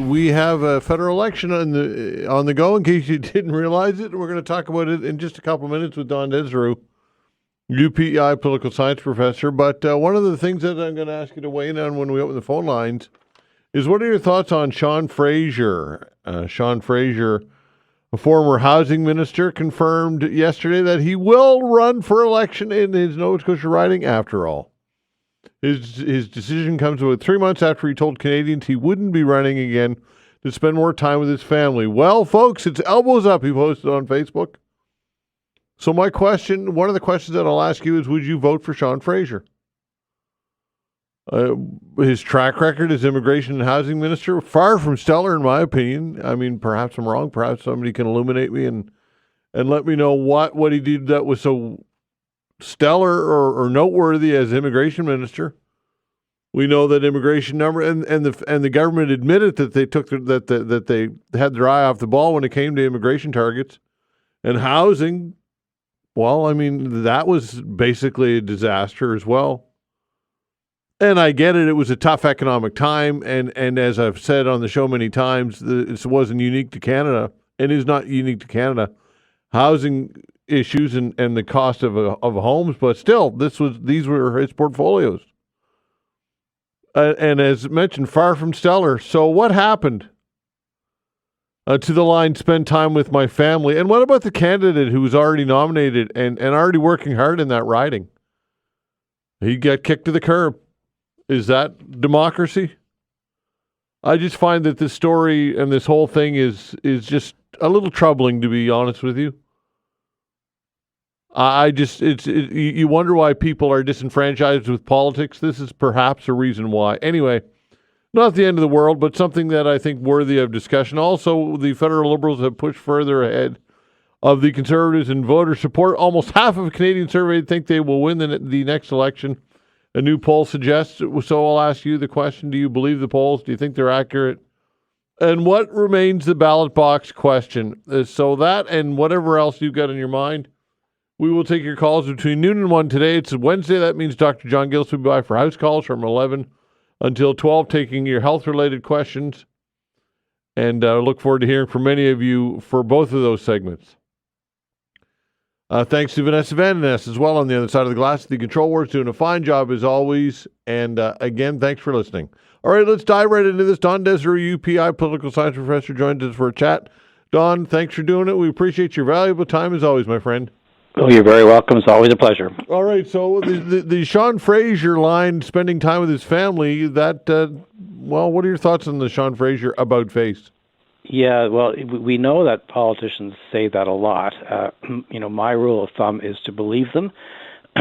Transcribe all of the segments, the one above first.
we have a federal election on the go. In case you didn't realize it, we're going to talk about it in just a couple of minutes with Don Desserud, UPEI Political Science professor. But one of the things that I'm going to ask you to weigh in on when we open the phone lines is, what are your thoughts on Sean Fraser? Sean Fraser, a former housing minister, confirmed yesterday that he will run for election in his Nova Scotia riding after all. His decision comes about 3 months after he told Canadians he wouldn't be running again to spend more time with his family. Well, folks, it's elbows up, he posted on Facebook. So my question, one of the questions that I'll ask you is, would you vote for Sean Fraser? His track record as immigration and housing minister, far from stellar in my opinion. I mean, perhaps I'm wrong. Perhaps somebody can illuminate me and let me know what he did that was so stellar or noteworthy as immigration minister. We know that immigration number and the government admitted that they took that they had their eye off the ball when it came to immigration targets and housing. Well, I mean, that was basically a disaster as well. And I get it; it was a tough economic time, and as I've said on the show many times, this wasn't unique to Canada, and is not unique to Canada. Housing issues and the cost of homes, but still, these were his portfolios. And as mentioned, far from stellar. So what happened? To the line, spend time with my family. And what about the candidate who was already nominated and already working hard in that riding? He got kicked to the curb. Is that democracy? I just find that this story and this whole thing is just a little troubling, to be honest with you. You wonder why people are disenfranchised with politics. This is perhaps a reason why. Anyway, not the end of the world, but something that I think worthy of discussion. Also, the federal Liberals have pushed further ahead of the Conservatives in voter support. Almost half of Canadian surveyed think they will win the next election. A new poll suggests. So I'll ask you the question, do you believe the polls? Do you think they're accurate? And what remains the ballot box question? So that and whatever else you've got in your mind. We will take your calls between noon and 1 today. It's Wednesday. That means Dr. John Gillis will be by for house calls from 11 until 12, taking your health-related questions. And I look forward to hearing from many of you for both of those segments. Thanks to Vanessa Van Ness as well on the other side of the glass. The Control Ward's doing a fine job as always. And again, thanks for listening. All right, let's dive right into this. Don Desserud, UPEI Political Science professor, joined us for a chat. Don, thanks for doing it. We appreciate your valuable time as always, my friend. Oh, you're very welcome. It's always a pleasure. All right, so the Sean Fraser line, spending time with his family, that, what are your thoughts on the Sean Fraser about face? Yeah, well, we know that politicians say that a lot. My rule of thumb is to believe them,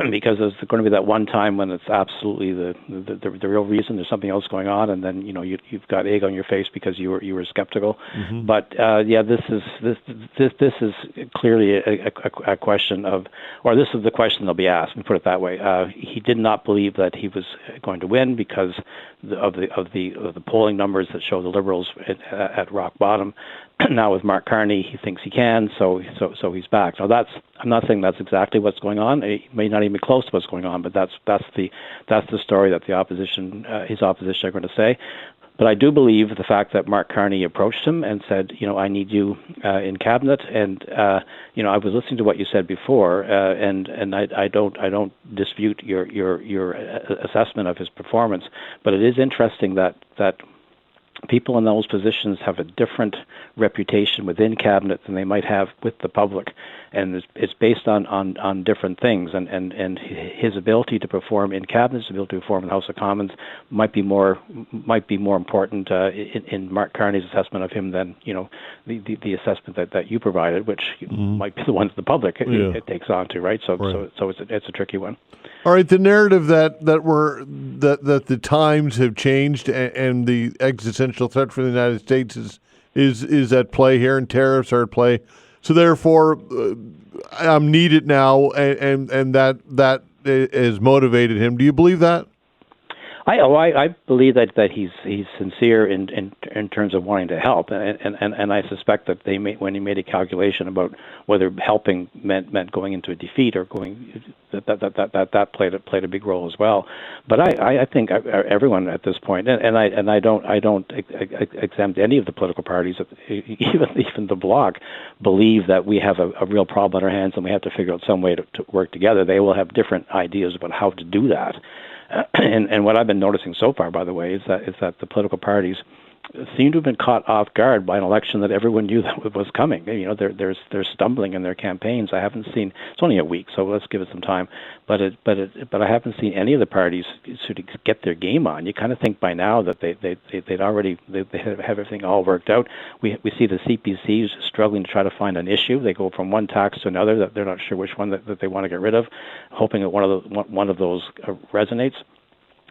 because there's going to be that one time when it's absolutely the real reason. There's something else going on, and then you've got egg on your face because you were skeptical. Mm-hmm. But this is clearly a question of, or this is the question they'll be asked. Let me put it that way. He did not believe that he was going to win because of the polling numbers that show the Liberals at rock bottom. Now with Mark Carney, he thinks he can, so he's back. Now I'm not saying that's exactly what's going on. It may not even be close to what's going on, but that's the story that the opposition, his opposition, are going to say. But I do believe the fact that Mark Carney approached him and said, I need you in cabinet, and I was listening to what you said before, and I don't dispute your assessment of his performance, but it is interesting that people in those positions have a different reputation within cabinet than they might have with the public, and it's based on different things. And his ability to perform in cabinet, his ability to perform in the House of Commons, might be more important in Mark Carney's assessment of him than the assessment that you provided, which might be the ones the public it takes on to, right? So it's a tricky one. All right, the narrative that the times have changed and the existential threat for the United States is at play here, and tariffs are at play. So therefore, I'm needed now, and that has motivated him. Do you believe that? I believe that he's sincere in terms of wanting to help, and I suspect that when he made a calculation about whether helping meant going into a defeat or going that played a big role as well. But I think everyone at this point, and I don't exempt any of the political parties, even the Bloc, believe that we have a real problem on our hands and we have to figure out some way to work together. They will have different ideas about how to do that. And what I've been noticing so far, by the way, is that the political parties seem to have been caught off guard by an election that everyone knew that was coming. You know, they're stumbling in their campaigns. I haven't seen. It's only a week, so let's give it some time. But I haven't seen any of the parties sort of get their game on. You kind of think by now that they have everything all worked out. We see the CPCs struggling to try to find an issue. They go from one tax to another that they're not sure which one that they want to get rid of, hoping that one of those resonates.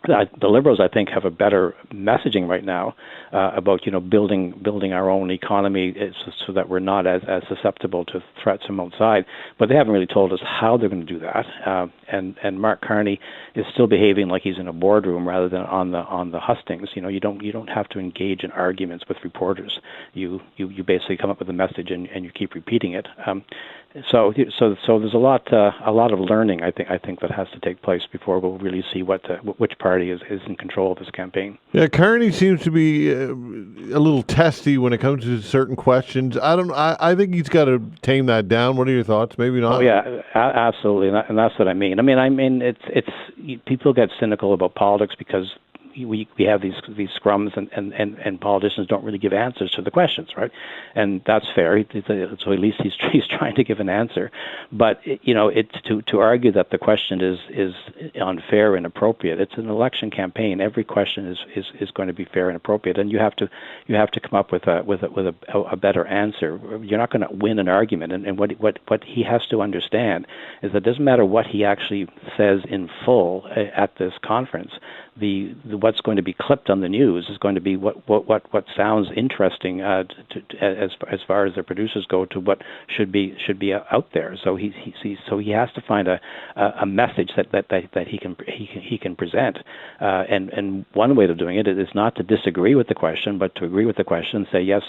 The Liberals, I think, have a better messaging right now about building our own economy so that we're not as susceptible to threats from outside. But they haven't really told us how they're going to do that. And Mark Carney is still behaving like he's in a boardroom rather than on the hustings. You know, you don't have to engage in arguments with reporters. You basically come up with a message and you keep repeating it. So there's a lot of learning I think that has to take place before we'll really see which party is in control of this campaign. Yeah, Carney seems to be a little testy when it comes to certain questions. I think he's got to tame that down. What are your thoughts? Maybe not. Oh yeah, absolutely, and that's what I mean. I mean it's people get cynical about politics because we have these scrums and politicians don't really give answers to the questions, right? And that's fair. So at least he's trying to give an answer. But it's to argue that the question is unfair and inappropriate. It's an election campaign. Every question is going to be fair and appropriate, and you have to come up with a better answer. You're not going to win an argument. And what he has to understand is that it doesn't matter what he actually says in full at this conference. What's going to be clipped on the news is going to be what sounds interesting as far as the producers go to what should be out there. So he has to find a message that he can present. And one way of doing it is not to disagree with the question, but to agree with the question and say, yes,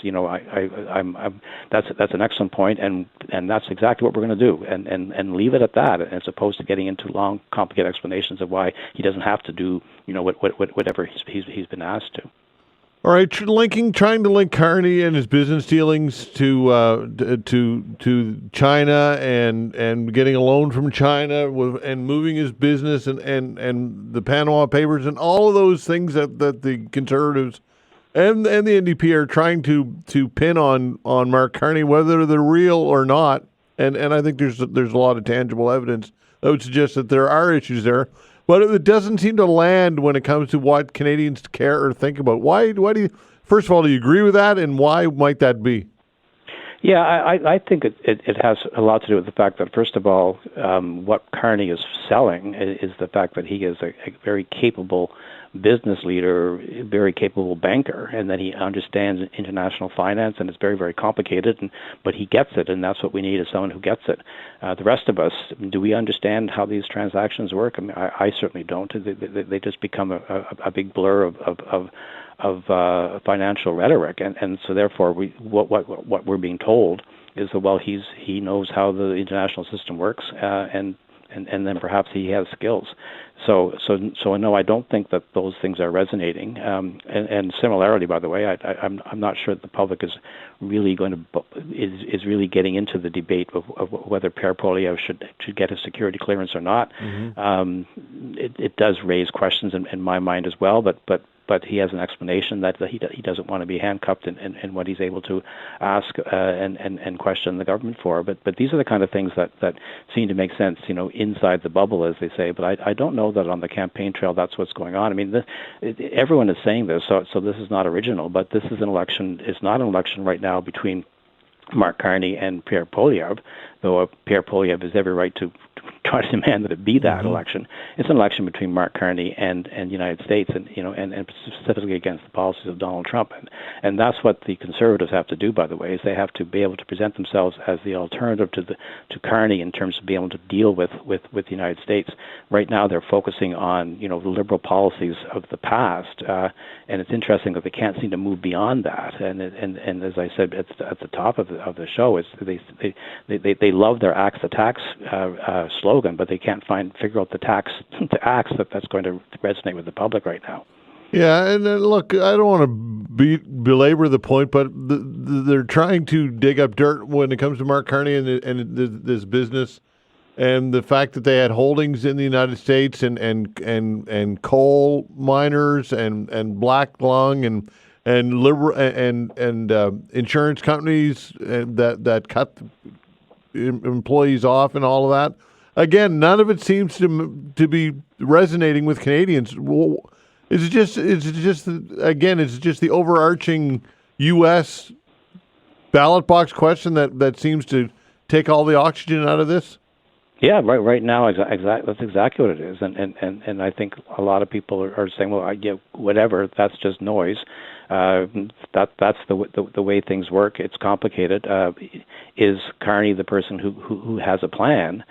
that's an excellent point, and that's exactly what we're going to do, and leave it at that, as opposed to getting into long, complicated explanations of why he doesn't have to do whatever he's been asked to. All right, trying to link Carney and his business dealings to China and getting a loan from China and moving his business and the Panama Papers and all of those things that the Conservatives and the NDP are trying to pin on Mark Carney, whether they're real or not. And I think there's a lot of tangible evidence that would suggest that there are issues there. But it doesn't seem to land when it comes to what Canadians care or think about. Why do you, first of all, do you agree with that, and why might that be? Yeah, I think it has a lot to do with the fact that, first of all, what Carney is selling is the fact that he is a very capable business leader, very capable banker, and that he understands international finance, and it's very, very complicated, but he gets it, and that's what we need, is someone who gets it. The rest of us, do we understand how these transactions work? I mean, I certainly don't. They just become a big blur of financial rhetoric, and so therefore what we're being told is that, well, he knows how the international system works, and then perhaps he has skills. So no, I don't think that those things are resonating. And similarly, by the way, I'm not sure that the public is really really getting into the debate of whether Pierre Poilievre should get a security clearance or not. Mm-hmm. It does raise questions in my mind as well, but he has an explanation that he doesn't want to be handcuffed in what he's able to ask and question the government for. But these are the kind of things that seem to make sense, inside the bubble, as they say. But I don't know that on the campaign trail that's what's going on. I mean, everyone is saying this, so this is not original. But this is an election. It's not an election right now between Mark Carney and Pierre Poilievre, though Pierre Poilievre has every right to try to demand that it be that election. It's an election between Mark Carney and the United States, and specifically against the policies of Donald Trump, and that's what the Conservatives have to do. By the way, is they have to be able to present themselves as the alternative to Carney in terms of being able to deal with the United States. Right now, they're focusing on the liberal policies of the past, and it's interesting that they can't seem to move beyond that. And as I said at the top of the show, is they love their axe to tax slogan, but they can't figure out the tax to axe that's going to resonate with the public right now. Yeah, and look, I don't want to belabor the point, but they're trying to dig up dirt when it comes to Mark Carney and this business, and the fact that they had holdings in the United States and coal miners and black lung and liberal and insurance companies that cut employees off and all of that. Again, none of it seems to be resonating with Canadians. It's just the overarching U.S. ballot box question that seems to take all the oxygen out of this. Yeah, right now, that's exactly what it is, and I think a lot of people are saying, well, whatever, that's just noise. That's the way things work. It's complicated. Is Carney the person who has a plan,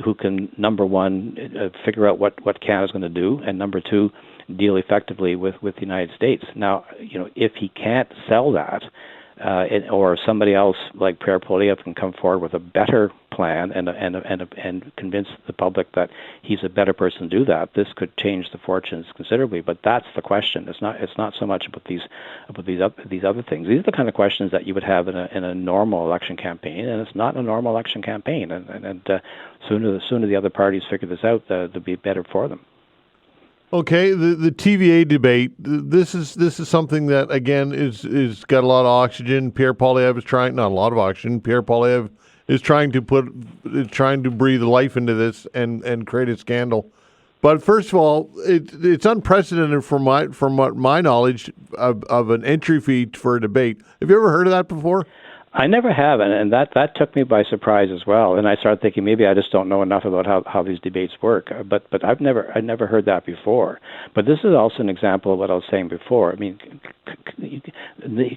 who can, number one, figure out what Canada's going to do, and number two, deal effectively with the United States? Now, if he can't sell that, or somebody else like Pierre Poilievre can come forward with a better plan and convince the public that he's a better person to do that, this could change the fortunes considerably. But that's the question. It's not so much about these other things. These are the kind of questions that you would have in a normal election campaign, and it's not a normal election campaign. And sooner the other parties figure this out, it'll be better for them. Okay, the TVA debate. This is something that again is got a lot of oxygen. Pierre Poilievre is trying, not a lot of oxygen. Pierre Poilievre is trying to breathe life into this and create a scandal. But first of all, it's unprecedented from my knowledge of an entry fee for a debate. Have you ever heard of that before? I never have, and that took me by surprise as well. And I started thinking maybe I just don't know enough about how these debates work. But I've never heard that before. But this is also an example of what I was saying before. I mean,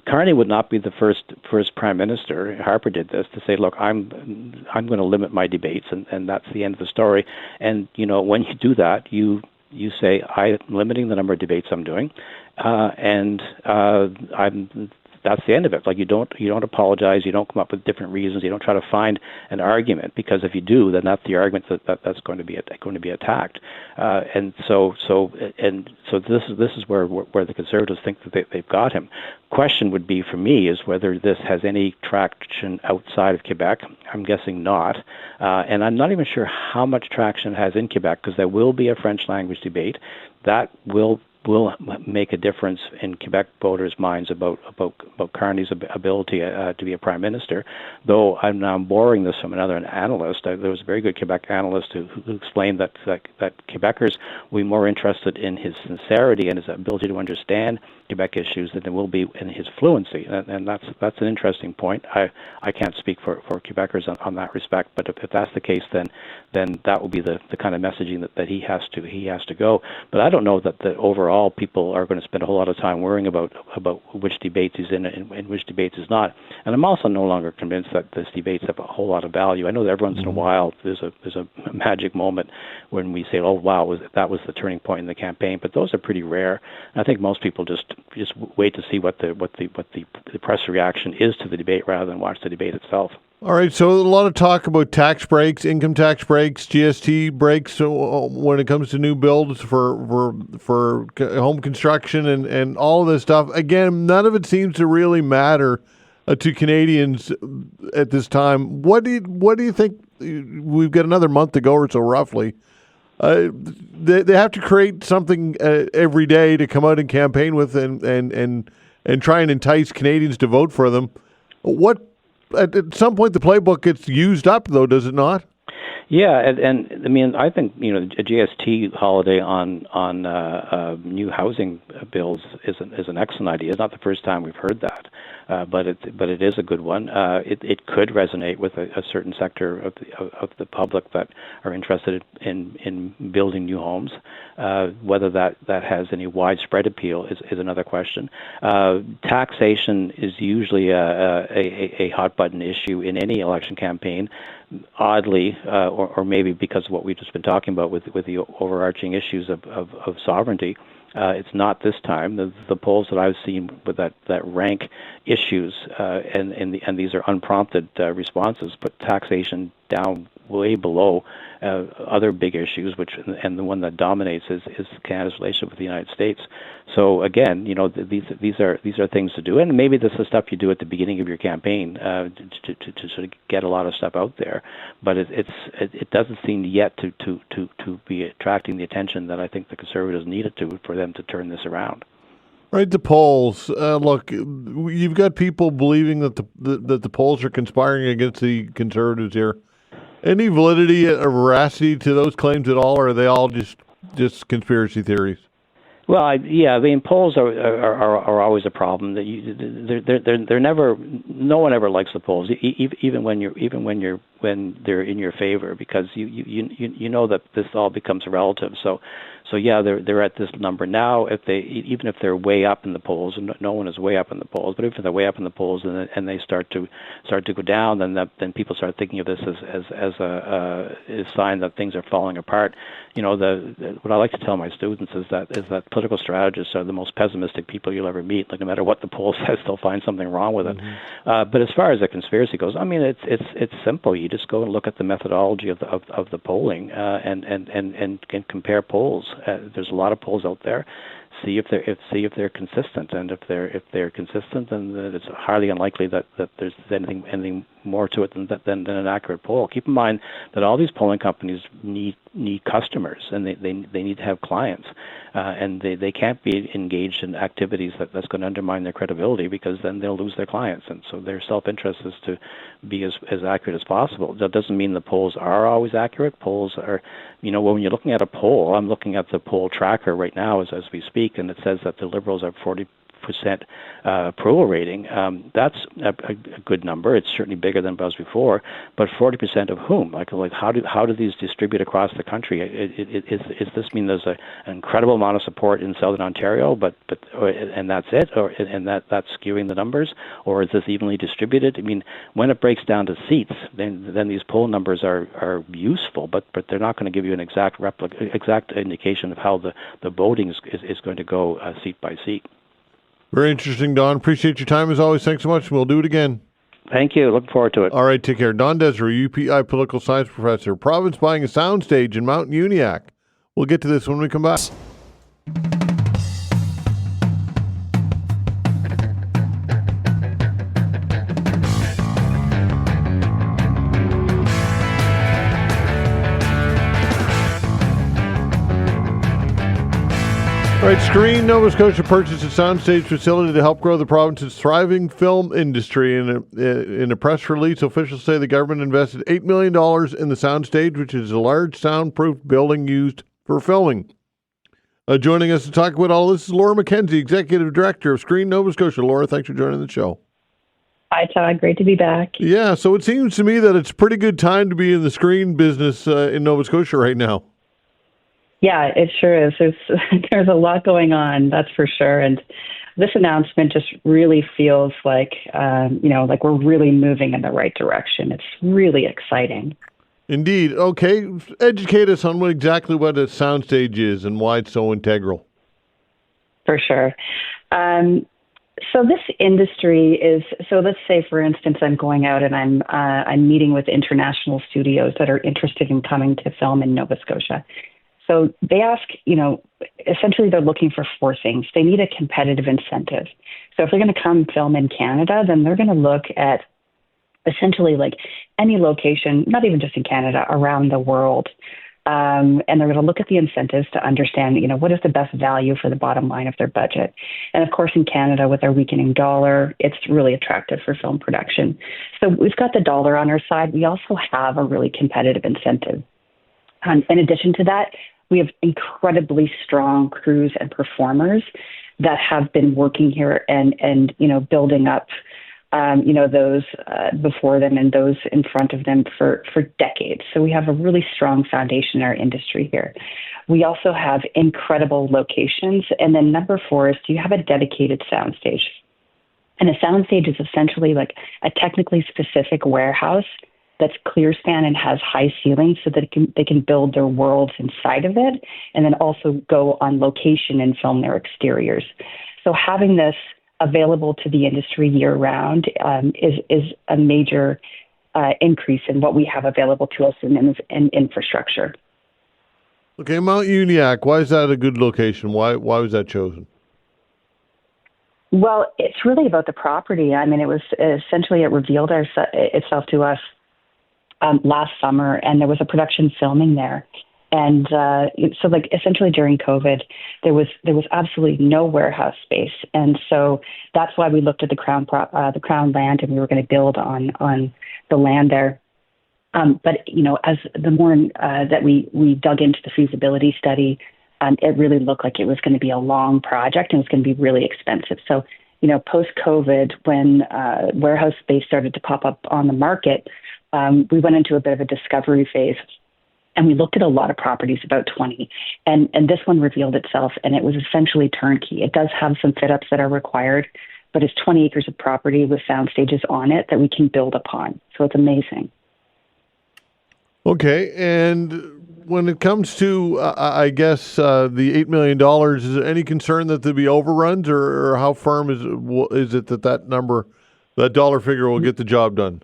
Carney would not be the first prime minister. Harper did this to say, look, I'm going to limit my debates, and that's the end of the story. And when you do that, you say I'm limiting the number of debates I'm doing, and that's the end of it. Like you don't apologize. You don't come up with different reasons. You don't try to find an argument, because if you do, then that's the argument that's going to be attacked. And so this is where the Conservatives think that they've got him. Question would be for me is whether this has any traction outside of Quebec. I'm guessing not, and I'm not even sure how much traction it has in Quebec, because there will be a French language debate that will make a difference in Quebec voters' minds about Carney's ability to be a prime minister. Though I'm now borrowing this from another analyst. There was a very good Quebec analyst who explained that Quebecers will be more interested in his sincerity and his ability to understand Quebec issues than they will be in his fluency, and that's an interesting point. I can't speak for Quebecers on that respect, but if that's the case, then that will be the kind of messaging that he has to go. But I don't know that overall people are going to spend a whole lot of time worrying about which debates he's in and which debates he's not. And I'm also no longer convinced that these debates have a whole lot of value. I know that every once in a while there's a magic moment when we say, oh wow, that was the turning point in the campaign, but those are pretty rare. And I think most people just wait to see what the press reaction is to the debate rather than watch the debate itself. All right, so a lot of talk about tax breaks, income tax breaks, GST breaks. So when it comes to new builds for home construction and all of this stuff, again, none of it seems to really matter to Canadians at this time. What do you think? We've got another month to go, or so roughly. They have to create something every day to come out and campaign with and try and entice Canadians to vote for them. At some point, the playbook gets used up, though, does it not? Yeah, and I mean, I think a GST holiday on new housing bills is an excellent idea. It's not the first time we've heard that. but it is a good one. It could resonate with a certain sector of the public that are interested in building new homes. Whether that has any widespread appeal is another question. Taxation is usually a hot button issue in any election campaign. Oddly, or maybe because of what we've just been talking about with the overarching issues of sovereignty, it's not this time. The polls that I've seen with that rank issues, and these are unprompted responses, put taxation down way below other big issues, and the one that dominates is Canada's relationship with the United States. So again, these are things to do, and maybe this is stuff you do at the beginning of your campaign to sort of get a lot of stuff out there. But it doesn't seem yet to be attracting the attention that I think the Conservatives needed to for them to turn this around. Right, the polls. Look, you've got people believing that the polls are conspiring against the Conservatives here. Any validity or veracity to those claims at all, or are they all just conspiracy theories? Well, polls are always a problem. They're never. No one ever likes the polls, even when they're in your favor, because you know that this all becomes relative. So yeah, they're at this number now. Even if they're way up in the polls, and no one is way up in the polls, but if they're way up in the polls and they start to go down, then people start thinking of this as a sign that things are falling apart. What I like to tell my students is that political strategists are the most pessimistic people you'll ever meet. Like, no matter what the poll says, they'll find something wrong with it. Mm-hmm. But as far as the conspiracy goes, I mean, it's simple. You just go and look at the methodology of the polling and compare polls. There's a lot of polls out there. See if they're consistent, and if they're consistent, then it's highly unlikely that there's anything more to it than an accurate poll. Keep in mind that all these polling companies need customers, and they need to have clients, and they can't be engaged in activities that's going to undermine their credibility, because then they'll lose their clients. And so their self-interest is to be as accurate as possible. That doesn't mean the polls are always accurate. Polls are, when you're looking at a poll, I'm looking at the poll tracker right now as we speak, and it says that the Liberals are 40% approval rating. That's a good number. It's certainly bigger than it was before. But 40% of whom? Like how do these distribute across the country? Is this mean there's an incredible amount of support in Southern Ontario, and that's it, and that's skewing the numbers, or is this evenly distributed? I mean, when it breaks down to seats, then these poll numbers are useful, but they're not going to give you an exact indication of how the voting is going to go seat by seat. Very interesting, Don. Appreciate your time as always. Thanks so much. We'll do it again. Thank you. Looking forward to it. All right, take care. Don Desserud, UPEI Political Science Professor. Province buying a soundstage in Mount Uniacke. We'll get to this when we come back. All right, Screen Nova Scotia purchased a soundstage facility to help grow the province's thriving film industry. In a press release, officials say the government invested $8 million in the soundstage, which is a large soundproof building used for filming. Joining us to talk about all this is Laura Mackenzie, Executive Director of Screen Nova Scotia. Laura, thanks for joining the show. Hi, Todd. Great to be back. Yeah, so it seems to me that it's a pretty good time to be in the screen business in Nova Scotia right now. Yeah, it sure is. There's a lot going on, that's for sure. And this announcement just really feels like, like we're really moving in the right direction. It's really exciting. Indeed. Okay. Educate us on exactly what a soundstage is and why it's so integral. For sure. So this industry is, let's say, for instance, I'm going out and I'm meeting with international studios that are interested in coming to film in Nova Scotia. So they ask, essentially they're looking for four things. They need a competitive incentive. So if they're going to come film in Canada, then they're going to look at essentially like any location, not even just in Canada, around the world. And they're going to look at the incentives to understand, what is the best value for the bottom line of their budget. And of course, in Canada, with our weakening dollar, it's really attractive for film production. So we've got the dollar on our side. We also have a really competitive incentive. In addition to that, we have incredibly strong crews and performers that have been working here and building up those before them and those in front of them for decades. So we have a really strong foundation in our industry here. We also have incredible locations. And then number 4 is, do you have a dedicated soundstage? And a soundstage is essentially like a technically specific warehouse that's clear span and has high ceilings so that they can build their worlds inside of it, and then also go on location and film their exteriors. So having this available to the industry year-round is a major increase in what we have available to us in infrastructure. Okay, Mount Uniacke, why is that a good location? Why was that chosen? Well, it's really about the property. I mean, it was essentially, it revealed itself to us last summer, and there was a production filming there. And so, like, essentially during COVID, there was absolutely no warehouse space, and so that's why we looked at the Crown land, and we were going to build on the land there. But as the more that we dug into the feasibility study, it really looked like it was going to be a long project and it was going to be really expensive. So, post-COVID, when warehouse space started to pop up on the market, we went into a bit of a discovery phase. And we looked at a lot of properties, about 20, and this one revealed itself, and it was essentially turnkey. It does have some fit-ups that are required, but it's 20 acres of property with sound stages on it that we can build upon. So it's amazing. Okay, and when it comes to, I guess, the $8 million, is there any concern that there'll be overruns, or how firm is it that number, that dollar figure will get the job done?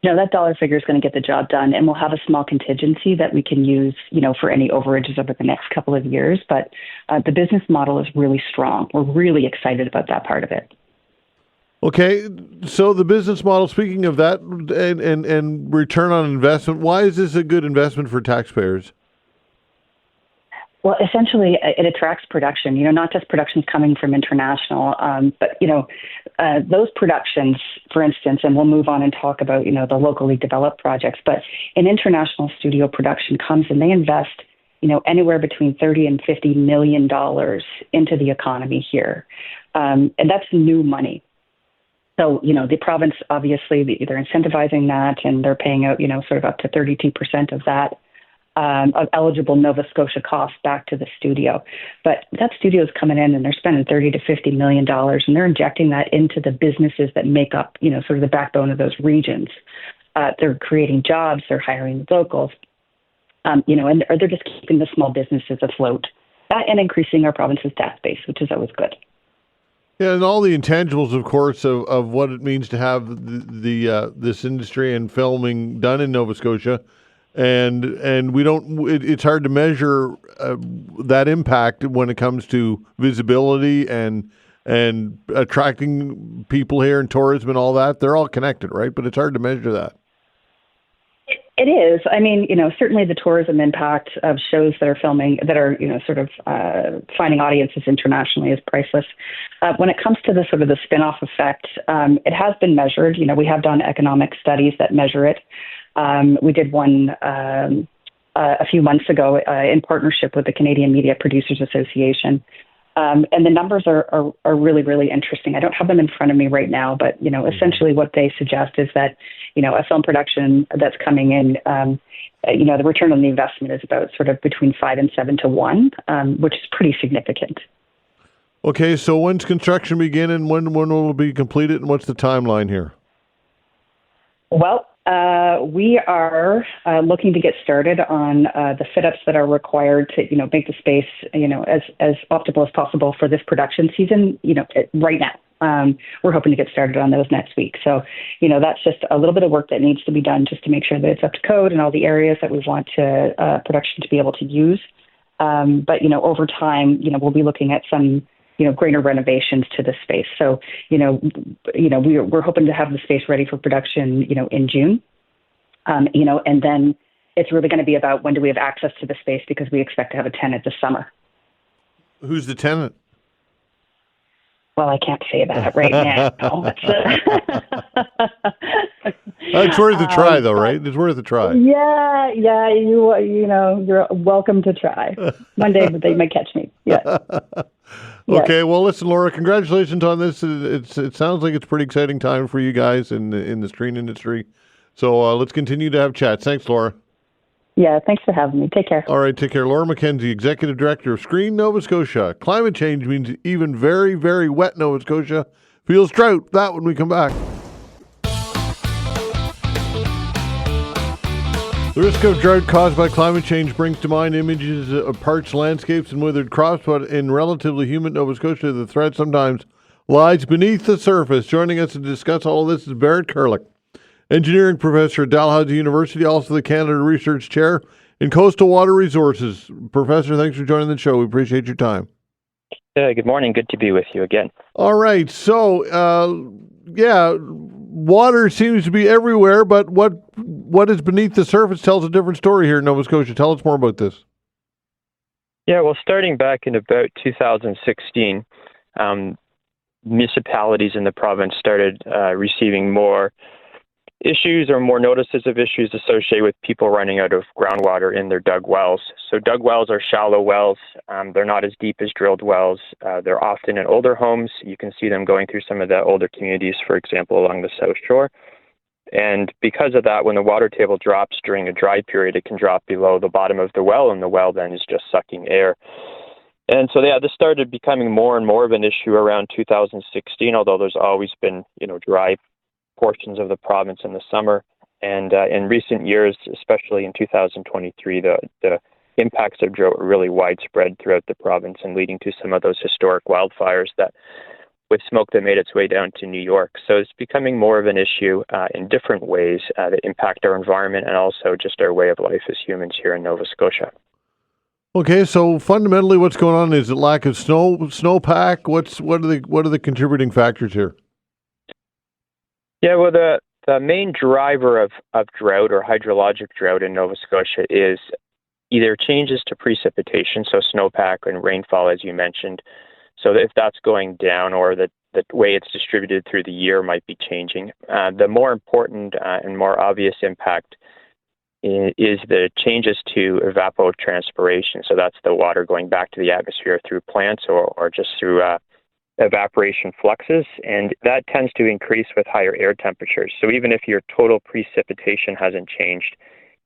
No, that dollar figure is going to get the job done, and we'll have a small contingency that we can use, for any overages over the next couple of years. But the business model is really strong. We're really excited about that part of it. Okay, so the business model, speaking of that, and return on investment, why is this a good investment for taxpayers? Well, essentially, it attracts production, not just productions coming from international, but, those productions, for instance, and we'll move on and talk about, the locally developed projects, but an international studio production comes and they invest, anywhere between $30 and $50 million into the economy here. And that's new money. So, the province, obviously, they're incentivizing that, and they're paying out, sort of up to 32% of that. Of eligible Nova Scotia costs back to the studio. But that studio is coming in and they're spending $30 to $50 million, and they're injecting that into the businesses that make up, sort of the backbone of those regions. They're creating jobs, they're hiring locals, and they're just keeping the small businesses afloat and increasing our province's tax base, which is always good. Yeah, and all the intangibles, of course, of what it means to have this industry and filming done in Nova Scotia. And we don't. It's hard to measure that impact when it comes to visibility and attracting people here and tourism and all that. They're all connected, right? But it's hard to measure that. It is. I mean, certainly the tourism impact of shows that are filming that are, sort of finding audiences internationally is priceless. When it comes to the sort of the spin-off effect, it has been measured. We have done economic studies that measure it. We did one a few months ago in partnership with the Canadian Media Producers Association. And the numbers are really, really interesting. I don't have them in front of me right now, but, essentially what they suggest is that, a film production that's coming in, the return on the investment is about sort of between 5 and 7 to 1, which is pretty significant. Okay, so when's construction begin and when will it be completed, and what's the timeline here? Well, we are looking to get started on the fit-ups that are required to, make the space, as optimal as possible for this production season, right now. We're hoping to get started on those next week. So, that's just a little bit of work that needs to be done just to make sure that it's up to code and all the areas that we want production to be able to use. But, over time, we'll be looking at some greater renovations to the space. So, we're hoping to have the space ready for production, in June. And then it's really going to be about when do we have access to the space, because we expect to have a tenant this summer. Who's the tenant? Well, I can't say that right now. It's worth a try, though, right? It's worth a try. Yeah, you're welcome to try. One day they might catch me. Yeah. Okay, well, listen, Laura, congratulations on this. It sounds like it's a pretty exciting time for you guys in the screen industry. So let's continue to have chats. Thanks, Laura. Yeah, thanks for having me. Take care. All right, take care. Laura Mackenzie, Executive Director of Screen Nova Scotia. Climate change means even very, very wet Nova Scotia feels drought. That when we come back. The risk of drought caused by climate change brings to mind images of parched landscapes and withered crops, but in relatively humid Nova Scotia, the threat sometimes lies beneath the surface. Joining us to discuss all of this is Barret Kurylyk, engineering professor at Dalhousie University, also the Canada Research Chair in Coastal Water Resources. Professor, thanks for joining the show. We appreciate your time. Good morning. Good to be with you again. All right. So, water seems to be everywhere, but what is beneath the surface tells a different story here in Nova Scotia. Tell us more about this. Yeah, well, starting back in about 2016, municipalities in the province started receiving more issues or more notices of issues associated with people running out of groundwater in their dug wells. So dug wells are shallow wells. They're not as deep as drilled wells. They're often in older homes. You can see them going through some of the older communities, for example, along the South Shore. And because of that, when the water table drops during a dry period, it can drop below the bottom of the well, and the well then is just sucking air. And so, this started becoming more and more of an issue around 2016, although there's always been, dry portions of the province in the summer. And in recent years, especially in 2023, the impacts of drought were really widespread throughout the province and leading to some of those historic wildfires that, with smoke that made its way down to New York. So it's becoming more of an issue in different ways that impact our environment and also just our way of life as humans here in Nova Scotia. Okay, so fundamentally, what's going on? Is it lack of snowpack? What are the contributing factors here? Yeah, well, the main driver of drought or hydrologic drought in Nova Scotia is either changes to precipitation, so snowpack and rainfall, as you mentioned. So if that's going down or the way it's distributed through the year might be changing. The more important and more obvious impact is the changes to evapotranspiration. So that's the water going back to the atmosphere through plants or just through evaporation fluxes, and that tends to increase with higher air temperatures. So even if your total precipitation hasn't changed,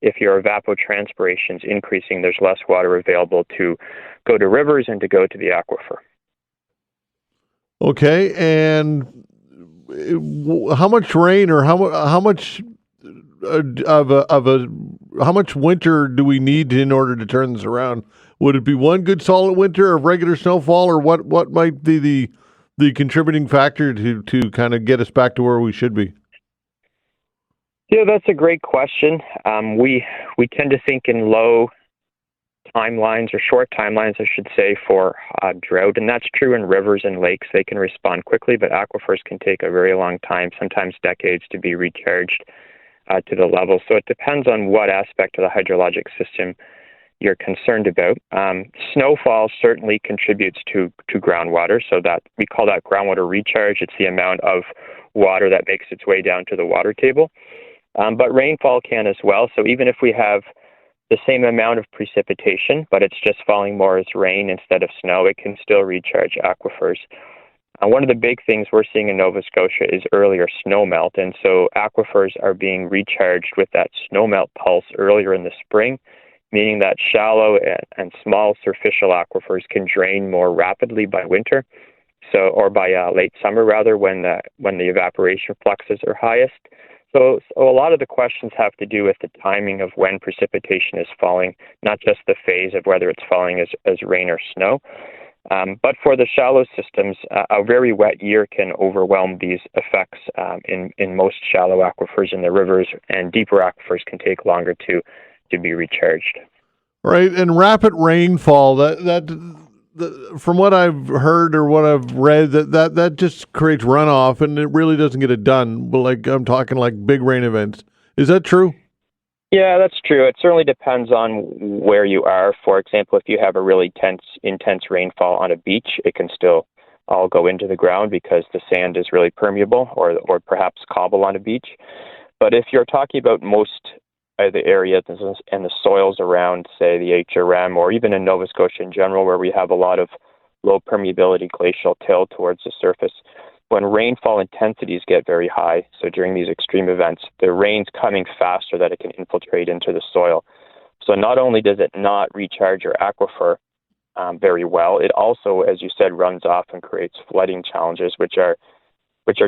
if your evapotranspiration is increasing, there's less water available to go to rivers and to go to the aquifer. Okay, and how much rain or how much how much winter do we need in order to turn this around? Would it be one good solid winter of regular snowfall, or what might be the contributing factor to kind of get us back to where we should be? Yeah, that's a great question. We tend to think in low timelines, or short timelines, I should say, for drought, and that's true in rivers and lakes. They can respond quickly, but aquifers can take a very long time, sometimes decades, to be recharged to the level. So it depends on what aspect of the hydrologic system you're concerned about. Snowfall certainly contributes to groundwater, so that we call that groundwater recharge. It's the amount of water that makes its way down to the water table. But rainfall can as well. So even if we have the same amount of precipitation, but it's just falling more as rain instead of snow, it can still recharge aquifers. One of the big things we're seeing in Nova Scotia is earlier snowmelt, and so aquifers are being recharged with that snowmelt pulse earlier in the spring, meaning that shallow and small superficial aquifers can drain more rapidly by winter, or by late summer rather, when the evaporation fluxes are highest. So a lot of the questions have to do with the timing of when precipitation is falling, not just the phase of whether it's falling as rain or snow. But for the shallow systems, a very wet year can overwhelm these effects in most shallow aquifers in the rivers, and deeper aquifers can take longer to be recharged. Right, and rapid rainfall, that from what I've heard or what I've read, that just creates runoff, and it really doesn't get it done. But I'm talking like big rain events. Is that true? Yeah, that's true. It certainly depends on where you are. For example, if you have a really intense rainfall on a beach, it can still all go into the ground because the sand is really permeable, or perhaps cobble on a beach. But if you're talking about most of the areas and the soils around, say, the HRM, or even in Nova Scotia in general, where we have a lot of low permeability glacial till towards the surface, when rainfall intensities get very high, so during these extreme events, the rain's coming faster that it can infiltrate into the soil. So not only does it not recharge your aquifer very well, it also, as you said, runs off and creates flooding challenges, which are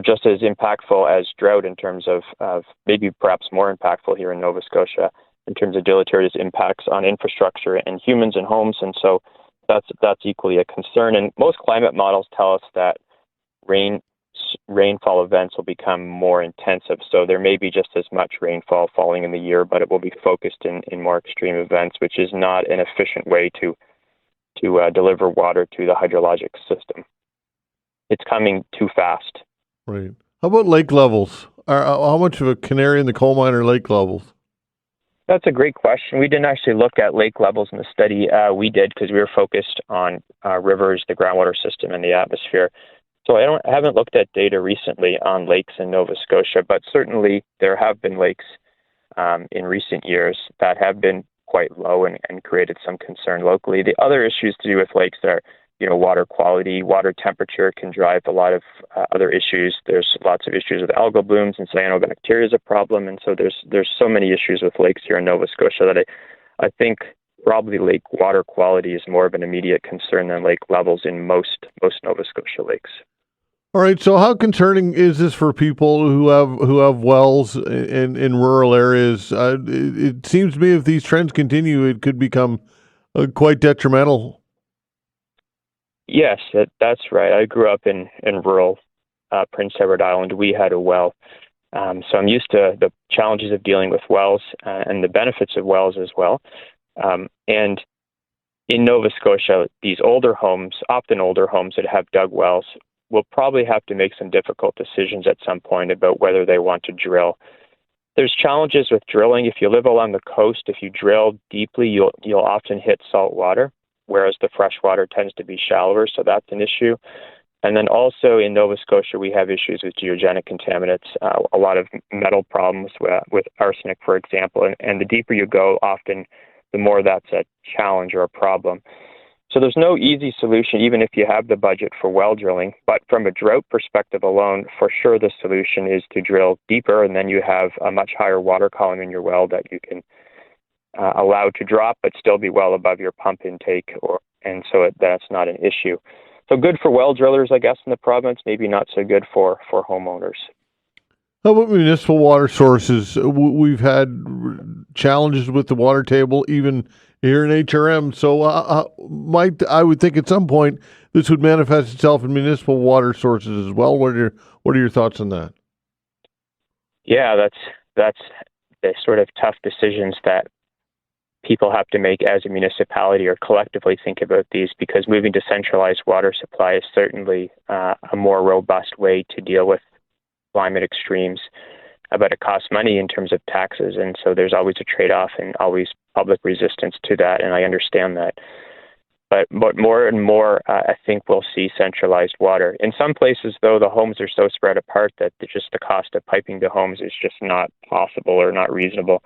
just as impactful as drought in terms of maybe perhaps more impactful here in Nova Scotia in terms of deleterious impacts on infrastructure and humans and homes. And so that's equally a concern. And most climate models tell us that rainfall events will become more intensive. So there may be just as much rainfall falling in the year, but it will be focused in more extreme events, which is not an efficient way to deliver water to the hydrologic system. It's coming too fast. Right. How about lake levels? How much of a canary in the coal mine are lake levels? That's a great question. We didn't actually look at lake levels in the study. We did because we were focused on rivers, the groundwater system, and the atmosphere. So I haven't looked at data recently on lakes in Nova Scotia, but certainly there have been lakes in recent years that have been quite low and created some concern locally. The other issues to do with lakes are, water quality, water temperature can drive a lot of other issues. There's lots of issues with algal blooms, and cyanobacteria is a problem. And so there's so many issues with lakes here in Nova Scotia that I think probably lake water quality is more of an immediate concern than lake levels in most Nova Scotia lakes. All right. So how concerning is this for people who have wells in rural areas? It seems to me if these trends continue, it could become quite detrimental. Yes, that's right. I grew up in rural Prince Edward Island. We had a well. So I'm used to the challenges of dealing with wells and the benefits of wells as well. And in Nova Scotia, these often older homes that have dug wells, will probably have to make some difficult decisions at some point about whether they want to drill. There's challenges with drilling. If you live along the coast, if you drill deeply, you'll often hit salt water, whereas the fresh water tends to be shallower, so that's an issue. And then also in Nova Scotia, we have issues with geogenic contaminants, a lot of metal problems with arsenic, for example. And the deeper you go, often the more that's a challenge or a problem. So there's no easy solution, even if you have the budget for well drilling. But from a drought perspective alone, for sure the solution is to drill deeper, and then you have a much higher water column in your well that you can allow to drop, but still be well above your pump intake, and so that's not an issue. So good for well drillers, I guess, in the province, maybe not so good for homeowners. How about municipal water sources? We've had challenges with the water table, even here in HRM. So I would think at some point this would manifest itself in municipal water sources as well. What are your thoughts on that? Yeah, that's the sort of tough decisions that people have to make as a municipality or collectively think about these, because moving to centralized water supply is certainly a more robust way to deal with climate extremes. But it costs money in terms of taxes, and so there's always a trade-off and always public resistance to that, and I understand that. But more and more, I think we'll see centralized water. In some places, though, the homes are so spread apart that just the cost of piping to homes is just not possible or not reasonable.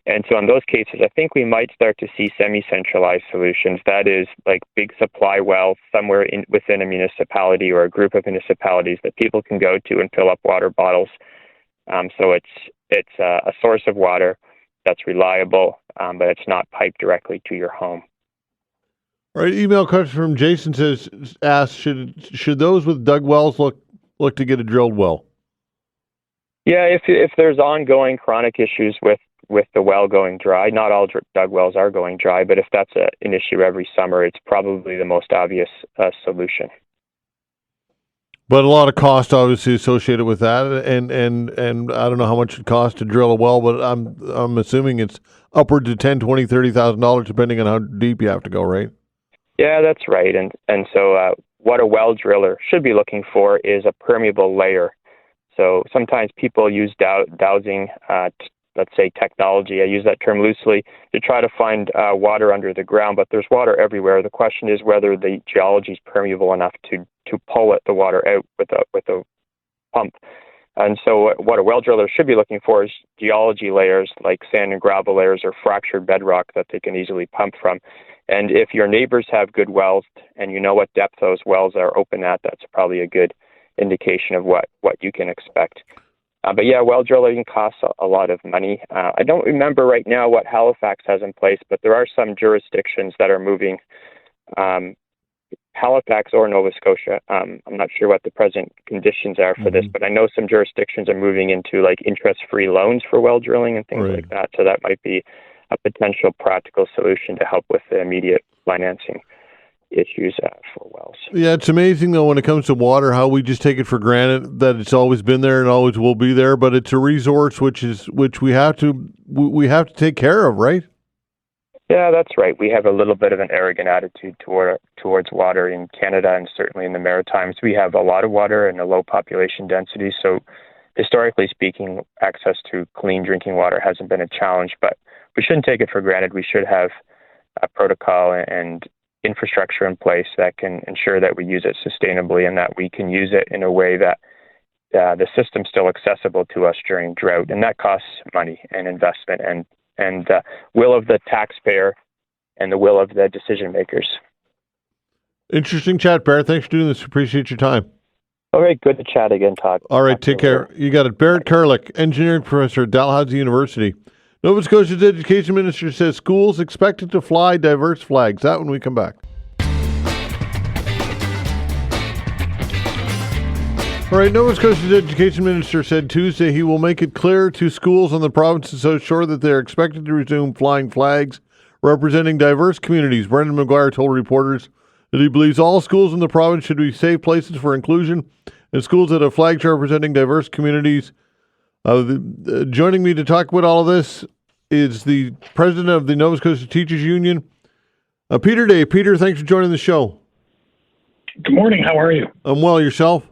And so in those cases, I think we might start to see semi-centralized solutions. That is, like big supply wells somewhere within a municipality or a group of municipalities that people can go to and fill up water bottles. So it's a source of water that's reliable, but it's not piped directly to your home. All right. Email question from Jason asks, should those with dug wells look to get a drilled well? Yeah, if there's ongoing chronic issues with the well going dry, not all dug wells are going dry, but if that's an issue every summer, it's probably the most obvious solution. But a lot of cost obviously associated with that, and I don't know how much it costs to drill a well, but I'm assuming it's upwards of $10,000, $20,000, $30,000 depending on how deep you have to go, right? Yeah, that's right. And so what a well driller should be looking for is a permeable layer. So sometimes people use dowsing, let's say technology, I use that term loosely, to try to find water under the ground, but there's water everywhere. The question is whether the geology is permeable enough to pull the water out with a pump. And so what a well driller should be looking for is geology layers like sand and gravel layers or fractured bedrock that they can easily pump from. And if your neighbors have good wells and you know what depth those wells are open at, that's probably a good indication of what you can expect. But yeah, well drilling costs a lot of money. I don't remember right now what Halifax has in place, but there are some jurisdictions that are moving, Halifax or Nova Scotia. I'm not sure what the present conditions are for this, but I know some jurisdictions are moving into like interest-free loans for well drilling and things like that. So that might be a potential practical solution to help with the immediate financing issues for wells. Yeah, it's amazing though when it comes to water how we just take it for granted that it's always been there and always will be there, but it's a resource which we have to take care of, right? Yeah, that's right. We have a little bit of an arrogant attitude towards water in Canada and certainly in the Maritimes. We have a lot of water and a low population density, so historically speaking, access to clean drinking water hasn't been a challenge, but we shouldn't take it for granted. We should have a protocol and infrastructure in place that can ensure that we use it sustainably and that we can use it in a way that the system's still accessible to us during drought. And that costs money and investment and will of the taxpayer and the will of the decision makers. Interesting chat, Barret. Thanks for doing this. Appreciate your time. All right, good to chat again, Todd. All right, take care. You got it. Barret Kurylyk, engineering professor at Dalhousie University. Nova Scotia's education minister says schools expected to fly diverse flags. That when we come back. All right, Nova Scotia's education minister said Tuesday he will make it clear to schools on the province of South Shore that they are expected to resume flying flags representing diverse communities. Brendan McGuire told reporters that he believes all schools in the province should be safe places for inclusion and schools that have flags representing diverse communities. Joining me to talk about all of this is the president of the Nova Scotia Teachers Union, Peter Day. Peter, thanks for joining the show. Good morning. How are you? I'm well. Yourself?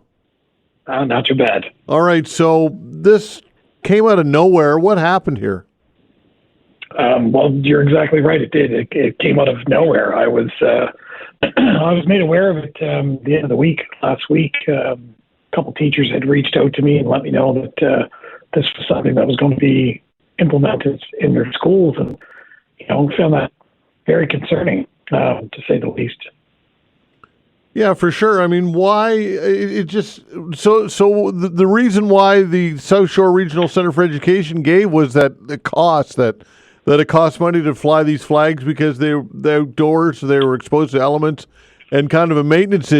Not too bad. All right. So this came out of nowhere. What happened here? Well, you're exactly right. It did. It came out of nowhere. I was I was made aware of it the end of the week last week. A couple teachers had reached out to me and let me know that this was something that was going to be implemented in their schools, and found that very concerning, to say the least. Yeah, for sure. I mean, why? It just so the reason why the South Shore Regional Center for Education gave was that the cost that it costs money to fly these flags because they're outdoors, so they were exposed to elements, and kind of a maintenance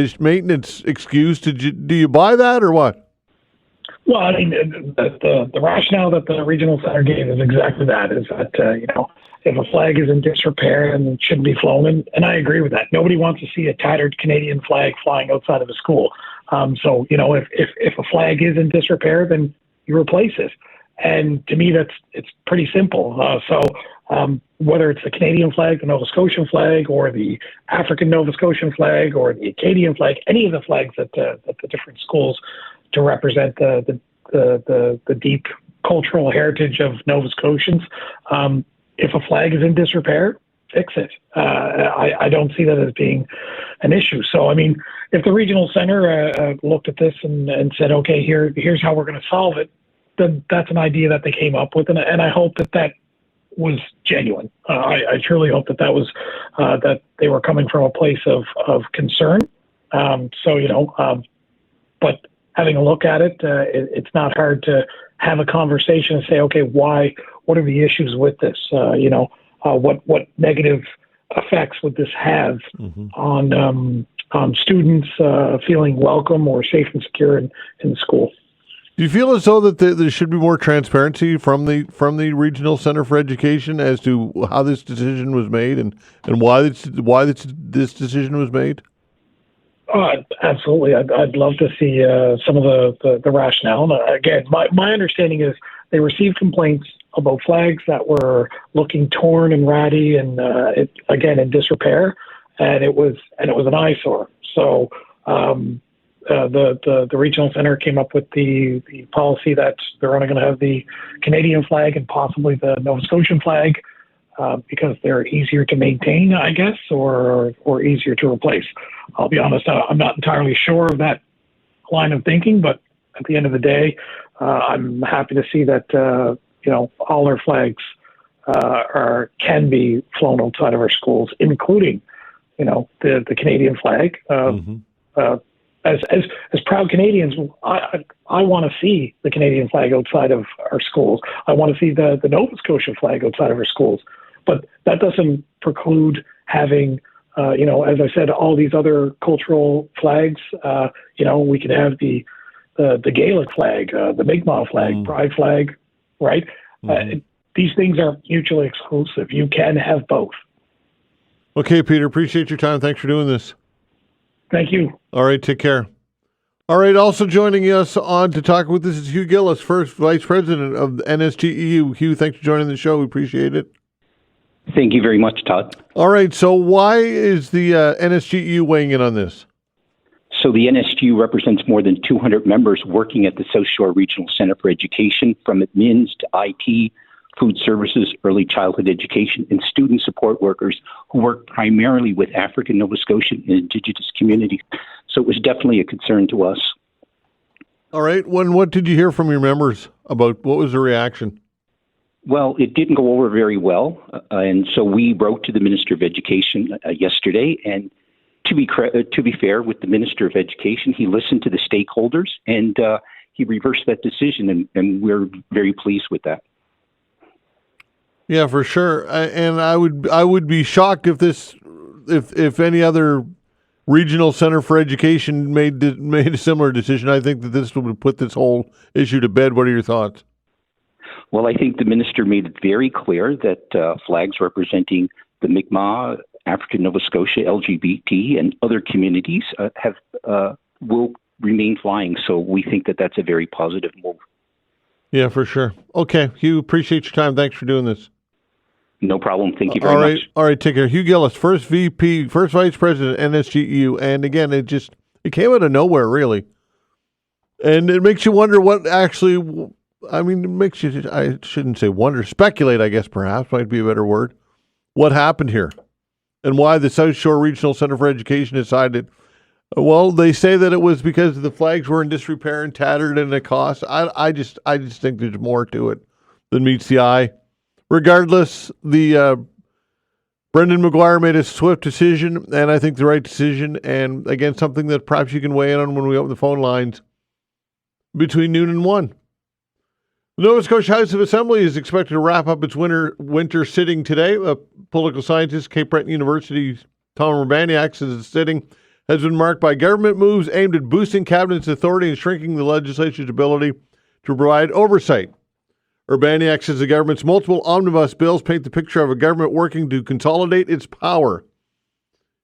excuse. Do you buy that or what? Well, I mean, the rationale that the regional center gave is exactly that. Is that if a flag is in disrepair and it shouldn't be flown, and I agree with that. Nobody wants to see a tattered Canadian flag flying outside of a school. So if a flag is in disrepair, then you replace it. And to me, it's pretty simple. So whether it's the Canadian flag, the Nova Scotian flag, or the African Nova Scotian flag, or the Acadian flag, any of the flags that the different schools to represent the deep cultural heritage of Nova Scotians. If a flag is in disrepair, fix it. I don't see that as being an issue. So, I mean, if the regional center looked at this and said, okay, here's how we're going to solve it, then that's an idea that they came up with, and I hope that was genuine. I truly hope that was that they were coming from a place of concern. But having a look at it, it's not hard to have a conversation and say, okay, what are the issues with this? What negative effects would this have on students feeling welcome or safe and secure in the school? Do you feel as though that there should be more transparency from the Regional Center for Education as to how this decision was made and why this decision was made? Absolutely. I'd love to see some of the rationale. Again, my understanding is they received complaints about flags that were looking torn and ratty and in disrepair, and it was an eyesore. So the regional center came up with the policy that they're only going to have the Canadian flag and possibly the Nova Scotian flag because they're easier to maintain, I guess, or easier to replace. I'll be honest, I'm not entirely sure of that line of thinking, but at the end of the day, I'm happy to see that all our flags can be flown outside of our schools, including the Canadian flag. As proud Canadians, I want to see the Canadian flag outside of our schools. I want to see the Nova Scotia flag outside of our schools. But that doesn't preclude having, as I said, all these other cultural flags. We could have the Gaelic flag, the Mi'kmaq flag, Pride flag, right? These things are mutually exclusive. You can have both. Okay, Peter, appreciate your time. Thanks for doing this. Thank you. All right, take care. All right, also joining us on to talk with this is Hugh Gillis, first Vice President of NSGEU. Hugh, thanks for joining the show. We appreciate it. Thank you very much, Todd. All right, so why is the NSGEU weighing in on this? So the NSGEU represents more than 200 members working at the South Shore Regional Center for Education, from admins to IT, food services, early childhood education, and student support workers who work primarily with African, Nova Scotian, and Indigenous communities. So it was definitely a concern to us. All right. What did you hear from your members about? What was the reaction? Well, it didn't go over very well, and so we wrote to the Minister of Education yesterday. And to be fair with the Minister of Education, he listened to the stakeholders and he reversed that decision, and we're very pleased with that. Yeah, for sure. And I would be shocked if any other regional center for education made a similar decision. I think that this would put this whole issue to bed. What are your thoughts? Well, I think the minister made it very clear that flags representing the Mi'kmaq, African Nova Scotia, LGBT, and other communities will remain flying. So we think that that's a very positive move. Yeah, for sure. Okay, Hugh, appreciate your time. Thanks for doing this. No problem. Thank you very much. All right, take care. Hugh Gillis, first Vice President, NSGEU. And again, it came out of nowhere, really. And it makes you wonder what actually, it makes you, I shouldn't say wonder, speculate, I guess perhaps might be a better word, what happened here and why the South Shore Regional Center for Education decided. Well, they say that it was because the flags were in disrepair and tattered and it cost. I just think there's more to it than meets the eye. Regardless, the Brendan McGuire made a swift decision, and I think the right decision, and again, something that perhaps you can weigh in on when we open the phone lines between noon and 1. The Nova Scotia House of Assembly is expected to wrap up its winter sitting today. Political scientist, Cape Breton University's Tom Urbaniak says the sitting has been marked by government moves aimed at boosting cabinet's authority and shrinking the legislature's ability to provide oversight. Urbaniak says the government's multiple omnibus bills paint the picture of a government working to consolidate its power.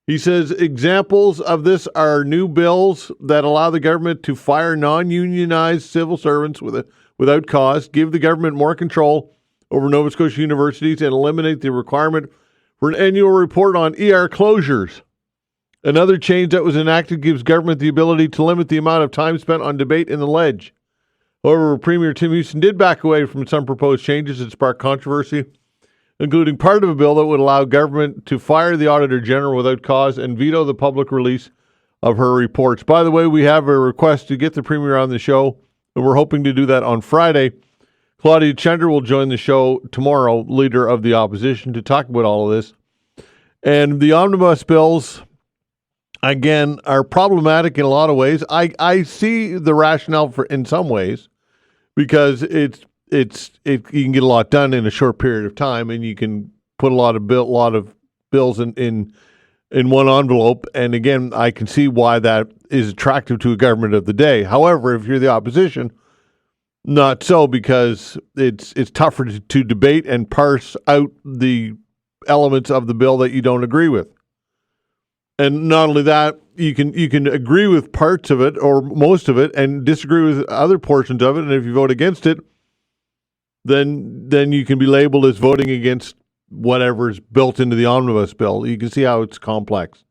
He says examples of this are new bills that allow the government to fire non-unionized civil servants without cause, give the government more control over Nova Scotia universities, and eliminate the requirement for an annual report on ER closures. Another change that was enacted gives government the ability to limit the amount of time spent on debate in the ledge. However, Premier Tim Houston did back away from some proposed changes that sparked controversy, including part of a bill that would allow government to fire the Auditor General without cause and veto the public release of her reports. By the way, we have a request to get the Premier on the show, and we're hoping to do that on Friday. Claudia Chender will join the show tomorrow, Leader of the Opposition, to talk about all of this. And the omnibus bills, again, are problematic in a lot of ways. I see the rationale for in some ways, because you can get a lot done in a short period of time, and you can put a lot of bills in one envelope. And again, I can see why that is attractive to a government of the day. However, if you're the opposition, not so, because it's tougher to debate and parse out the elements of the bill that you don't agree with. And not only that, you can agree with parts of it or most of it and disagree with other portions of it. And if you vote against it, then you can be labeled as voting against whatever's built into the omnibus bill. You can see how it's complex.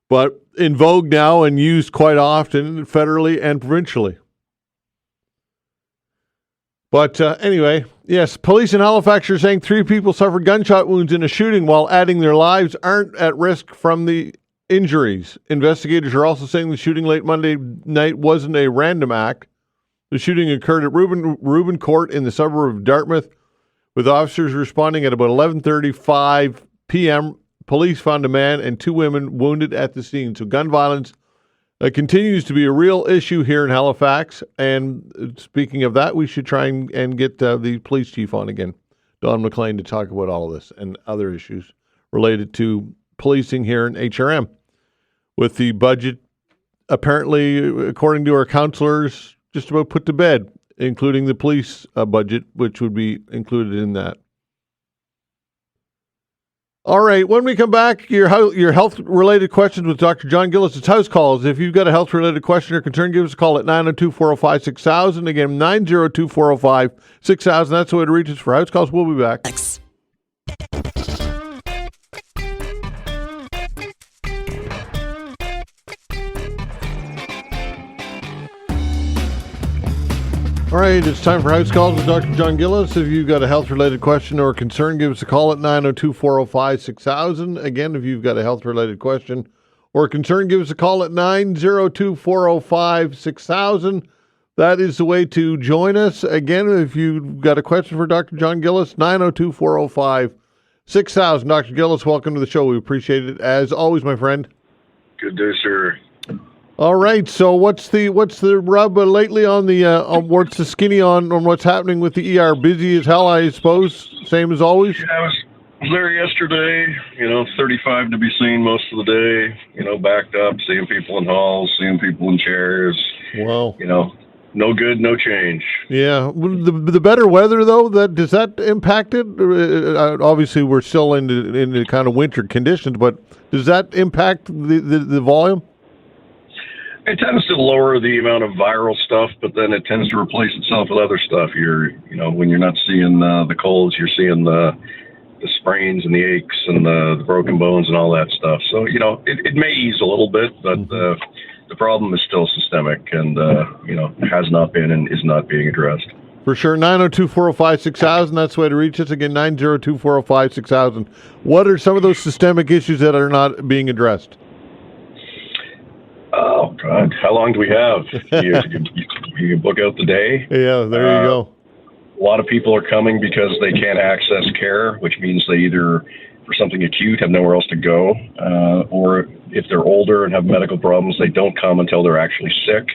But in vogue now and used quite often federally and provincially. But anyway, yes, police in Halifax are saying 3 people suffered gunshot wounds in a shooting, while adding their lives aren't at risk from the injuries. Investigators are also saying the shooting late Monday night wasn't a random act. The shooting occurred at Rubin Court in the suburb of Dartmouth, with officers responding at about 11:35 p.m. Police found a man and 2 women wounded at the scene. So gun violence continues to be a real issue here in Halifax. And speaking of that, we should try and get the police chief on again, Don McLean, to talk about all of this and other issues related to policing here in HRM. With the budget, apparently, according to our councillors, just about put to bed, including the police budget, which would be included in that. All right, when we come back, your health-related questions with Dr. John Gillis. It's house calls. If you've got a health-related question or concern, give us a call at 902-405-6000. Again, 902-405-6000. That's the way to reach us for house calls. We'll be back. Thanks. All right, it's time for House Calls with Dr. John Gillis. If you've got a health-related question or concern, give us a call at 902-405-6000. Again, if you've got a health-related question or concern, give us a call at 902-405-6000. That is the way to join us. Again, if you've got a question for Dr. John Gillis, 902-405-6000. Dr. Gillis, welcome to the show. We appreciate it, as always, my friend. Good day, sir. All right. So what's the rub lately on the what's the skinny on what's happening with the ER? Busy as hell, I suppose. Same as always. Yeah, I was there yesterday. 35 to be seen most of the day. Backed up, seeing people in halls, seeing people in chairs. Wow. No good, no change. Yeah. The better weather though, does that impact it? Obviously, we're still in the kind of winter conditions, but does that impact the volume? It tends to lower the amount of viral stuff, but then it tends to replace itself with other stuff. When you're not seeing the colds, you're seeing the sprains and the aches and the broken bones and all that stuff. So, it may ease a little bit, but the problem is still systemic and, has not been and is not being addressed. For sure. 902-405-6000. That's the way to reach us. Again, 902-405-6000. What are some of those systemic issues that are not being addressed? Oh, God. How long do we have? You can book out the day. Yeah, there you go. A lot of people are coming because they can't access care, which means they either, for something acute, have nowhere else to go, or if they're older and have medical problems, they don't come until they're actually sick,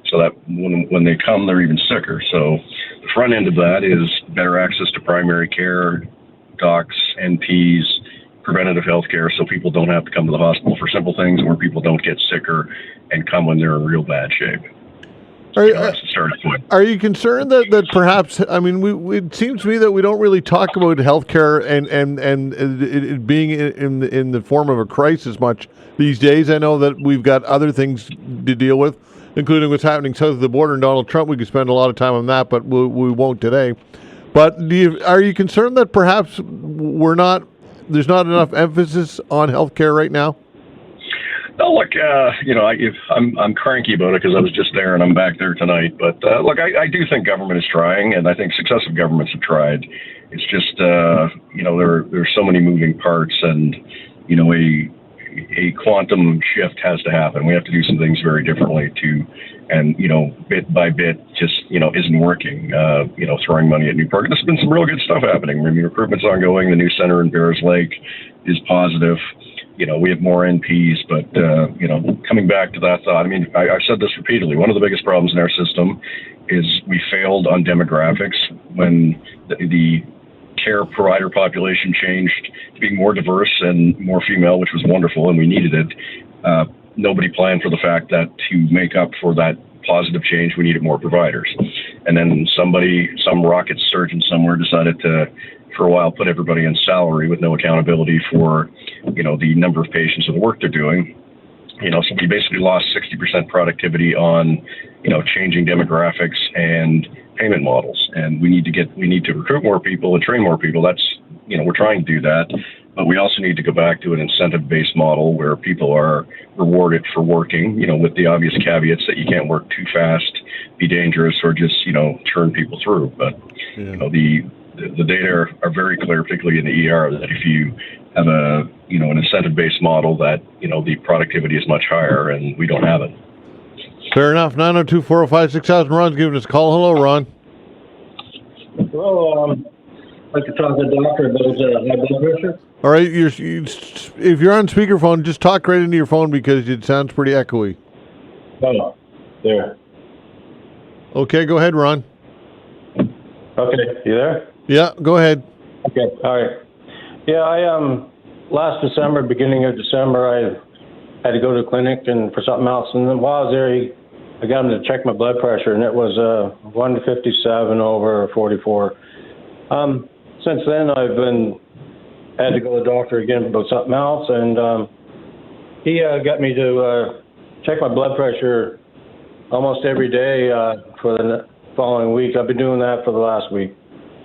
so that when they come, they're even sicker. So the front end of that is better access to primary care, docs, NPs, preventative health care, so people don't have to come to the hospital for simple things, or people don't get sicker and come when they're in real bad shape. That's the starting point. Are you concerned that perhaps, it seems to me that we don't really talk about healthcare and it being in the form of a crisis much these days? I know that we've got other things to deal with, including what's happening south of the border and Donald Trump. We could spend a lot of time on that, but we won't today. But are you concerned that perhaps there's not enough emphasis on healthcare right now? Oh, look, I'm cranky about it because I was just there and I'm back there tonight. But look, I do think government is trying, and I think successive governments have tried. It's just, there's so many moving parts, and a quantum shift has to happen. We have to do some things very differently bit by bit, just isn't working. Throwing money at new programs. There's been some real good stuff happening. Recruitment's ongoing. The new center in Bears Lake is positive. We have more NPs, but, coming back to that thought, I've said this repeatedly. One of the biggest problems in our system is we failed on demographics when the care provider population changed to be more diverse and more female, which was wonderful, and we needed it. Nobody planned for the fact that to make up for that positive change, we needed more providers. And then some rocket surgeon somewhere decided to, for a while, put everybody in salary with no accountability for, the number of patients and the work they're doing. So we basically lost 60% productivity on, changing demographics and payment models. And we need to recruit more people and train more people. That's, we're trying to do that. But we also need to go back to an incentive-based model where people are rewarded for working, with the obvious caveats that you can't work too fast, be dangerous, or just, churn people through. But, the data are very clear, particularly in the ER, that if you have an incentive-based model, that, the productivity is much higher, and we don't have it. Fair enough. 902-405-6000. Ron's giving us a call. Hello, Ron. Well, I'd like to talk to the doctor about high blood pressure. All right, if you're on speakerphone, just talk right into your phone because it sounds pretty echoey. Oh, there. Okay, go ahead, Ron. Okay, you there? Yeah, go ahead. Okay, all right. Yeah, I last December, beginning of December, I had to go to the clinic and for something else, and then while I was there, I got him to check my blood pressure, and it was 157 over 44. Since then, had to go to the doctor again about something else, and he got me to check my blood pressure almost every day for the following week. I've been doing that for the last week.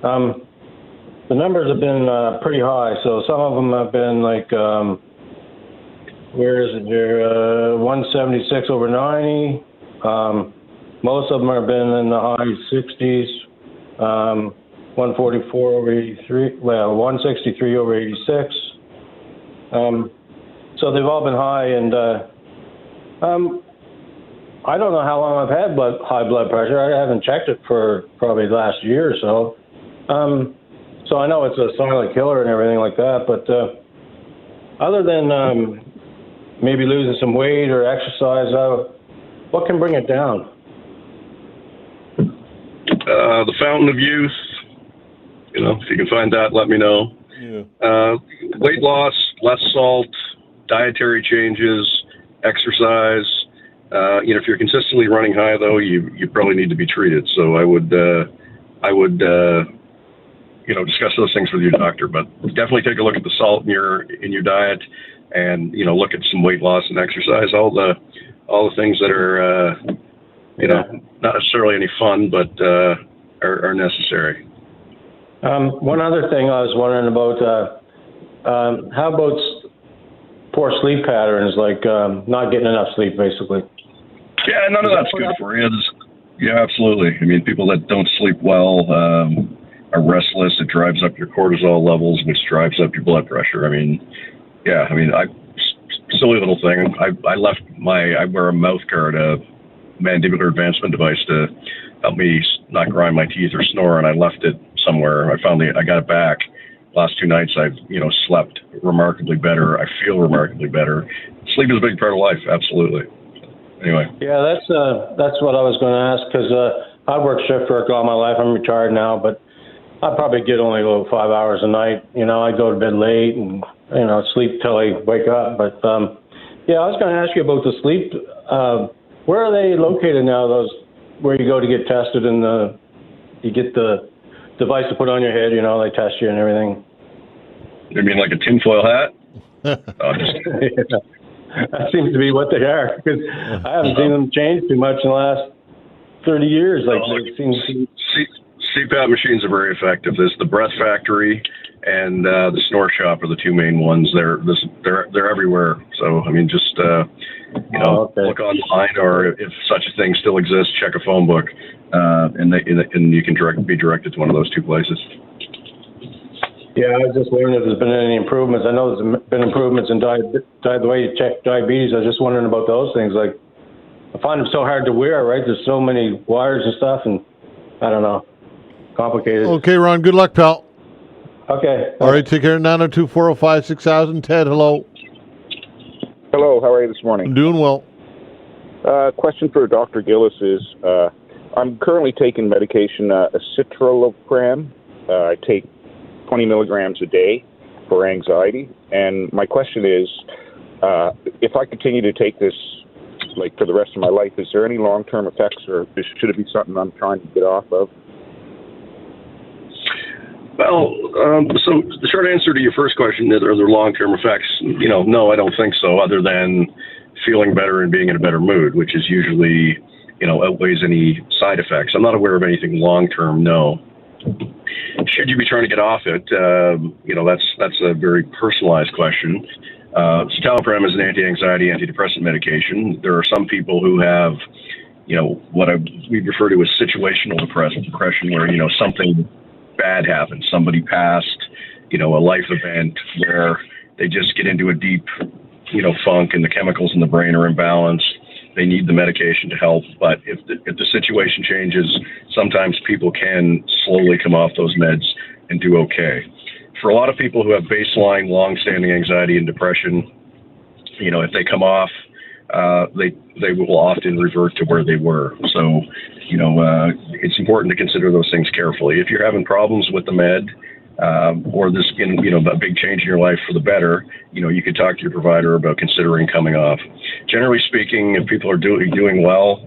The numbers have been pretty high, so some of them have been like, where is it here, 176 over 90. Most of them have been in the high 60s. 144 over 83, well, 163 over 86. So they've all been high, and I don't know how long I've had high blood pressure. I haven't checked it for probably the last year or so. So I know it's a silent killer and everything like that, but other than maybe losing some weight or exercise, what can bring it down? The fountain of youth. If you can find that, let me know. Yeah. Weight loss, less salt, dietary changes, exercise. If you're consistently running high, though, you probably need to be treated. So I would discuss those things with your doctor. But definitely take a look at the salt in your diet, and look at some weight loss and exercise. All the things that are not necessarily any fun, but are necessary. One other thing I was wondering about, how about poor sleep patterns, like not getting enough sleep, basically? Yeah, none of that's good for you. Yeah, absolutely. I mean, people that don't sleep well are restless. It drives up your cortisol levels, which drives up your blood pressure. I mean, silly little thing. I wear a mouth guard, a mandibular advancement device to help me not grind my teeth or snore, and I left it somewhere. I got it back. Last 2 nights I've, slept remarkably better. I feel remarkably better. Sleep is a big part of life, absolutely. Anyway. Yeah, that's what I was going to ask, because I worked shift work all my life. I'm retired now, but I probably get only about 5 hours a night. I go to bed late and, sleep till I wake up. But, I was going to ask you about the sleep. Where are they located now, those where you go to get tested and you get the device to put on your head, they test you and everything? You mean like a tinfoil hat? That seems to be what they are, because I haven't seen them change too much in the last 30 years. CPAP machines are very effective. There's the Breath Factory and the Snore Shop are the two main ones. They're everywhere. So just look online, or if such a thing still exists, check a phone book, and you can be directed to one of those two places. Yeah, I was just wondering if there's been any improvements. I know there's been improvements in the way you check diabetes. I was just wondering about those things. Like, I find them so hard to wear, right? There's so many wires and stuff, and I don't know, complicated. Okay, Ron, good luck, pal. Okay. All right, take care. 902-405-6000. Ted, hello. Hello, how are you this morning? I'm doing well. Question for Dr. Gillis is, I'm currently taking medication, citalopram. I take 20 milligrams a day for anxiety. And my question is, if I continue to take this for the rest of my life, is there any long-term effects, or should it be something I'm trying to get off of? Well, so the short answer to your first question, are there long-term effects? No, I don't think so, other than feeling better and being in a better mood, which is usually, outweighs any side effects. I'm not aware of anything long-term, no. Should you be trying to get off it? That's a very personalized question. Citalopram is an anti-anxiety, antidepressant medication. There are some people who have, what we refer to as situational depression, where, something bad happens. Somebody passed, a life event where they just get into a deep, funk, and the chemicals in the brain are imbalanced. they need the medication to help. But if the situation changes, sometimes people can slowly come off those meds and do okay. For a lot of people who have baseline, long-standing anxiety and depression, if they come off, they will often revert to where they were. So, it's important to consider those things carefully. If you're having problems with the med, or this, a big change in your life for the better, you could talk to your provider about considering coming off. Generally speaking, if people are doing well,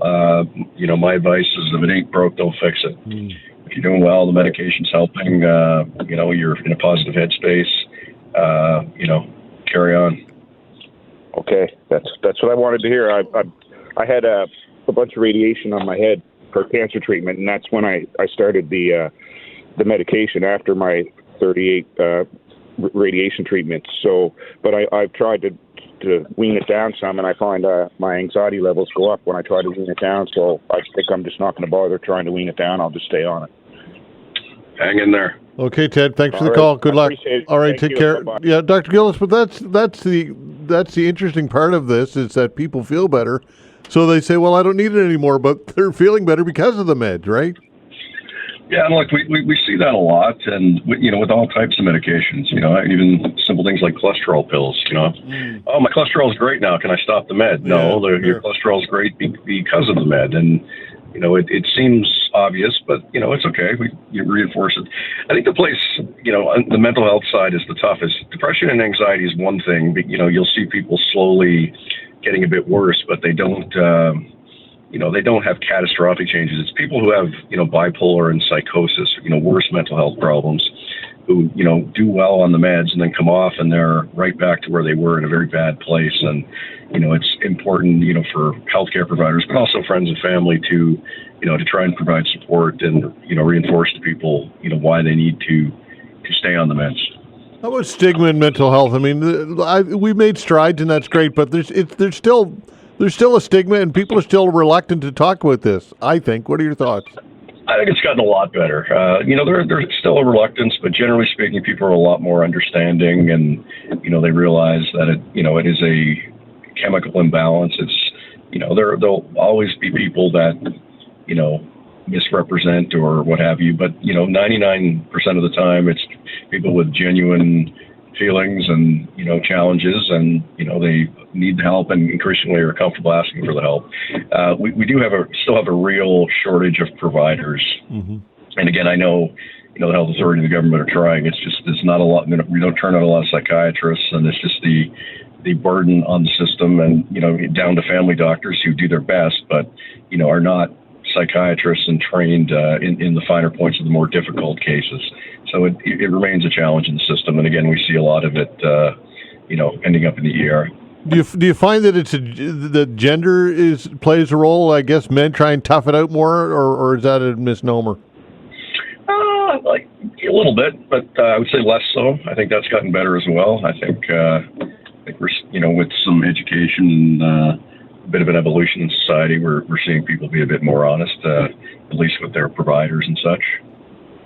my advice is if it ain't broke, don't fix it. If you're doing well, the medication's helping, you're in a positive headspace, carry on. Okay, that's what I wanted to hear. I had a bunch of radiation on my head for cancer treatment, and that's when I started the medication after my 38 radiation treatments. So, but I've tried to wean it down some, and I find my anxiety levels go up when I try to wean it down. So I think I'm just not going to bother trying to wean it down. I'll just stay on it. Hang in there. Okay, Ted. Thanks for the call. Good luck. All right, take care. Bye-bye. Yeah, Dr. Gillis. But that's the interesting part of this is that people feel better, so they say, "Well, I don't need it anymore," but they're feeling better because of the meds, right? Yeah, and look, we see that a lot, and with all types of medications, even simple things like cholesterol pills. Oh, my cholesterol is great now. Can I stop the med? No, your cholesterol is great because of the med, and it seems obvious, but it's okay. You reinforce it. I think the place, on the mental health side is the toughest. Depression and anxiety is one thing, but you'll see people slowly getting a bit worse, but they don't. They don't have catastrophic changes. It's people who have, bipolar and psychosis, worse mental health problems, who, do well on the meds and then come off and they're right back to where they were in a very bad place. And, it's important, for healthcare providers, but also friends and family to try and provide support and, reinforce to people, why they need to stay on the meds. How about stigma in mental health? I mean, we made strides and that's great, but there's still a stigma, and people are still reluctant to talk about this, I think. What are your thoughts? I think it's gotten a lot better. There's still a relucance, but generally speaking, people are a lot more understanding, and, they realize that it is a chemical imbalance. It's, there'll always be people that, misrepresent or what have you, but, 99% of the time, it's people with genuine feelings and challenges, and they need the help, and increasingly are comfortable asking for the help. We do still have a real shortage of providers, and again, I know the health authority and the government are trying. It's not a lot. We don't turn out a lot of psychiatrists, and it's just the burden on the system, and down to family doctors who do their best, but are not psychiatrists and trained in the finer points of the more difficult cases. So it remains a challenge in the system, and again, we see a lot of it, ending up in the ER. Do you find that that gender plays a role? I guess men try and tough it out more, or is that a misnomer? Like a little bit, but I would say less so. I think that's gotten better as well. I think we're with some education and a bit of an evolution in society, we're seeing people be a bit more honest, at least with their providers and such.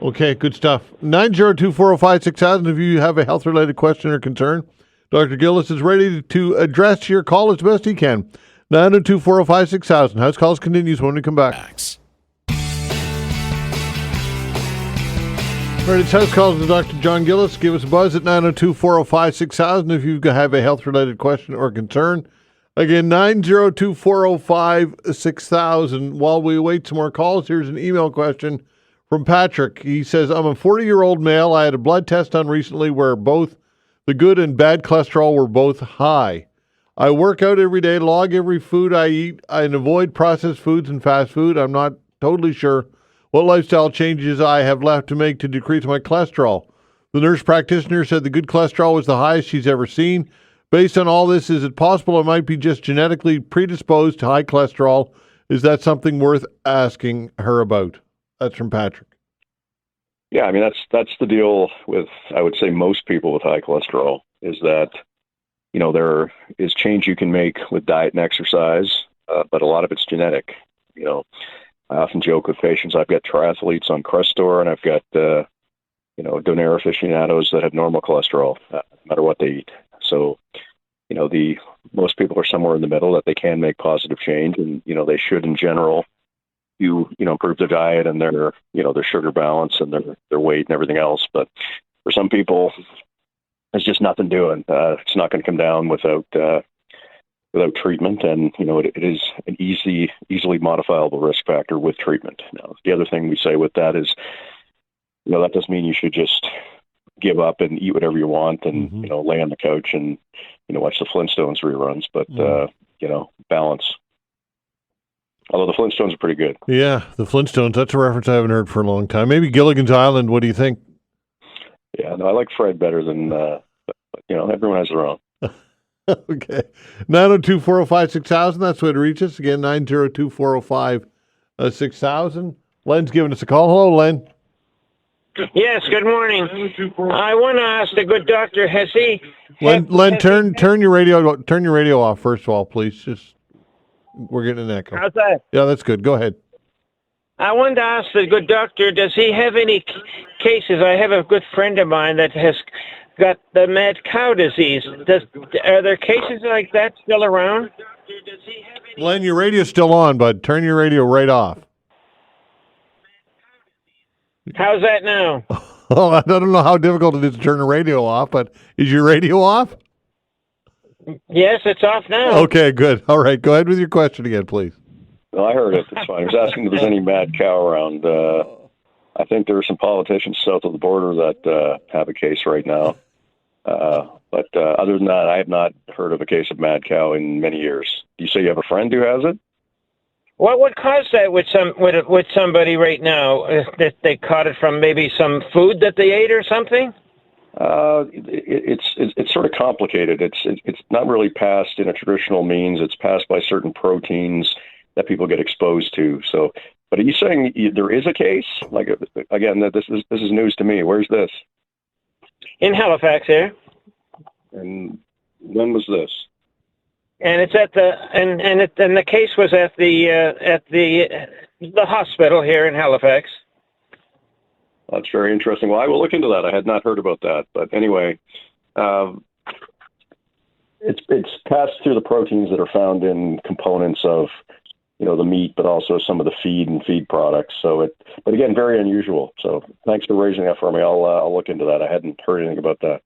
Okay, good stuff. 902-405-6000 if you have a health-related question or concern. Dr. Gillis is ready to address your call as best he can. 902-405-6000. House calls continues when we come back. All right, it's House Calls with Dr. John Gillis. Give us a buzz at 902-405-6000 if you have a health-related question or concern. Again, 902-405-6000. While we await some more calls, here's an email question from Patrick. He says, I'm a 40-year-old male. I had a blood test done recently where both the good and bad cholesterol were both high. I work out every day, log every food I eat, and avoid processed foods and fast food. I'm not totally sure what lifestyle changes I have left to make to decrease my cholesterol. The nurse practitioner said the good cholesterol was the highest she's ever seen. Based on all this, is it possible I might be just genetically predisposed to high cholesterol? Is that something worth asking her about? That's from Patrick. Yeah, I mean, that's the deal with, I would say, most people with high cholesterol, is that, there is change you can make with diet and exercise, but a lot of it's genetic. I often joke with patients, I've got triathletes on Crestor, and I've got, Donair aficionados that have normal cholesterol, no matter what they eat. So, the most people are somewhere in the middle, that they can make positive change, and they should, in general, improve their diet and their sugar balance and their weight and everything else. But for some people, there's just nothing doing. It's not going to come down without treatment, and it is an easily modifiable risk factor with treatment. Now, the other thing we say with that is, that doesn't mean you should just give up and eat whatever you want and lay on the couch and watch the Flintstones reruns, but balance. Although the Flintstones are pretty good. Yeah, the Flintstones. That's a reference I haven't heard for a long time. Maybe Gilligan's Island. What do you think? Yeah, no, I like Fred better than, everyone has their own. Okay. 902-405-6000. That's the way to reach us. Again, 902-405-6000. Len's giving us a call. Hello, Len. Yes, good morning. I want to ask the good doctor, has he... Len, turn your radio off, first of all, please. We're getting an echo. How's that? Yeah, that's good. Go ahead. I wanted to ask the good doctor, does he have any cases? I have a good friend of mine that has got the mad cow disease. Are there cases like that still around? Len, your radio's still on, bud. Turn your radio right off. How's that now? Oh, I don't know how difficult it is to turn the radio off, but is your radio off? Yes, it's off now. Okay, good. All right, go ahead with your question again, please. No, I heard it. It's fine. I was asking if there's any mad cow around. I think there are some politicians south of the border that have a case right now. But other than that, I have not heard of a case of mad cow in many years. You say you have a friend who has it? What would cause that with somebody right now? That they caught it from maybe some food that they ate or something? It's sort of complicated. It's not really passed in a traditional means. It's passed by certain proteins that people get exposed to. So, but are you saying there is a case? Like, again, this is news to me. Where's this? In Halifax, here. And when was this? And it's at the and the case was at the hospital here in Halifax. That's very interesting. Well, I will look into that. I had not heard about that. But anyway, it's passed through the proteins that are found in components of, the meat, but also some of the feed and feed products. So but again, very unusual. So thanks for raising that for me. I'll look into that. I hadn't heard anything about that.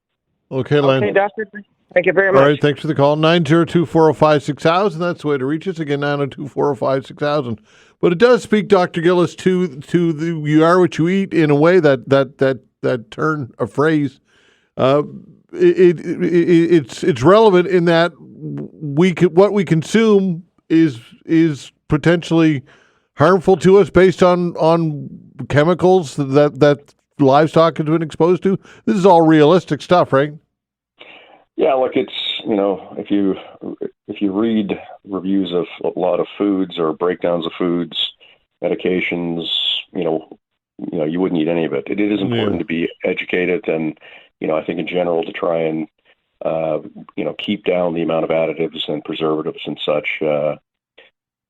Okay, Len. Okay, doctor. Thank you very much. All right, thanks for the call. 902-405-6000. That's the way to reach us. Again, 902-405-6000. But it does speak, Dr. Gillis, to the you are what you eat in a way that turn a phrase. It's relevant in that what we consume is potentially harmful to us based on chemicals that livestock has been exposed to. This is all realistic stuff, right? Yeah, look, it's, if you read reviews of a lot of foods or breakdowns of foods, medications, you wouldn't eat any of it. It is important to be educated, and I think in general to try and keep down the amount of additives and preservatives and such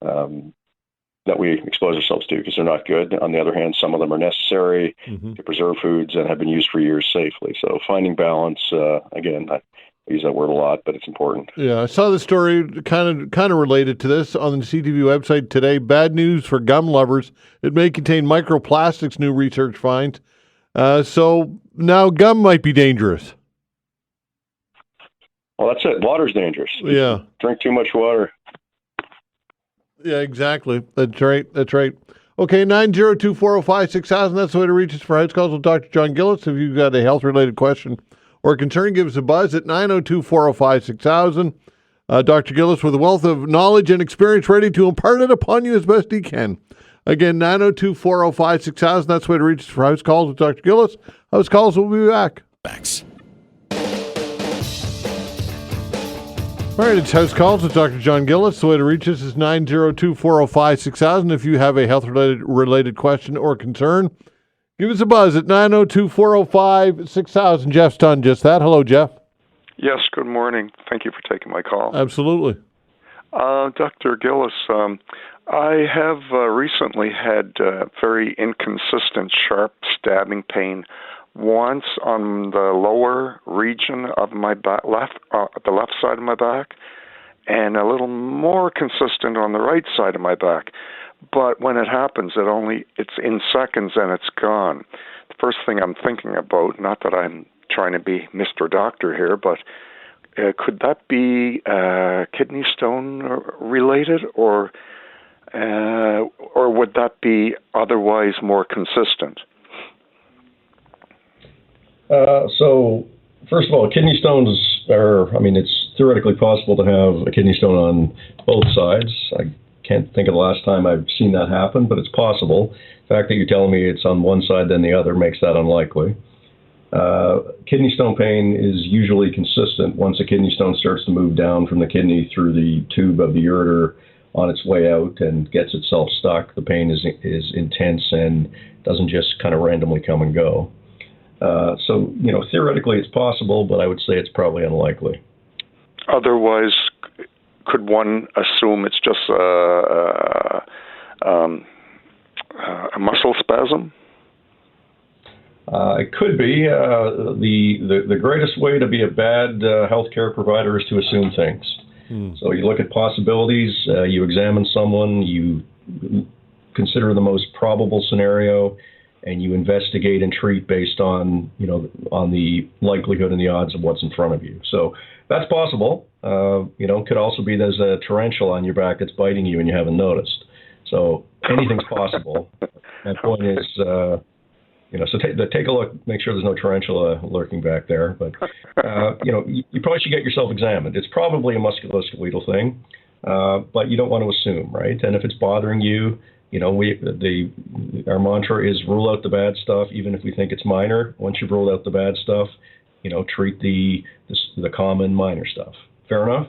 that we expose ourselves to, because they're not good. On the other hand, some of them are necessary to preserve foods and have been used for years safely. So finding balance, again, I use that word a lot, but it's important. Yeah, I saw the story kind of related to this on the CTV website today. Bad news for gum lovers. It may contain microplastics, new research finds. So now gum might be dangerous. Well, that's it. Water's dangerous. Yeah. Drink too much water. Yeah, exactly. That's right. Okay, 902-405-6000. That's the way to reach us for House Calls with Dr. John Gillis. If you've got a health-related question or concern, give us a buzz at 902-405-6000. Dr. Gillis with a wealth of knowledge and experience ready to impart it upon you as best he can. Again, 902-405-6000. That's the way to reach us for House Calls with Dr. Gillis. House Calls will be back. Thanks. All right, it's House Calls with Dr. John Gillis. The way to reach us is 902-405-6000. If you have a health-related question or concern, give us a buzz at 902-405-6000. Jeff's done just that. Hello, Jeff. Yes, good morning. Thank you for taking my call. Absolutely. Dr. Gillis, I have recently had very inconsistent, sharp stabbing pain. Once on the lower region of my back, the left side of my back, and a little more consistent on the right side of my back. But when it happens, it's in seconds and it's gone. The first thing I'm thinking about, not that I'm trying to be Mr. Doctor here, but could that be kidney stone related, or would that be otherwise more consistent? So, first of all, kidney stones it's theoretically possible to have a kidney stone on both sides. I can't think of the last time I've seen that happen, but it's possible. The fact that you're telling me it's on one side than the other makes that unlikely. Kidney stone pain is usually consistent. Once a kidney stone starts to move down from the kidney through the tube of the ureter on its way out and gets itself stuck, the pain is intense and doesn't just kind of randomly come and go. So, theoretically it's possible, but I would say it's probably unlikely. Otherwise, could one assume it's just a muscle spasm? It could be. The greatest way to be a bad healthcare provider is to assume things. So you look at possibilities, you examine someone, you consider the most probable scenario, and you investigate and treat based on, on the likelihood and the odds of what's in front of you. So that's possible. Could also be there's a tarantula on your back that's biting you and you haven't noticed. So anything's possible. My point is, so take a look, make sure there's no tarantula lurking back there. But, you probably should get yourself examined. It's probably a musculoskeletal thing, but you don't want to assume, right? And if it's bothering you, our mantra is rule out the bad stuff, even if we think it's minor. Once you've ruled out the bad stuff, treat the common minor stuff. Fair enough?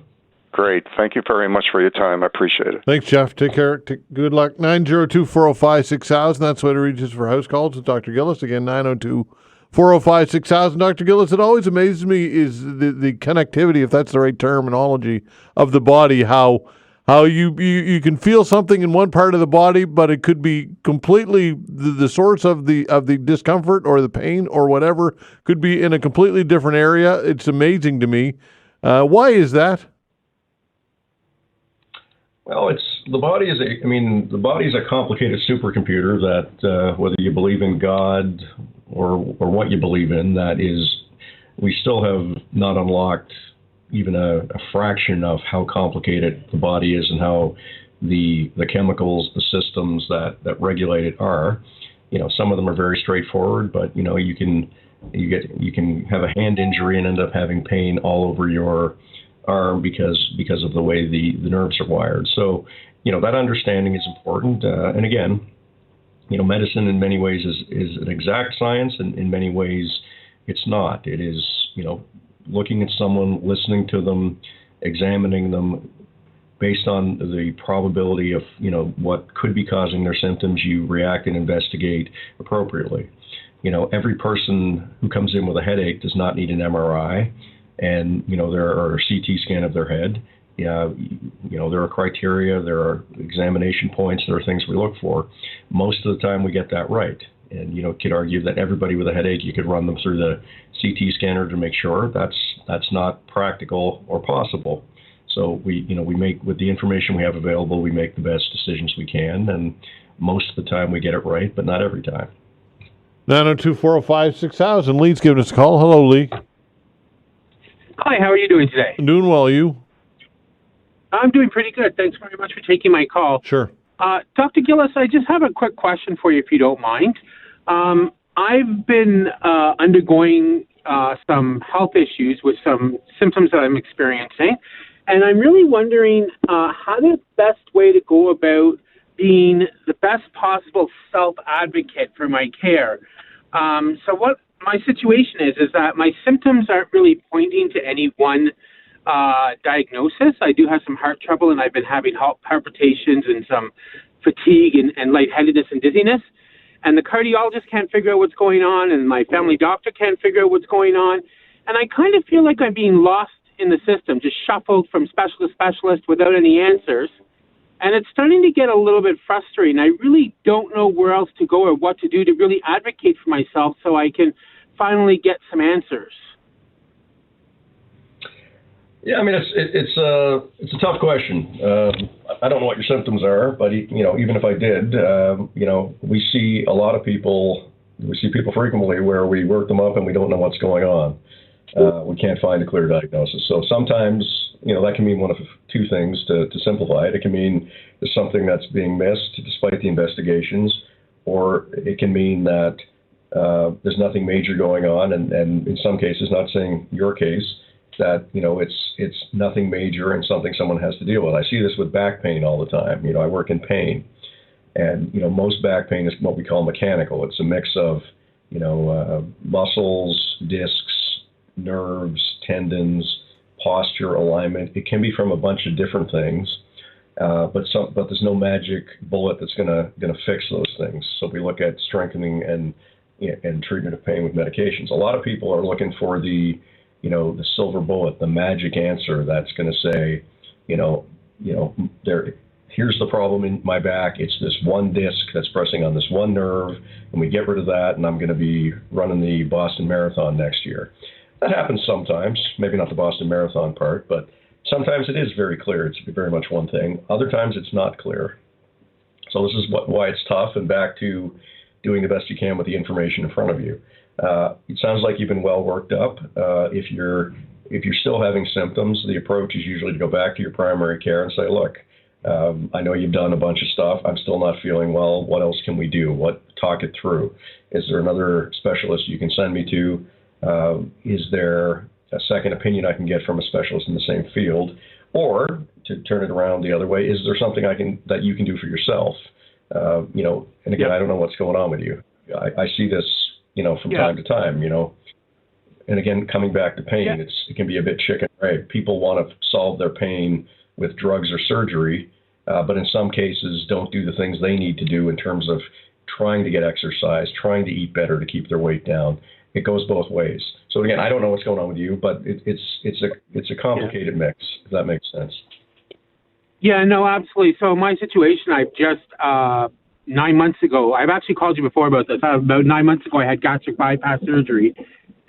Great. Thank you very much for your time. I appreciate it. Thanks, Jeff. Take care. Good luck. 902-405-6000. That's what it reaches for house calls with Dr. Gillis. Again, 902-405-6000. Dr. Gillis, it always amazes me is the connectivity, if that's the right terminology, of the body, how you can feel something in one part of the body, but it could be completely the source of the discomfort or the pain or whatever could be in a completely different area. It's amazing to me. Why is that? Well, the body is a complicated supercomputer that whether you believe in God or what you believe in, we still have not unlocked even a fraction of how complicated the body is and how the chemicals, the systems that regulate it are. Some of them are very straightforward, but you can have a hand injury and end up having pain all over your arm because of the way the nerves are wired. So, that understanding is important. And again, medicine in many ways is an exact science, and in many ways it's not. It is, looking at someone, listening to them, examining them based on the probability of, what could be causing their symptoms. You react and investigate appropriately. Every person who comes in with a headache does not need an MRI. And, there are a CT scan of their head. There are criteria, there are examination points, there are things we look for. Most of the time we get that right. And, could argue that everybody with a headache, you could run them through the CT scanner to make sure. That's not practical or possible. So we make, with the information we have available, we make the best decisions we can. And most of the time we get it right, but not every time. 902-405-6000. Lee's giving us a call. Hello, Lee. Hi, how are you doing today? I'm doing well, you? I'm doing pretty good. Thanks very much for taking my call. Sure. Dr. Gillis, I just have a quick question for you, if you don't mind. I've been undergoing some health issues with some symptoms that I'm experiencing, and I'm really wondering how the best way to go about being the best possible self-advocate for my care. So what my situation is that my symptoms aren't really pointing to any one diagnosis. I do have some heart trouble, and I've been having heart palpitations and some fatigue and lightheadedness and dizziness. And the cardiologist can't figure out what's going on, and my family doctor can't figure out what's going on. And I kind of feel like I'm being lost in the system, just shuffled from specialist to specialist without any answers. And it's starting to get a little bit frustrating. I really don't know where else to go or what to do to really advocate for myself so I can finally get some answers. Yeah, I mean, it's a tough question. I don't know what your symptoms are, but even if I did, we see a lot of people. We see people frequently where we work them up and we don't know what's going on. We can't find a clear diagnosis. So sometimes, that can mean one of two things. To simplify it, it can mean there's something that's being missed despite the investigations, or it can mean that there's nothing major going on, and in some cases, not saying your case, that it's nothing major and something someone has to deal with. I see this with back pain all the time. I work in pain, and most back pain is what we call mechanical. It's a mix of muscles, discs, nerves, tendons, posture, alignment. It can be from a bunch of different things, but there's no magic bullet that's gonna fix those things. So we look at strengthening and treatment of pain with medications. A lot of people are looking for the silver bullet, the magic answer that's going to say, here's the problem in my back. It's this one disc that's pressing on this one nerve, and we get rid of that, and I'm going to be running the Boston Marathon next year. That happens sometimes, maybe not the Boston Marathon part, but sometimes it is very clear. It's very much one thing. Other times it's not clear. So this is why it's tough, and back to doing the best you can with the information in front of you. It sounds like you've been well worked up. If you're still having symptoms, the approach is usually to go back to your primary care and say, look, I know you've done a bunch of stuff. I'm still not feeling well. What else can we do? Talk it through. Is there another specialist you can send me to? Is there a second opinion I can get from a specialist in the same field? Or to turn it around the other way, is there something that you can do for yourself? And again, I don't know what's going on with you. I see this, from time to time, and again, coming back to pain, it can be a bit chicken and egg. People want to solve their pain with drugs or surgery, but in some cases don't do the things they need to do in terms of trying to get exercise, trying to eat better to keep their weight down. It goes both ways. So again, I don't know what's going on with you, but it's a complicated mix, if that makes sense. Yeah, no, absolutely. So my situation, I've just 9 months ago, I've actually called you before about this. About 9 months ago, I had gastric bypass surgery,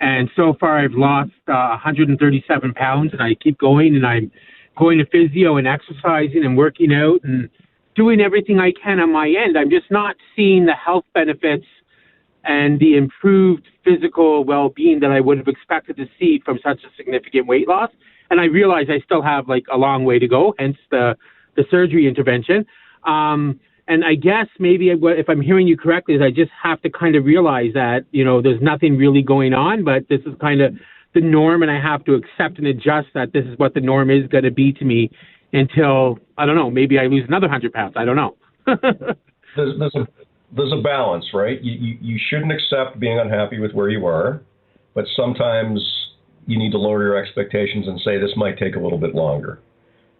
and so far I've lost 137 pounds, and I keep going, and I'm going to physio and exercising and working out and doing everything I can on my end. I'm just not seeing the health benefits and the improved physical well-being that I would have expected to see from such a significant weight loss. And I realize I still have a long way to go, hence the surgery intervention. And I guess maybe if I'm hearing you correctly, is I just have to kind of realize that, there's nothing really going on, but this is kind of the norm, and I have to accept and adjust that this is what the norm is going to be to me until, I don't know, maybe I lose another 100 pounds. I don't know. There's a balance, right? You shouldn't accept being unhappy with where you are, but sometimes you need to lower your expectations and say this might take a little bit longer,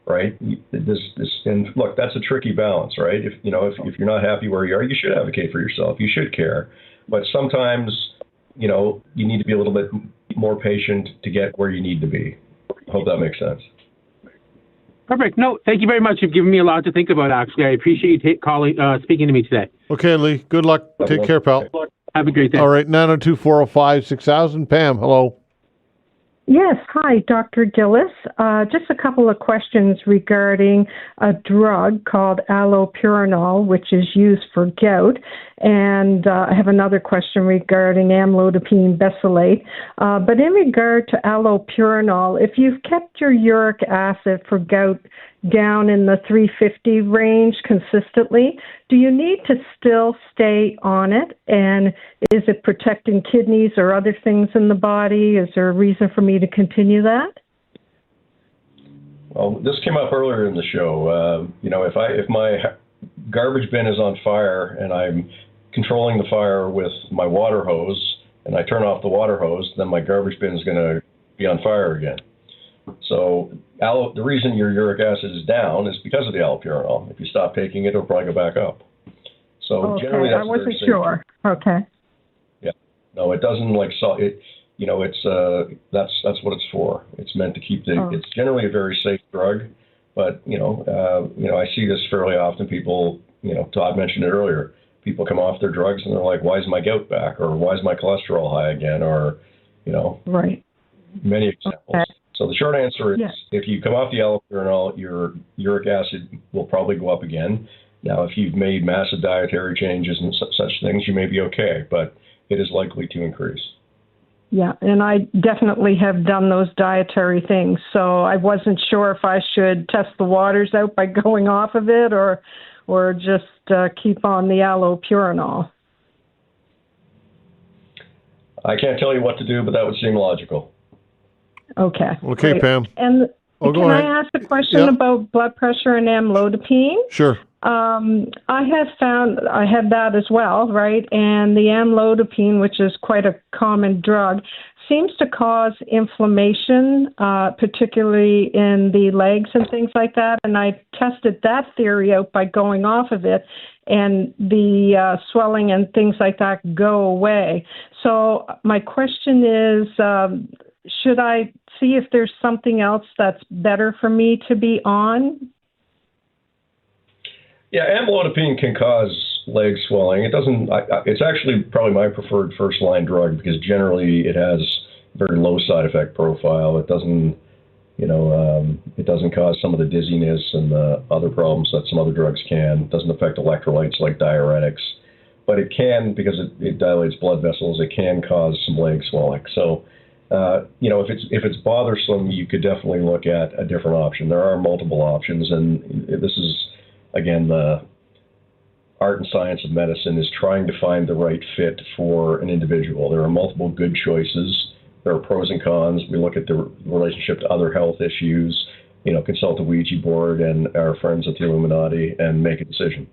right? And look, that's a tricky balance, right? If you're not happy where you are, you should advocate for yourself. You should care, but sometimes you need to be a little bit more patient to get where you need to be. I hope that makes sense. Perfect. No, thank you very much. You've given me a lot to think about, actually. I appreciate you speaking to me today. Okay, Lee. Good luck. Take care, pal. Have a great day. All right, 902-405-6000. Pam, hello. Yes. Hi, Dr. Gillis. Just a couple of questions regarding a drug called allopurinol, which is used for gout. And I have another question regarding amlodipine mesylate. But in regard to allopurinol, if you've kept your uric acid for gout down in the 350 range consistently, do you need to still stay on it? And is it protecting kidneys or other things in the body? Is there a reason for me to continue that? Well, this came up earlier in the show. If my garbage bin is on fire and I'm controlling the fire with my water hose and I turn off the water hose, then my garbage bin is going to be on fire again. So the reason your uric acid is down is because of the allopurinol. If you stop taking it, it'll probably go back up. So generally, that's I wasn't sure. Okay. Yeah. No, it doesn't it. That's what it's for. It's meant to keep It's generally a very safe drug, but I see this fairly often. People, Todd mentioned it earlier. People come off their drugs and they're like, "Why is my gout back?" or "Why is my cholesterol high again?" or, Right. Many examples. Okay. So the short answer is, if you come off the allopurinol, your uric acid will probably go up again. Now, if you've made massive dietary changes and such things, you may be okay, but it is likely to increase. Yeah, and I definitely have done those dietary things, so I wasn't sure if I should test the waters out by going off of it or just keep on the allopurinol. I can't tell you what to do, but that would seem logical. Okay. Okay, great. Pam. And go I ahead. ask a question about blood pressure and amlodipine? Sure. I have found I had that as well, right? And the amlodipine, which is quite a common drug, seems to cause inflammation, particularly in the legs and things like that. And I tested that theory out by going off of it, and the swelling and things like that go away. So my question is, should I see if there's something else that's better for me to be on? Yeah, amlodipine can cause leg swelling. It doesn't. It's actually probably my preferred first-line drug because generally it has a very low side effect profile. It doesn't, it doesn't cause some of the dizziness and the other problems that some other drugs can. It doesn't affect electrolytes like diuretics, but it can, because it dilates blood vessels. It can cause some leg swelling. So, if it's bothersome, you could definitely look at a different option. There are multiple options, and this is, again, the art and science of medicine is trying to find the right fit for an individual. There are multiple good choices. There are pros and cons. We look at the relationship to other health issues, consult the Ouija board and our friends at the Illuminati and make a decision.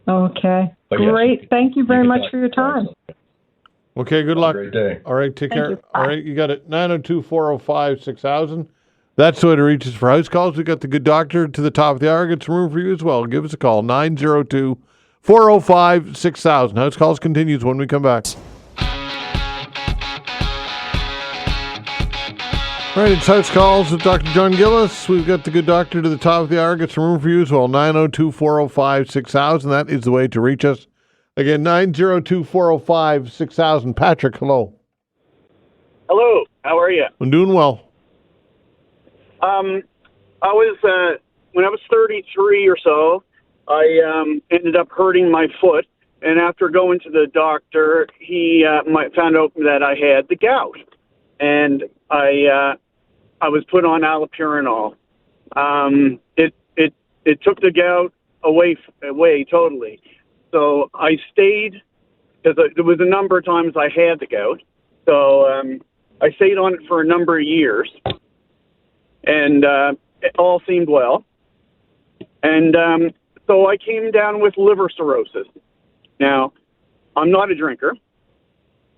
Okay. But great. Yes, Thank you very much for your time. Okay, good luck. Have a great day. All right, take care. You. All right, you got it. 902-405-6000. That's the way to reach us for house calls. We got the good doctor to the top of the hour. Got some room for you as well. Give us a call, 902-405-6000. House calls continues when we come back. All right, it's House Calls with Dr. John Gillis. We've got the good doctor to the top of the hour. Got some room for you as well, 902-405-6000. That is the way to reach us. Again, 902-405-6000. Patrick, hello. Hello, how are you? I'm doing well. I was, when I was 33 or so, I ended up hurting my foot. And after going to the doctor, he found out that I had the gout. And I was put on allopurinol. It took the gout away totally. So I stayed, because there was a number of times I had the gout. So I stayed on it for a number of years. And it all seemed well. And so I came down with liver cirrhosis. Now, I'm not a drinker,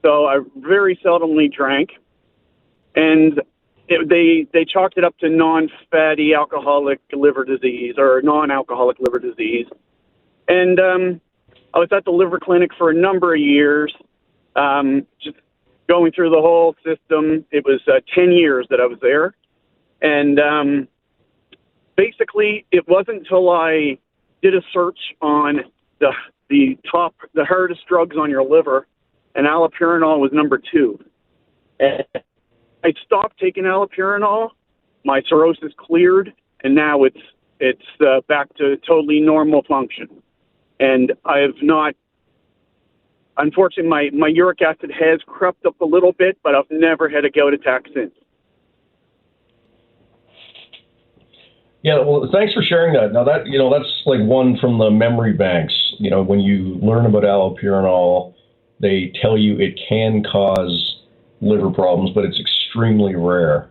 so I very seldomly drank. And they chalked it up to non-fatty alcoholic liver disease or non-alcoholic liver disease. And I was at the liver clinic for a number of years, just going through the whole system. It was 10 years that I was there. And basically, it wasn't until I did a search on the hardest drugs on your liver, and allopurinol was number 2. And I stopped taking allopurinol. My cirrhosis cleared, and now it's back to totally normal function. And I have not. Unfortunately, my uric acid has crept up a little bit, but I've never had a gout attack since. Yeah, well, thanks for sharing that. Now that's like one from the memory banks. When you learn about allopurinol, they tell you it can cause liver problems, but it's extremely rare.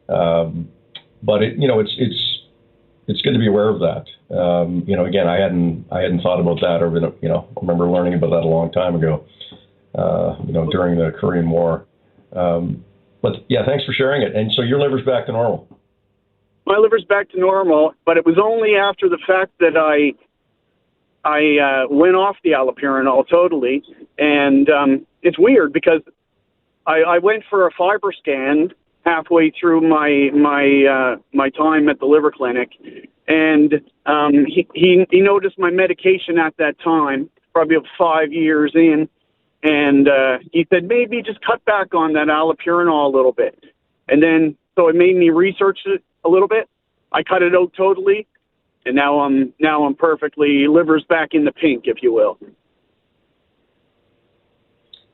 But it's good to be aware of that. Again, I hadn't thought about that, or I remember learning about that a long time ago. During the Korean War. But yeah, thanks for sharing it. And so your liver's back to normal. My liver's back to normal, but it was only after the fact that I went off the allopurinol totally. And it's weird because I went for a fiber scan halfway through my time at the liver clinic, and he noticed my medication at that time, probably 5 years in, and he said maybe just cut back on that allopurinol a little bit. And then So it made me research it a little bit. I cut it out totally, and now I'm perfectly liver's back in the pink, if you will.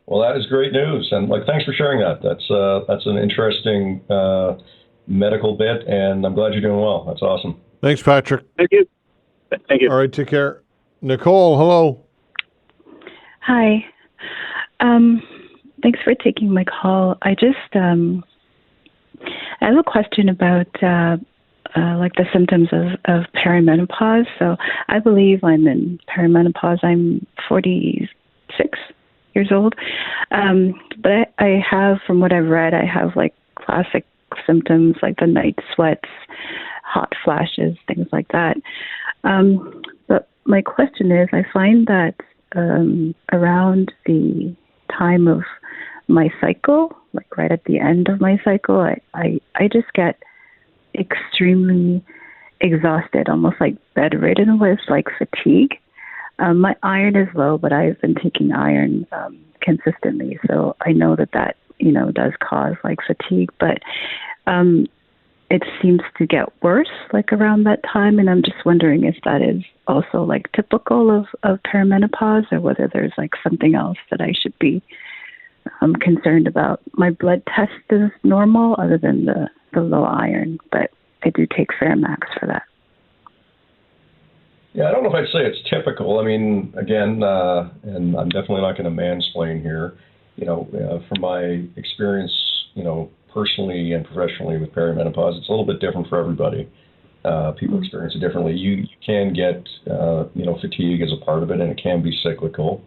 Well, that is great news, and thanks for sharing that. That's an interesting medical bit, and I'm glad you're doing well. That's awesome. Thanks, Patrick. Thank you. Thank you. All right, take care. Nicole, hello. Hi. Thanks for taking my call. I just I have a question about the symptoms of perimenopause. So I believe I'm in perimenopause. I'm 46 years old. But I have, from what I've read, I have like classic symptoms like the night sweats, hot flashes, things like that. But my question is, I find that around the time of my cycle, like right at the end of my cycle, I just get extremely exhausted, almost like bedridden with like fatigue. My iron is low, but I've been taking iron consistently, so I know that does cause like fatigue, but it seems to get worse like around that time, and I'm just wondering if that is also like typical of perimenopause, or whether there's like something else that I should be concerned about. My blood test is normal other than the low iron, but I do take Ferromax for that. Yeah, I don't know if I'd say it's typical. I mean, again, and I'm definitely not going to mansplain here. From my experience, personally and professionally with perimenopause, it's a little bit different for everybody. People experience it differently. You can get, fatigue as a part of it, and it can be cyclical.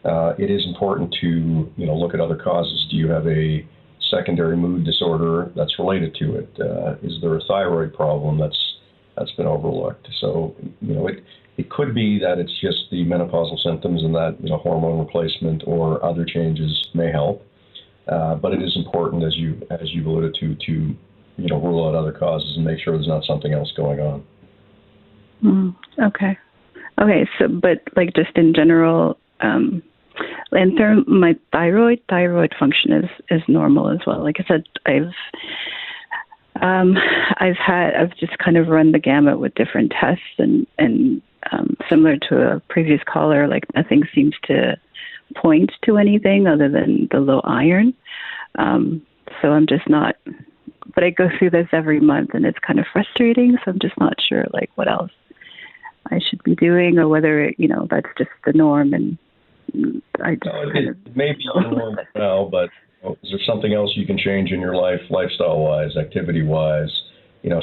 It is important to, look at other causes. Do you have a secondary mood disorder that's related to it? Is there a thyroid problem that's been overlooked? So, it could be that it's just the menopausal symptoms and that, hormone replacement or other changes may help. But it is important, as you've alluded to, rule out other causes and make sure there's not something else going on. Okay. So, but like just in general, my thyroid function is normal as well. Like I said, I've just kind of run the gamut with different tests, and similar to a previous caller, like nothing seems to point to anything other than the low iron. So I'm just not, but I go through this every month and it's kind of frustrating. So I'm just not sure like what else I should be doing, or whether, that's just the norm. And I just it may be the norm now, but is there something else you can change in your life, lifestyle-wise, activity-wise?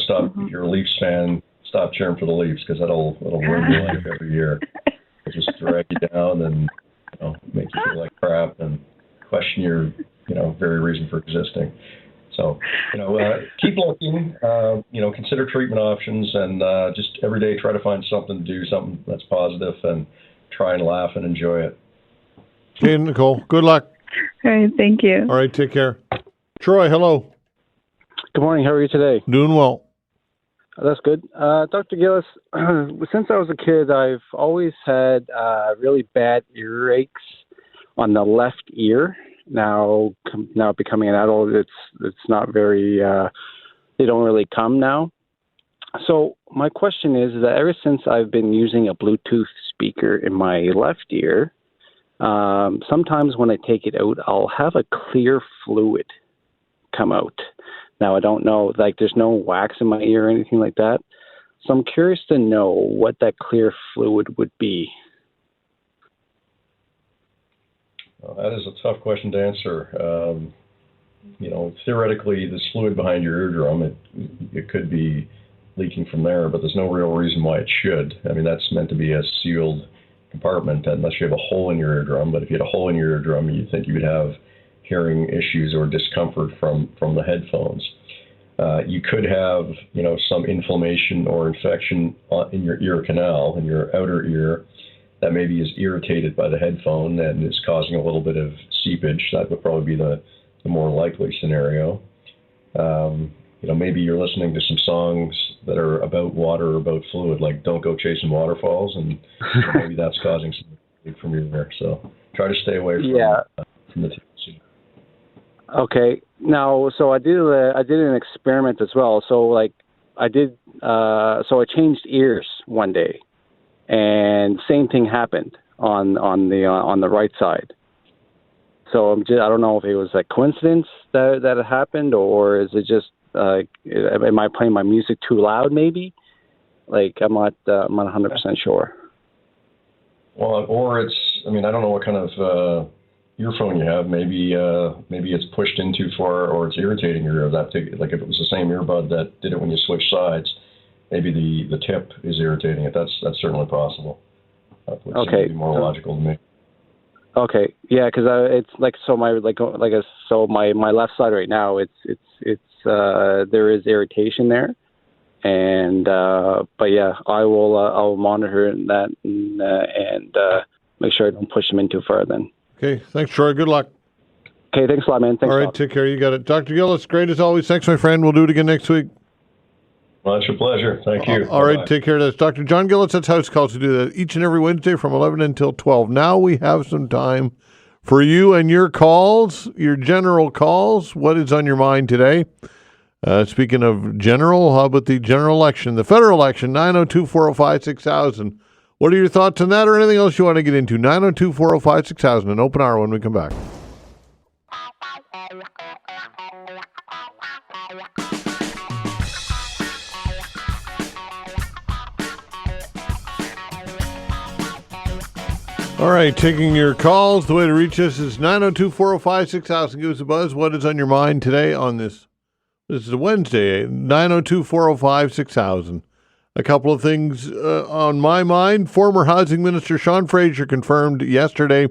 Stop, if you're a Leafs fan, stop cheering for the Leafs, because it'll ruin your life every year. It'll just drag you down and make you feel like crap and question your very reason for existing. So keep looking. Consider treatment options, and just every day try to find something to do, something that's positive, and try and laugh and enjoy it. Okay, Nicole. Good luck. All right, thank you. All right, take care. Troy, hello. Good morning. How are you today? Doing well. That's good. Dr. Gillis, since I was a kid, I've always had really bad earaches on the left ear. Now becoming an adult, it's not very. They don't really come now. So my question is that ever since I've been using a Bluetooth speaker in my left ear, sometimes when I take it out, I'll have a clear fluid come out. Now, I don't know, like there's no wax in my ear or anything like that. So I'm curious to know what that clear fluid would be. Well, that is a tough question to answer. Theoretically, this fluid behind your eardrum, it could be leaking from there, but there's no real reason why it should. I mean, that's meant to be a sealed compartment unless you have a hole in your eardrum. But if you had a hole in your eardrum, you'd think you would have hearing issues or discomfort from the headphones. You could have, some inflammation or infection in your ear canal, in your outer ear, that maybe is irritated by the headphone and is causing a little bit of seepage. That would probably be the more likely scenario. Maybe you're listening to some songs that are about water or about fluid, like Don't Go Chasing Waterfalls, and maybe that's causing some leak from your ear. So try to stay away from the TV. Okay. Now, so I did an experiment as well. So like I changed ears one day, and same thing happened on the right side. So I don't know if it was a coincidence that it happened, or is it just am I playing my music too loud? Maybe. Like I'm not 100% sure. Well, or it's, I mean, I don't know what kind of earphone you have. Maybe it's pushed in too far, or it's irritating your ear. Like if it was the same earbud that did it when you switch sides, maybe the tip is irritating it. That's certainly possible. That would seem to be more logical to me. Okay, yeah, because it's like so my my left side right now it's there is irritation there. And but yeah, I'll monitor that and make sure I don't push them in too far. Then. Okay, thanks, Troy. Good luck. Okay, thanks a lot, man. Thanks. All right, Bob. take care. You got it, Dr. Gillis. Great as always. Thanks, my friend. We'll do it again next week. Well, it's a pleasure. Thank you. All right, take care. That's Dr. John Gillis. That's House Calls. To do that each and every Wednesday from 11 until 12. Now we have some time for you and your calls, your general calls. What is on your mind today? Speaking of general, how about the general election, the federal election, 902-405-6000. What are your thoughts on that or anything else you want to get into? 902-405-6000, an open hour when we come back. All right, taking your calls. The way to reach us is 902-405-6000. Give us a buzz. What is on your mind today on this? This is a Wednesday, 902-405-6000. A couple of things on my mind. Former Housing Minister Sean Fraser confirmed yesterday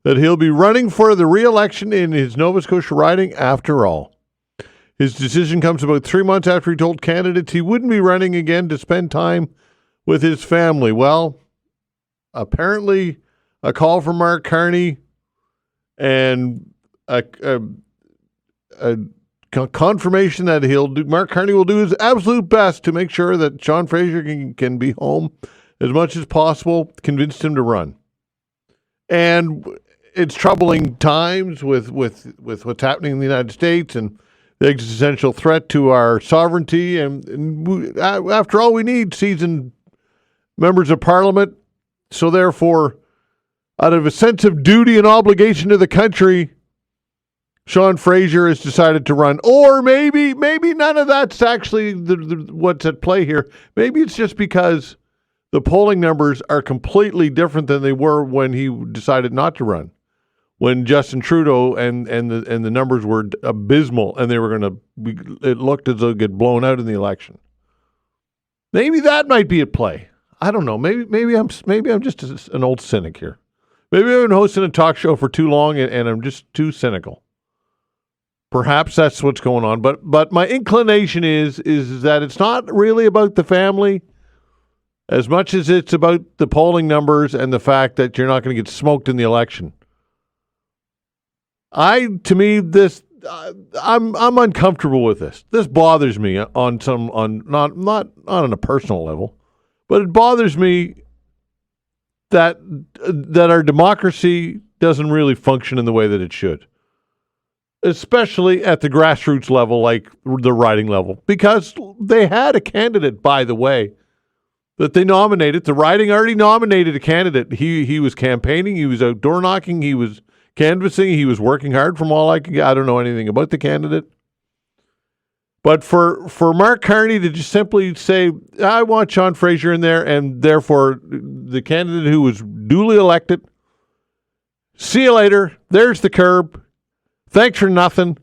that he'll be running for the re-election in his Nova Scotia riding after all. His decision comes about 3 months after he told candidates he wouldn't be running again to spend time with his family. Well, apparently a call from Mark Carney and a confirmation that Mark Carney will do his absolute best to make sure that Sean Fraser can be home as much as possible, convinced him to run. And it's troubling times with what's happening in the United States and the existential threat to our sovereignty. And after all, we need seasoned members of Parliament. So therefore, out of a sense of duty and obligation to the country, Sean Fraser has decided to run. Or maybe none of that's actually what's at play here. Maybe it's just because the polling numbers are completely different than they were when he decided not to run. When Justin Trudeau and the numbers were abysmal and they were going to, it looked as though it get blown out in the election. Maybe that might be at play. I don't know. Maybe I'm just an old cynic here. Maybe I've been hosting a talk show for too long and I'm just too cynical. Perhaps that's what's going on, but my inclination is that it's not really about the family as much as it's about the polling numbers and the fact that you're not going to get smoked in the election. I'm uncomfortable with this. This bothers me not on a personal level, but it bothers me that our democracy doesn't really function in the way that it should. Especially at the grassroots level, like the riding level, because they had a candidate, by the way, that they nominated. The riding already nominated a candidate. He was campaigning, he was outdoor knocking, he was canvassing, he was working hard from all I could get. I don't know anything about the candidate. But for Mark Carney to just simply say, I want Sean Fraser in there, and therefore the candidate who was duly elected, see you later, there's the curb. Thanks for nothing.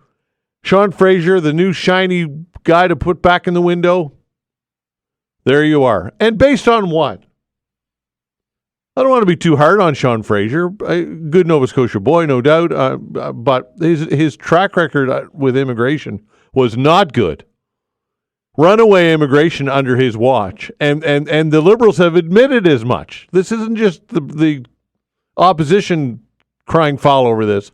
Sean Fraser, the new shiny guy to put back in the window. There you are. And based on what? I don't want to be too hard on Sean Fraser. Good Nova Scotia boy, no doubt. But his track record with immigration was not good. Runaway immigration under his watch. And the Liberals have admitted as much. This isn't just the opposition crying foul over this.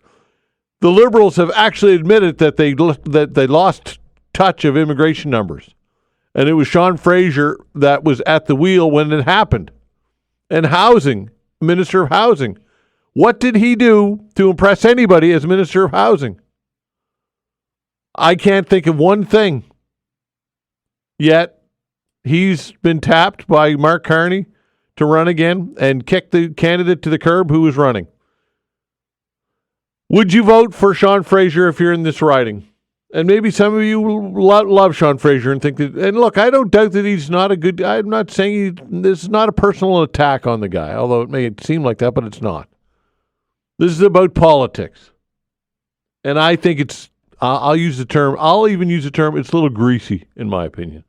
The Liberals have actually admitted that they lost touch of immigration numbers. And it was Sean Fraser that was at the wheel when it happened. And housing, Minister of Housing. What did he do to impress anybody as Minister of Housing? I can't think of one thing. Yet he's been tapped by Mark Carney to run again and kick the candidate to the curb who was running. Would you vote for Sean Fraser if you're in this riding? And maybe some of you love Sean Fraser and think that. And look, I don't doubt that he's not a good guy. I'm not saying this is not a personal attack on the guy, although it may seem like that, but it's not. This is about politics. And I think it's, I'll even use the term, it's a little greasy, in my opinion.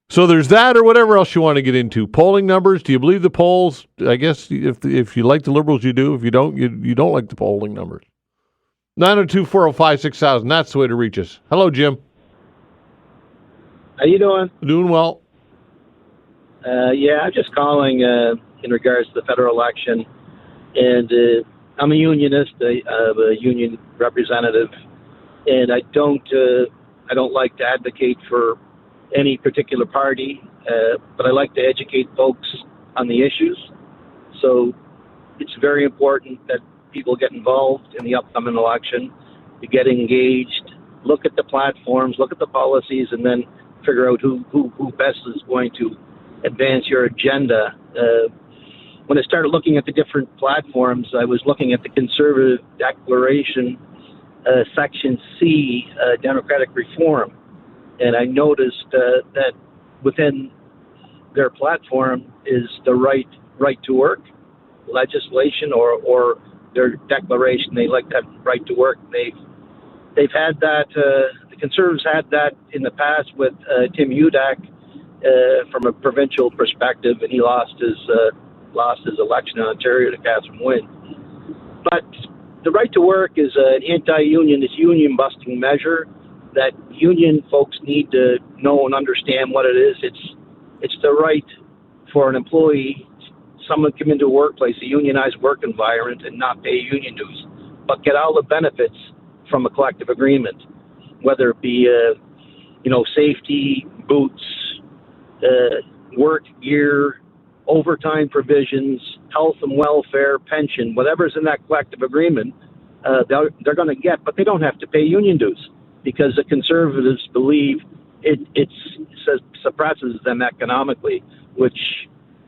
So there's that, or whatever else you want to get into. Polling numbers, do you believe the polls? I guess if you like the Liberals, you do. If you don't, you don't like the polling numbers. 902-405-6000, that's the way to reach us. Hello, Jim. How you doing? Doing well. Yeah, I'm just calling in regards to the federal election. And I'm a unionist, a union representative, and I don't like to advocate for any particular party, but I like to educate folks on the issues. So it's very important that people get involved in the upcoming election, to get engaged, look at the platforms, look at the policies, and then figure out who best is going to advance your agenda. When I started looking at the different platforms, I was looking at the Conservative Declaration, Section C, Democratic Reform. And I noticed that within their platform is the right to work legislation, or their declaration. They like that right to work. They've had that. The Conservatives had that in the past with Tim Udak from a provincial perspective, and he lost his election in Ontario to Catherine Wynne. But the right to work is an anti-union, it's union-busting measure that union folks need to know and understand what it is. It's the right for an employee, someone come into a workplace, a unionized work environment, and not pay union dues, but get all the benefits from a collective agreement, whether it be safety, boots, work gear, overtime provisions, health and welfare, pension, whatever's in that collective agreement, they're going to get, but they don't have to pay union dues, because the Conservatives believe it suppresses them economically, which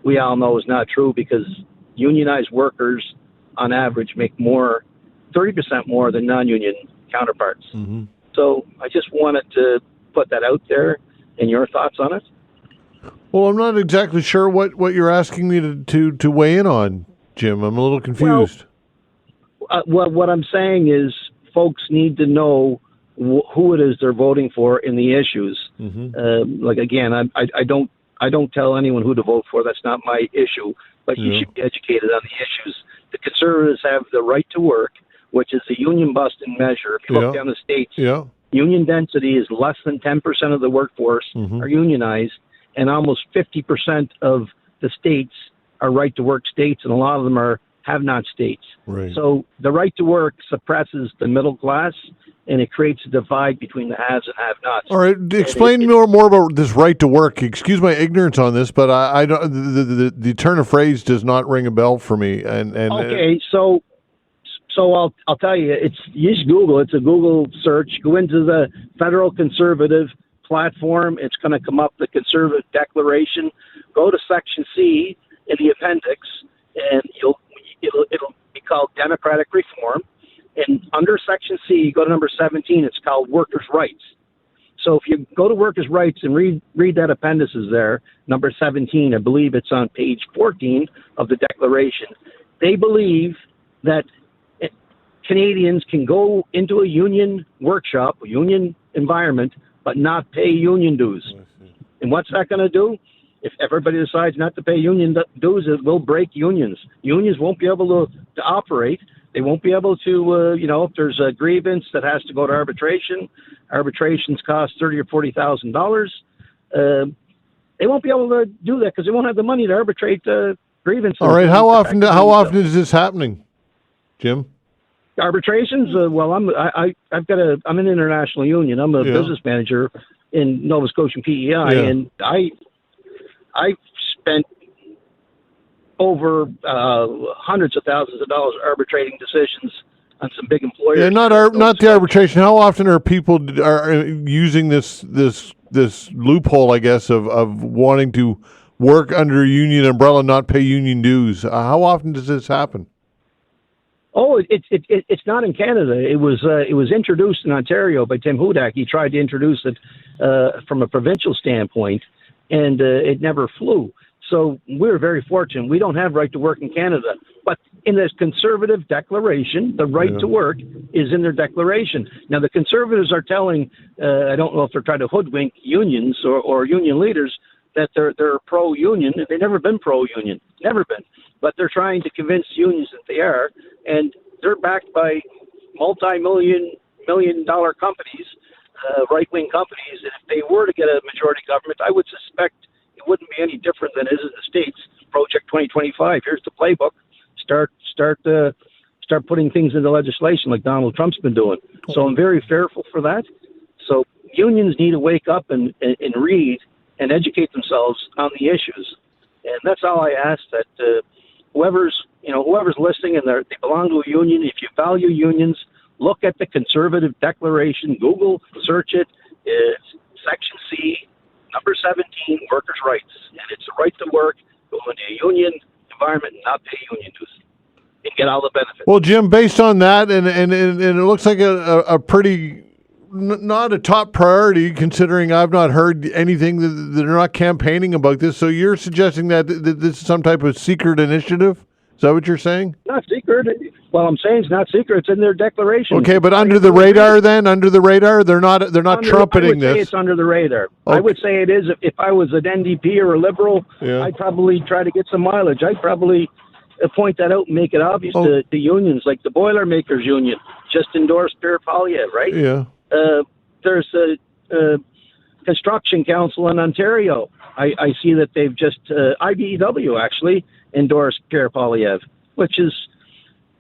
we all know is not true, because unionized workers on average make 30% more than non-union counterparts. Mm-hmm. So I just wanted to put that out there, and your thoughts on it? Well, I'm not exactly sure what you're asking me to weigh in on, Jim. I'm a little confused. Well, what I'm saying is folks need to know who it is they're voting for in the issues. Mm-hmm. I don't tell anyone who to vote for. That's not my issue. But you should be educated on the issues. The Conservatives have the right to work, which is a union-busting measure. If you look down the states, union density is less than 10% of the workforce are unionized, and almost 50% of the states are right-to-work states, and a lot of them are have-not states. Right. So the right to work suppresses the middle class, and it creates a divide between the haves and have-nots. All right, explain more about this right to work. Excuse my ignorance on this, but I don't. The turn of phrase does not ring a bell for me. Okay, so I'll tell you, you just Google. It's a Google search. Go into the Federal Conservative platform. It's going to come up, the Conservative Declaration. Go to Section C in the appendix, and it'll be called Democratic Reform. And under Section C, you go to number 17, it's called Workers' Rights. So if you go to Workers' Rights and read that appendices there, number 17, I believe it's on page 14 of the Declaration, they believe that Canadians can go into a union workshop, a union environment, but not pay union dues. And what's that going to do? If everybody decides not to pay union dues, it will break unions. Unions won't be able to operate. They won't be able to, if there's a grievance that has to go to arbitration, arbitrations cost $30,000 or $40,000. They won't be able to do that because they won't have the money to arbitrate grievances. All right, how often is this happening, Jim? Arbitrations? I'm an international union. I'm a business manager in Nova Scotian PEI, and I spent over hundreds of thousands of dollars arbitrating decisions some big employers. Yeah, not the arbitration. How often are people using this loophole, I guess, of wanting to work under a union umbrella, not pay union dues? How often does this happen? Oh, it's not in Canada. It was introduced in Ontario by Tim Hudak. He tried to introduce it from a provincial standpoint, and it never flew. So we're very fortunate. We don't have right to work in Canada, but in this Conservative declaration, the right to work is in their declaration. Now, the Conservatives are telling, I don't know if they're trying to hoodwink unions or union leaders, that they're pro-union. They've never been pro-union, never been. But they're trying to convince unions that they are, and they're backed by multi-million-dollar companies, right-wing companies. And if they were to get a majority government, I would suspect it wouldn't be any different than it is in the States. Project 2025. Here's the playbook. Start putting things into legislation like Donald Trump's been doing. So I'm very fearful for that. So unions need to wake up and read and educate themselves on the issues. And that's all I ask, that whoever's listening and they belong to a union, if you value unions, look at the Conservative Declaration, Google, search it. It's Section C, number 17, workers' rights. And it's the right to work, go into a union environment and not pay union dues and get all the benefits. Well, Jim, based on that, and it looks like a pretty, not a top priority, considering I've not heard anything that they're not campaigning about this. So you're suggesting that this is some type of secret initiative? Is that what you're saying? Not secret. Well, I'm saying it's not secret. It's in their declaration. Okay, but under the radar, they're not trumpeting this. I would say it's under the radar. Okay. I would say it is. If I was an NDP or a Liberal, I'd probably try to get some mileage. I'd probably point that out and make it obvious to unions, like the Boilermakers Union just endorsed Barret Kurylyk, right? Yeah. There's a construction council in Ontario. I see that they've just IBEW actually endorsed Barret Kurylyk, which is,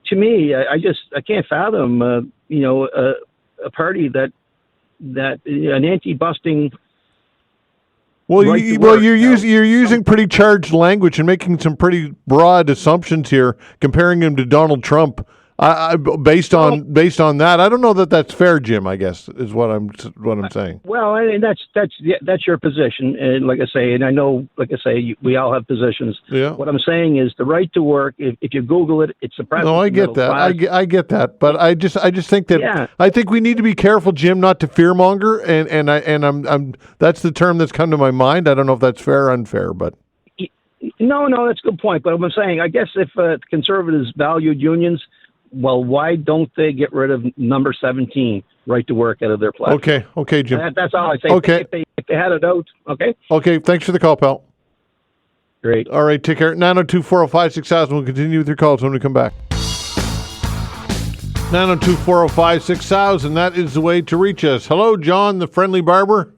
to me, I can't fathom a party that an anti-busting. Well, you're using pretty charged language and making some pretty broad assumptions here, comparing him to Donald Trump. Based on that, I don't know that that's fair, Jim. I guess is what I'm saying. Well, and that's your position, and like I say, and I know, like I say, we all have positions. Yeah. What I'm saying is the right to work. If you Google it, it's a president. No, I get that. I get that, but I just think that I think we need to be careful, Jim, not to fearmonger, and I'm that's the term that's come to my mind. I don't know if that's fair or unfair, but. No, that's a good point. But what I'm saying, I guess if Conservatives valued unions, well, why don't they get rid of number 17, right to work, out of their platform? Okay, Jim. That's all I say. Okay. If they had a doubt, okay? Okay, thanks for the call, pal. Great. All right, take care. 902-405-6000. We'll continue with your calls when we come back. 902-405-6000. That is the way to reach us. Hello, John, the friendly barber.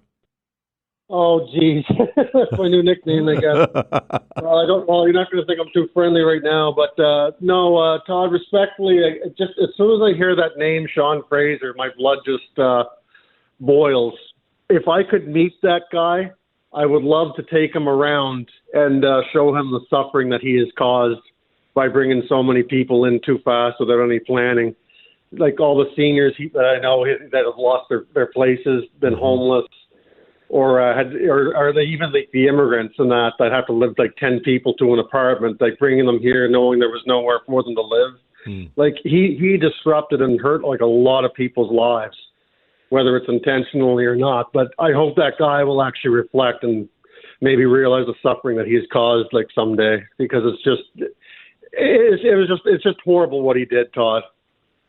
Oh, geez. That's my new nickname, I guess. You're not going to think I'm too friendly right now, but no, Todd, respectfully, just as soon as I hear that name, Sean Fraser, my blood just boils. If I could meet that guy, I would love to take him around and show him the suffering that he has caused by bringing so many people in too fast without any planning. Like all the seniors that I know that have lost their places, been homeless. Or are they even like the immigrants and that have to live like 10 people to an apartment, like bringing them here knowing there was nowhere for them to live? Like he disrupted and hurt like a lot of people's lives, whether it's intentionally or not. But I hope that guy will actually reflect and maybe realize the suffering that he's caused like someday, because it's just horrible what he did, Todd.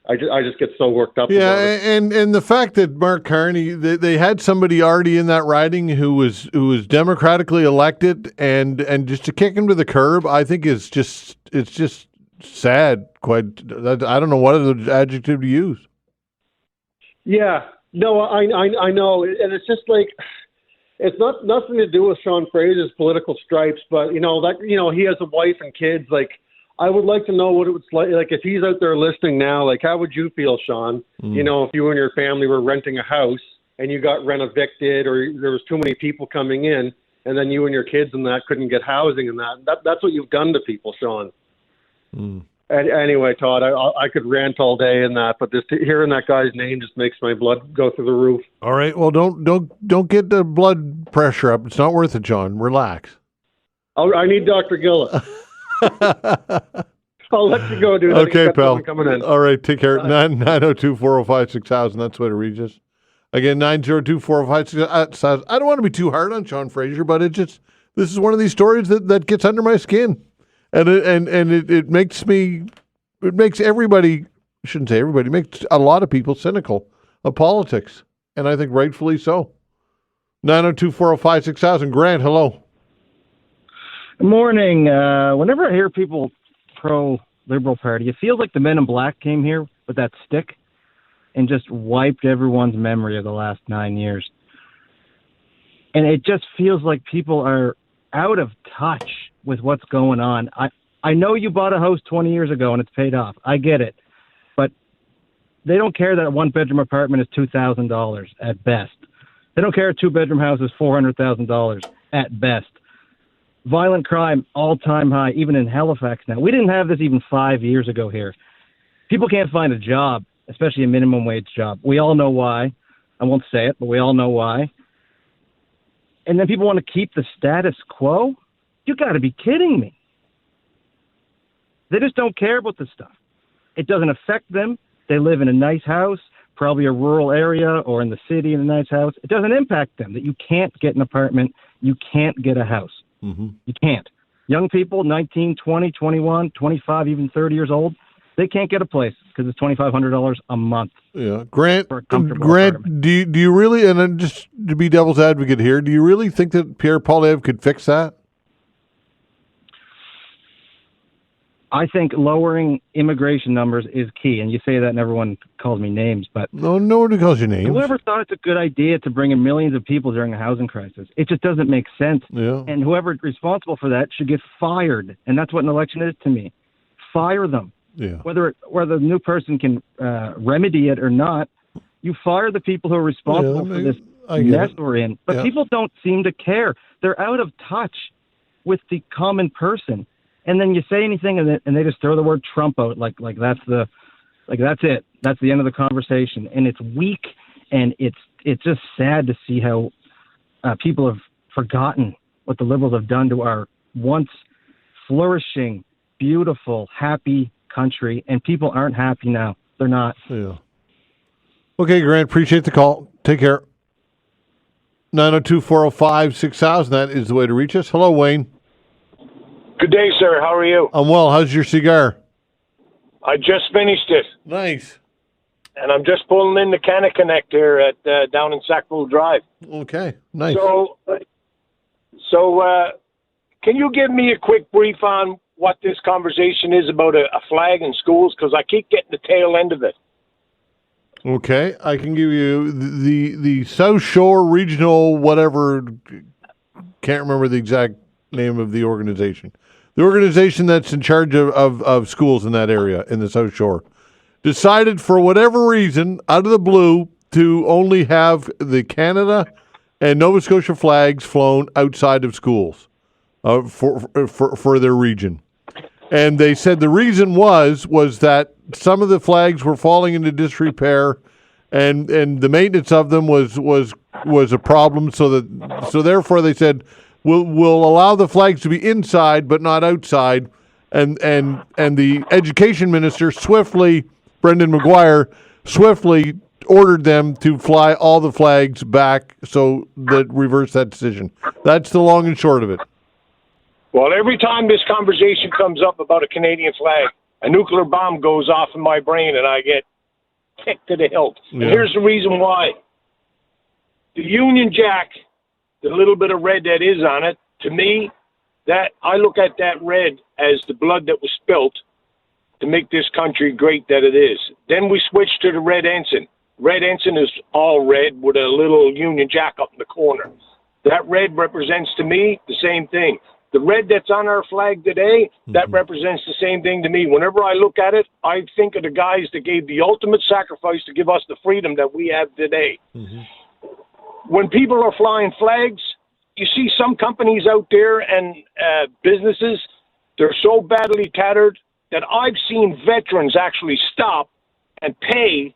I just get so worked up. Yeah, about it. and the fact that Mark Carney, they had somebody already in that riding who was democratically elected, and just to kick him to the curb, I think it's just sad. Quite, I don't know what other adjective to use. Yeah, no, I know, and it's just like it's nothing to do with Sean Fraser's political stripes, but he has a wife and kids, like. I would like to know what it was like if he's out there listening now. Like, how would you feel, Sean? If you and your family were renting a house and you got rent evicted, or there was too many people coming in, and then you and your kids and that couldn't get housing and that. That's what you've done to people, Sean. Anyway, Todd, I could rant all day in that, but just hearing that guy's name just makes my blood go through the roof. All right. Well, don't get the blood pressure up. It's not worth it, John. Relax. I need Dr. Gillis. I'll let you go, dude. Okay, pal. Coming in. All right. Take care. 902-405-6000. That's the way to reach us. Again, 902-405-6000. I don't want to be too hard on Sean Fraser, but this is one of these stories that gets under my skin. And it makes everybody, I shouldn't say everybody, makes a lot of people cynical of politics. And I think rightfully so. 902-405-6000. Grant, hello. Good morning. Whenever I hear people pro-Liberal Party, it feels like the Men in Black came here with that stick and just wiped everyone's memory of the last 9 years. And it just feels like people are out of touch with what's going on. I know you bought a house 20 years ago and it's paid off. I get it. But they don't care that a one-bedroom apartment is $2,000 at best. They don't care a two-bedroom house is $400,000 at best. Violent crime, all-time high, even in Halifax now. We didn't have this even 5 years ago here. People can't find a job, especially a minimum wage job. We all know why. I won't say it, but we all know why. And then people want to keep the status quo? You got to be kidding me. They just don't care about this stuff. It doesn't affect them. They live in a nice house, probably a rural area, or in the city in a nice house. It doesn't impact them that you can't get an apartment, you can't get a house. Mm-hmm. You can't. Young people, 19, 20, 21, 25, even 30 years old, they can't get a place because it's $2,500 a month. Yeah, Grant. For a comfortable Grant, apartment. do you really? And then just to be devil's advocate here, do you really think that Pierre Poilievre could fix that? I think lowering immigration numbers is key, and you say that, and everyone calls me names, but nobody calls you names. Whoever thought it's a good idea to bring in millions of people during a housing crisis? It just doesn't make sense. Yeah. And whoever's responsible for that should get fired, and that's what an election is to me. Fire them. Yeah. Whether the new person can remedy it or not, you fire the people who are responsible for this mess we're in. But people don't seem to care. They're out of touch with the common person. And then you say anything, and they just throw the word Trump out like that's it. That's the end of the conversation. And it's weak, and it's just sad to see how people have forgotten what the Liberals have done to our once flourishing, beautiful, happy country. And people aren't happy now. They're not. Yeah. Okay, Grant. Appreciate the call. Take care. 902-405-6000. That is the way to reach us. Hello, Wayne. Good day, sir. How are you? I'm well. How's your cigar? I just finished it. Nice. And I'm just pulling in the Canna connector at down in Sackville Drive. Okay, nice. So, can you give me a quick brief on what this conversation is about a flag in schools? Because I keep getting the tail end of it. Okay, I can give you the South Shore Regional whatever. Can't remember the exact name of the organization. The organization that's in charge of schools in that area, in the South Shore, decided for whatever reason, out of the blue, to only have the Canada and Nova Scotia flags flown outside of schools for their region. And they said the reason was that some of the flags were falling into disrepair, and the maintenance of them was a problem. So therefore they said, We'll allow the flags to be inside but not outside, and the education minister Brendan McGuire swiftly ordered them to fly all the flags back, so that reverse that decision. That's the long and short of it. Well, every time this conversation comes up about a Canadian flag, a nuclear bomb goes off in my brain, and I get kicked to the hilt. Yeah. And here's the reason why: the Union Jack. The little bit of red that is on it, to me, that I look at that red as the blood that was spilt to make this country great that it is. Then we switch to the red ensign. Red ensign is all red with a little Union Jack up in the corner. That red represents to me the same thing. The red that's on our flag today, that represents the same thing to me. Whenever I look at it, I think of the guys that gave the ultimate sacrifice to give us the freedom that we have today. Mm-hmm. When people are flying flags, you see some companies out there and businesses, they're so badly tattered that I've seen veterans actually stop and pay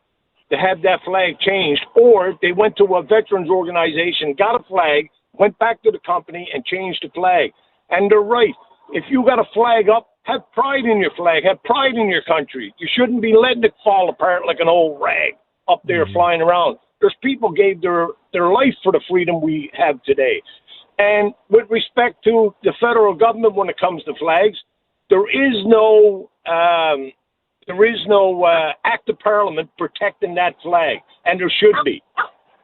to have that flag changed, or they went to a veterans organization, got a flag, went back to the company and changed the flag. And they're right. If you got a flag up, have pride in your flag, have pride in your country. You shouldn't be letting it fall apart like an old rag up there flying around. There's people gave their life for the freedom we have today. And with respect to the federal government when it comes to flags, there is no act of parliament protecting that flag, and there should be.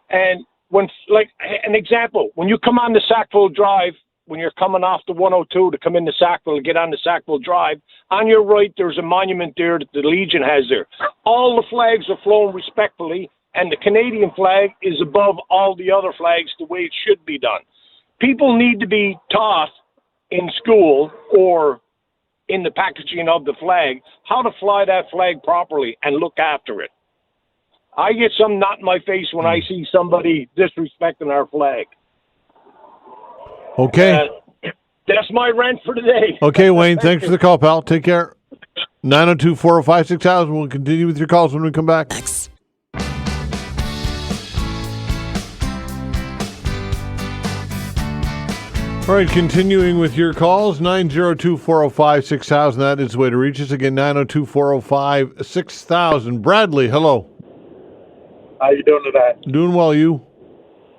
And when, like an example, when you come on the Sackville Drive, when you're coming off the 102 to come into Sackville, get on the Sackville Drive, on your right there's a monument there that the Legion has there. All the flags are flown respectfully, and the Canadian flag is above all the other flags the way it should be done. People need to be taught in school or in the packaging of the flag how to fly that flag properly and look after it. I get some knot in my face when I see somebody disrespecting our flag. Okay. That's my rant for today. Okay, Wayne, thanks for the call, pal. Take care. 902-405-6000. We'll continue with your calls when we come back. All right, continuing with your calls, 902-405-6000. That is the way to reach us. Again, 902-405-6000. Bradley, hello. How you doing today? Doing well, you?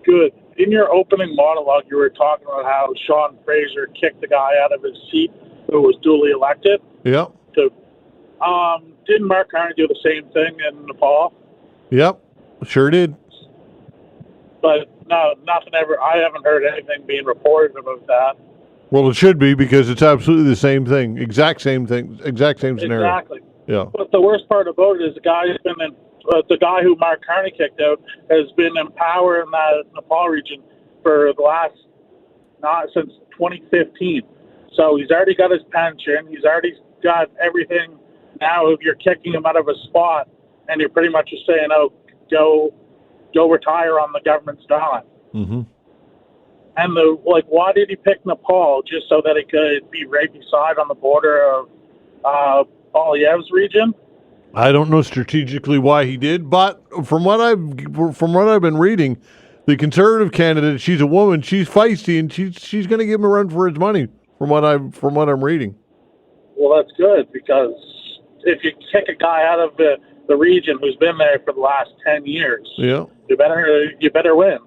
Good. In your opening monologue, you were talking about how Sean Fraser kicked the guy out of his seat who was duly elected. Yep. Didn't Mark Carney do the same thing in Nepal? Yep, sure did. But no, nothing ever. I haven't heard anything being reported about that. Well, it should be because it's absolutely the same thing, exact same thing, exact same scenario. Exactly. Yeah. But the worst part about it is the guy who Mark Carney kicked out has been in power in that Nepal region for the last, not since 2015. So he's already got his pension. He's already got everything. Now, if you're kicking him out of a spot, and you're pretty much just saying, "Oh, go retire on the government's dime." Mm-hmm. And why did he pick Nepal? Just so that it could be right beside on the border of Aliyev's region? I don't know strategically why he did, but from what I've been reading, the Conservative candidate, she's a woman, she's feisty, and she's going to give him a run for his money. From what I'm reading. Well, that's good, because if you kick a guy out of the region who's been there for the last 10 years, yeah, you better win.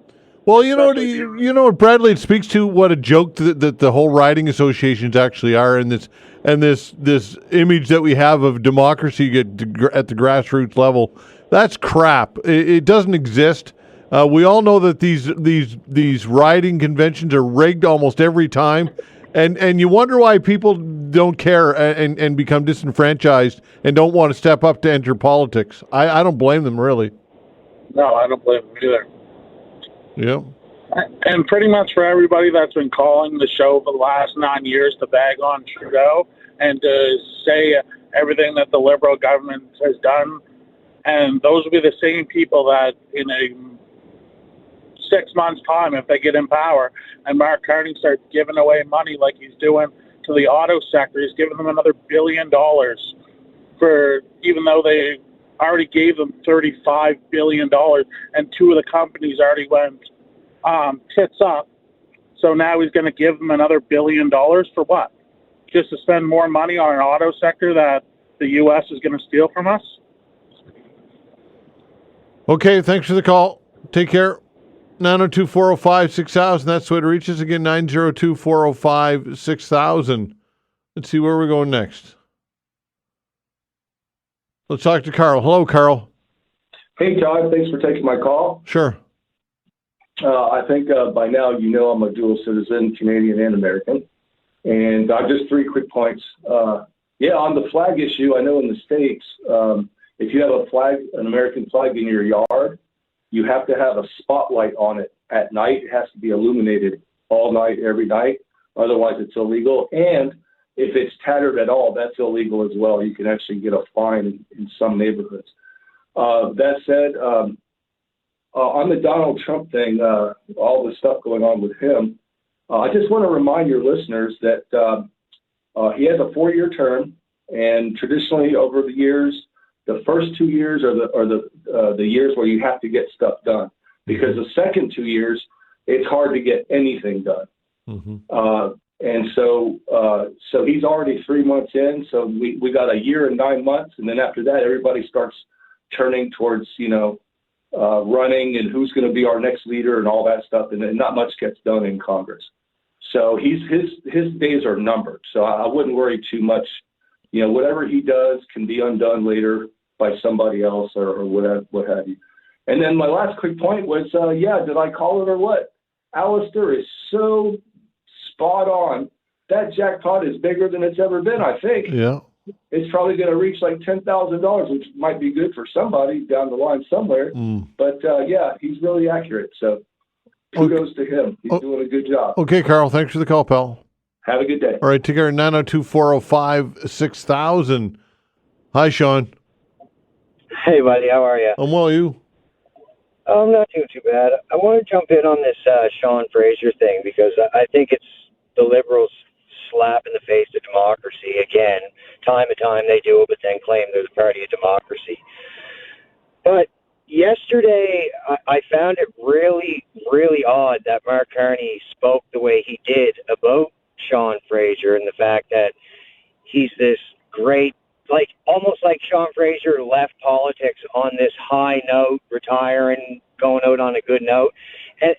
Well, you know what, Bradley, it speaks to what a joke that the whole riding associations actually are, and this image that we have of democracy at the grassroots level. That's crap. It doesn't exist. We all know that these riding conventions are rigged almost every time, and you wonder why people don't care and become disenfranchised and don't want to step up to enter politics. I don't blame them, really. No, I don't blame them either. Yeah. And pretty much for everybody that's been calling the show for the last 9 years to bag on Trudeau and to say everything that the Liberal government has done, and those will be the same people that in a 6 months' time, if they get in power, and Mark Carney starts giving away money like he's doing to the auto sector, he's giving them another $1 billion even though they already gave them $35 billion, and two of the companies already went tits up. So now he's going to give them another $1 billion for what? Just to spend more money on an auto sector that the U.S. is going to steal from us? Okay, thanks for the call. Take care. 902-405-6000. That's the way to reach us. Again, 902-405-6000. Let's see where we're going next. Let's talk to Carl. Hello, Carl. Hey, Todd. Thanks for taking my call. Sure. I think by now you know I'm a dual citizen, Canadian and American. And just 3 quick points. On the flag issue, I know in the States, if you have an American flag in your yard, you have to have a spotlight on it at night. It has to be illuminated all night, every night. Otherwise, it's illegal. And if it's tattered at all, that's illegal as well. You can actually get a fine in some neighborhoods. That said, on the Donald Trump thing, all the stuff going on with him, I just want to remind your listeners that he has a 4-year term. And traditionally, over the years, the first 2 years are the years where you have to get stuff done, because the second 2 years, it's hard to get anything done. And so he's already 3 months in. So we got a year and 9 months, and then after that, everybody starts turning towards running and who's going to be our next leader and all that stuff, and then not much gets done in Congress. So his days are numbered. So I wouldn't worry too much. Whatever he does can be undone later by somebody else or what have you. And then my last quick point was, did I call it or what? Alistair is so spot on. That jackpot is bigger than it's ever been, I think. Yeah. It's probably going to reach like $10,000, which might be good for somebody down the line somewhere. But he's really accurate. So kudos to him. He's doing a good job. Okay, Carl. Thanks for the call, pal. Have a good day. All right, take care. 902-405-6000. Hi, Sean. Hey, buddy. How are you? I'm well. You? I'm not too bad. I want to jump in on this Sean Fraser thing, because I think it's the Liberals slap in the face of democracy again. Time and time they do it, but then claim they're the party of democracy. But yesterday, I found it really, really odd that Mark Carney spoke the way he did about Sean Fraser, and the fact that he's this great, almost like Sean Fraser left politics on this high note, retiring, going out on a good note.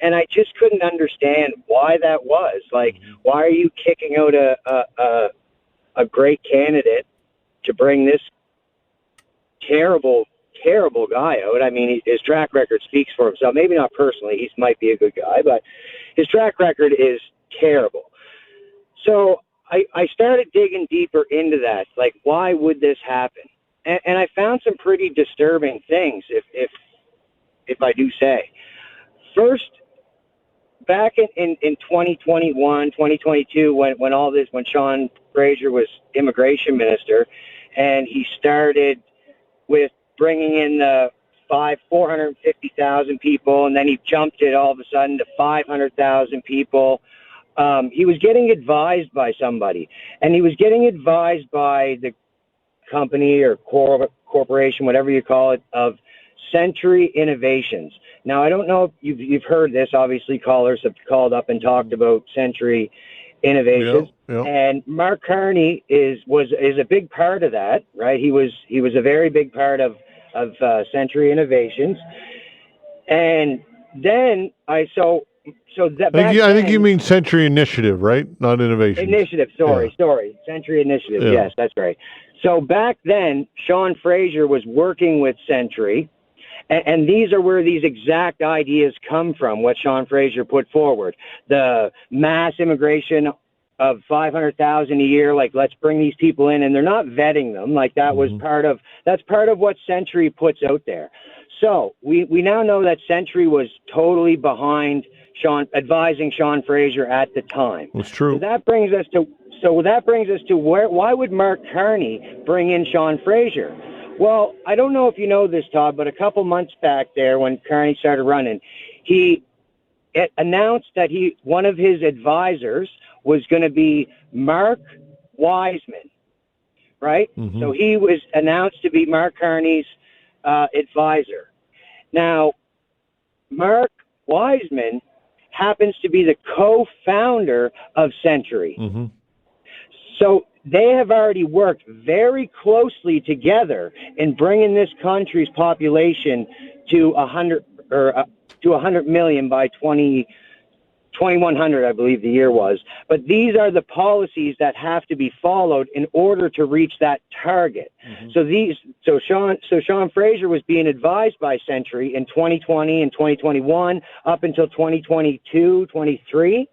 And I just couldn't understand why that was. Why are you kicking out a great candidate to bring this terrible guy out? I mean, his track record speaks for himself. Maybe not personally, he might be a good guy, but his track record is terrible. So I started digging deeper into that. Why would this happen? And I found some pretty disturbing things, if I do say. First, back in 2021, 2022, when Sean Fraser was immigration minister, and he started with bringing in the 450,000 people, and then he jumped it all of a sudden to 500,000 people. He was getting advised by somebody, and he was getting advised by the company or corporation, whatever you call it, of Century Innovations. Now, I don't know if you've heard this. Obviously, callers have called up and talked about Century Innovations, and Mark Carney was a big part of that, right? He was a very big part of Century Innovations, and then I think you mean Century Initiative, right? Not Innovation. Initiative. Sorry. Century Initiative. Yeah. Yes, that's right. So back then, Sean Fraser was working with Century. And these are where these exact ideas come from, what Sean Fraser put forward. The mass immigration of 500,000 a year, let's bring these people in, and they're not vetting them. That's part of what Century puts out there. So we now know that Century was totally behind advising Sean Fraser at the time. That's true. So that brings us to why would Mark Carney bring in Sean Fraser? Well, I don't know if you know this, Todd, but a couple months back there when Carney started running, he announced that one of his advisors was going to be Mark Wiseman, right? Mm-hmm. So he was announced to be Mark Carney's advisor. Now, Mark Wiseman happens to be the co-founder of Century. Mm-hmm. So they have already worked very closely together in bringing this country's population to 100 million by 2100, I believe the year was. But these are the policies that have to be followed in order to reach that target. Mm-hmm. So Sean Fraser was being advised by Century in 2020 and 2021 up until 2022, 23.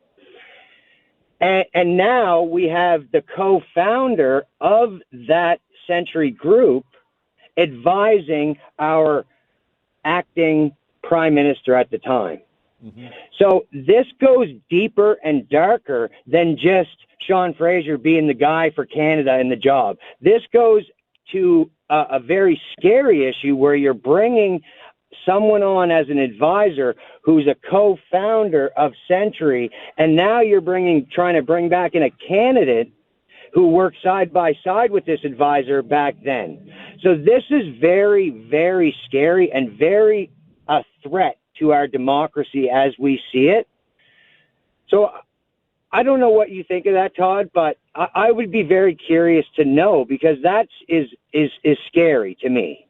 And now we have the co-founder of that Century group advising our acting prime minister at the time. Mm-hmm. So this goes deeper and darker than just Sean Fraser being the guy for Canada in the job. This goes to a very scary issue where you're bringing someone on as an advisor who's a co-founder of Century, and now you're trying to bring back in a candidate who worked side by side with this advisor back then. So this is very, very scary and very a threat to our democracy as we see it. So I don't know what you think of that, Todd, but I would be very curious to know, because that is scary to me.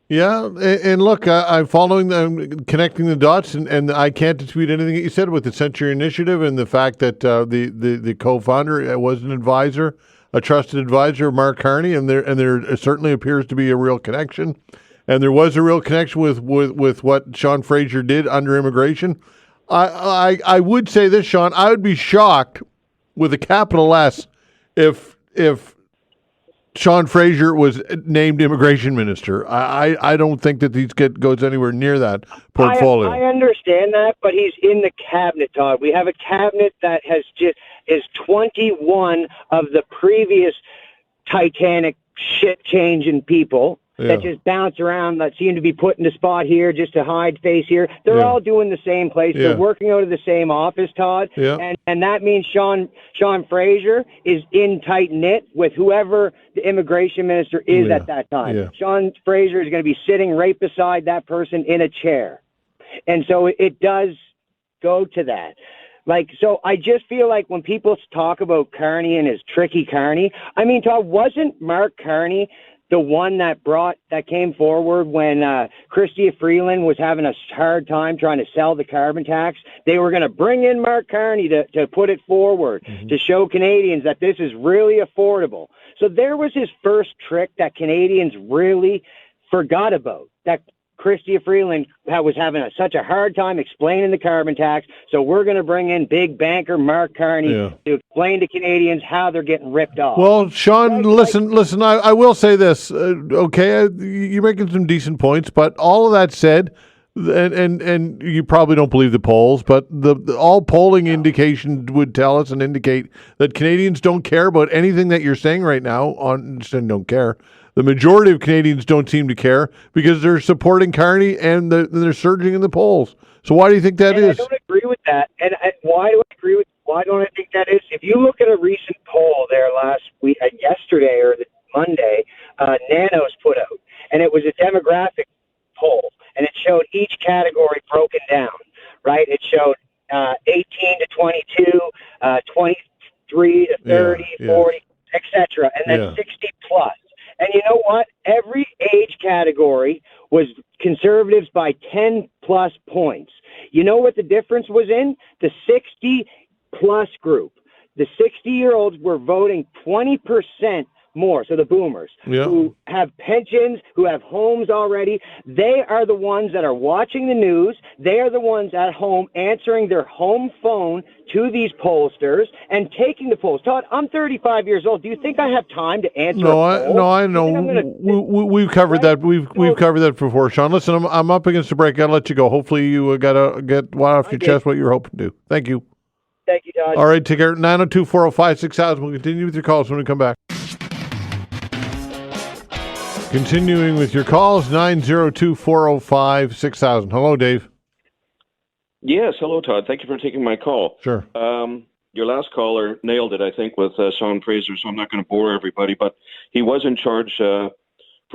Yeah, and look, I'm following them, connecting the dots, and I can't dispute anything that you said with the Century Initiative and the fact that the co-founder was an advisor, a trusted advisor, Mark Carney, and there certainly appears to be a real connection, and there was a real connection with what Sean Fraser did under immigration. I would say this, Sean, I would be shocked with a capital S if Sean Fraser was named immigration minister. I don't think that goes anywhere near that portfolio. I understand that, but he's in the cabinet, Todd. We have a cabinet that is 21 of the previous Titanic shit-changing people that just bounce around, that seem to be put in a spot here just to hide face here. They're all doing the same place. They're working out of the same office, Todd. And that means Sean Fraser is in tight-knit with whoever the immigration minister is at that time. Sean Fraser is going to be sitting right beside that person in a chair. And so it does go to that. So I just feel like when people talk about Carney and his tricky Carney, I mean, Todd, wasn't Mark Carney the one that came forward when Chrystia Freeland was having a hard time trying to sell the carbon tax? They were going to bring in Mark Carney to put it forward, to show Canadians that this is really affordable. So there was his first trick that Canadians really forgot about, that Chrystia Freeland was having such a hard time explaining the carbon tax, so we're going to bring in big banker Mark Carney to explain to Canadians how they're getting ripped off. Well, Sean, listen. I will say this. Okay, you're making some decent points, but all of that said, and you probably don't believe the polls, but all polling indication would tell us and indicate that Canadians don't care about anything that you're saying right now. Don't care. The majority of Canadians don't seem to care because they're supporting Carney and they're surging in the polls. So why do you think that is? I don't agree with that. And why don't I think that is? If you look at a recent poll there last week, yesterday or Monday, Nanos put out, and it was a demographic poll, and it showed each category broken down, right? It showed 18 to 22, 23 to 30, 40, etc., and then 60 plus. And you know what? Every age category was conservatives by 10 plus points. You know what the difference was in? The 60 plus group. The 60-year-olds were voting 20% more. So the boomers who have pensions, who have homes already, they are the ones that are watching the news. They are the ones at home answering their home phone to these pollsters and taking the polls. Todd, I'm 35 years old. Do you think I have time to answer a poll? I know. We've covered that. We've covered that before, Sean. Listen, I'm up against the break. I'll let you go. Hopefully you got to get off your chest what you're hoping to do. Thank you. Thank you, Todd. All right, take care. 902-405-6000. We'll continue with your calls when we come back. Continuing with your calls, 902-405-6000. Hello, Dave. Yes, hello, Todd. Thank you for taking my call. Sure. Your last caller nailed it, I think, with Sean Fraser, so I'm not going to bore everybody, but he was in charge for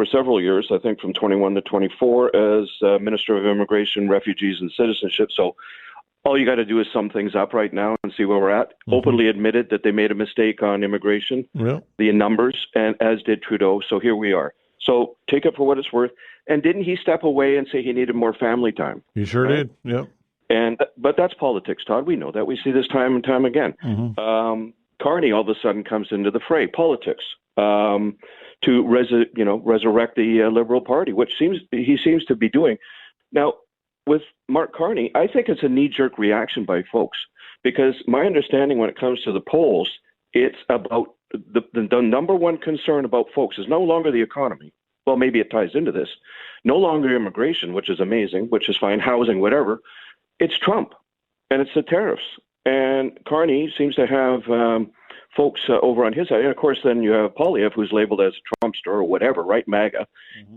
several years, I think from 21 to 24, as Minister of Immigration, Refugees, and Citizenship. So all you got to do is sum things up right now and see where we're at. Openly admitted that they made a mistake on immigration, the numbers, and as did Trudeau. So here we are. So take it for what it's worth. And didn't he step away and say he needed more family time? He sure did, yeah. But that's politics, Todd. We know that. We see this time and time again. Carney all of a sudden comes into the fray, politics, to resurrect the Liberal Party, which he seems to be doing. Now, with Mark Carney, I think it's a knee-jerk reaction by folks, because my understanding when it comes to the polls, it's about the number one concern about folks is no longer the economy. Well, maybe it ties into this. No longer immigration, which is amazing, which is fine, housing, whatever. It's Trump, and it's the tariffs. And Carney seems to have folks over on his side. And, of course, then you have Poilievre, who's labeled as a Trumpster or whatever, right, MAGA.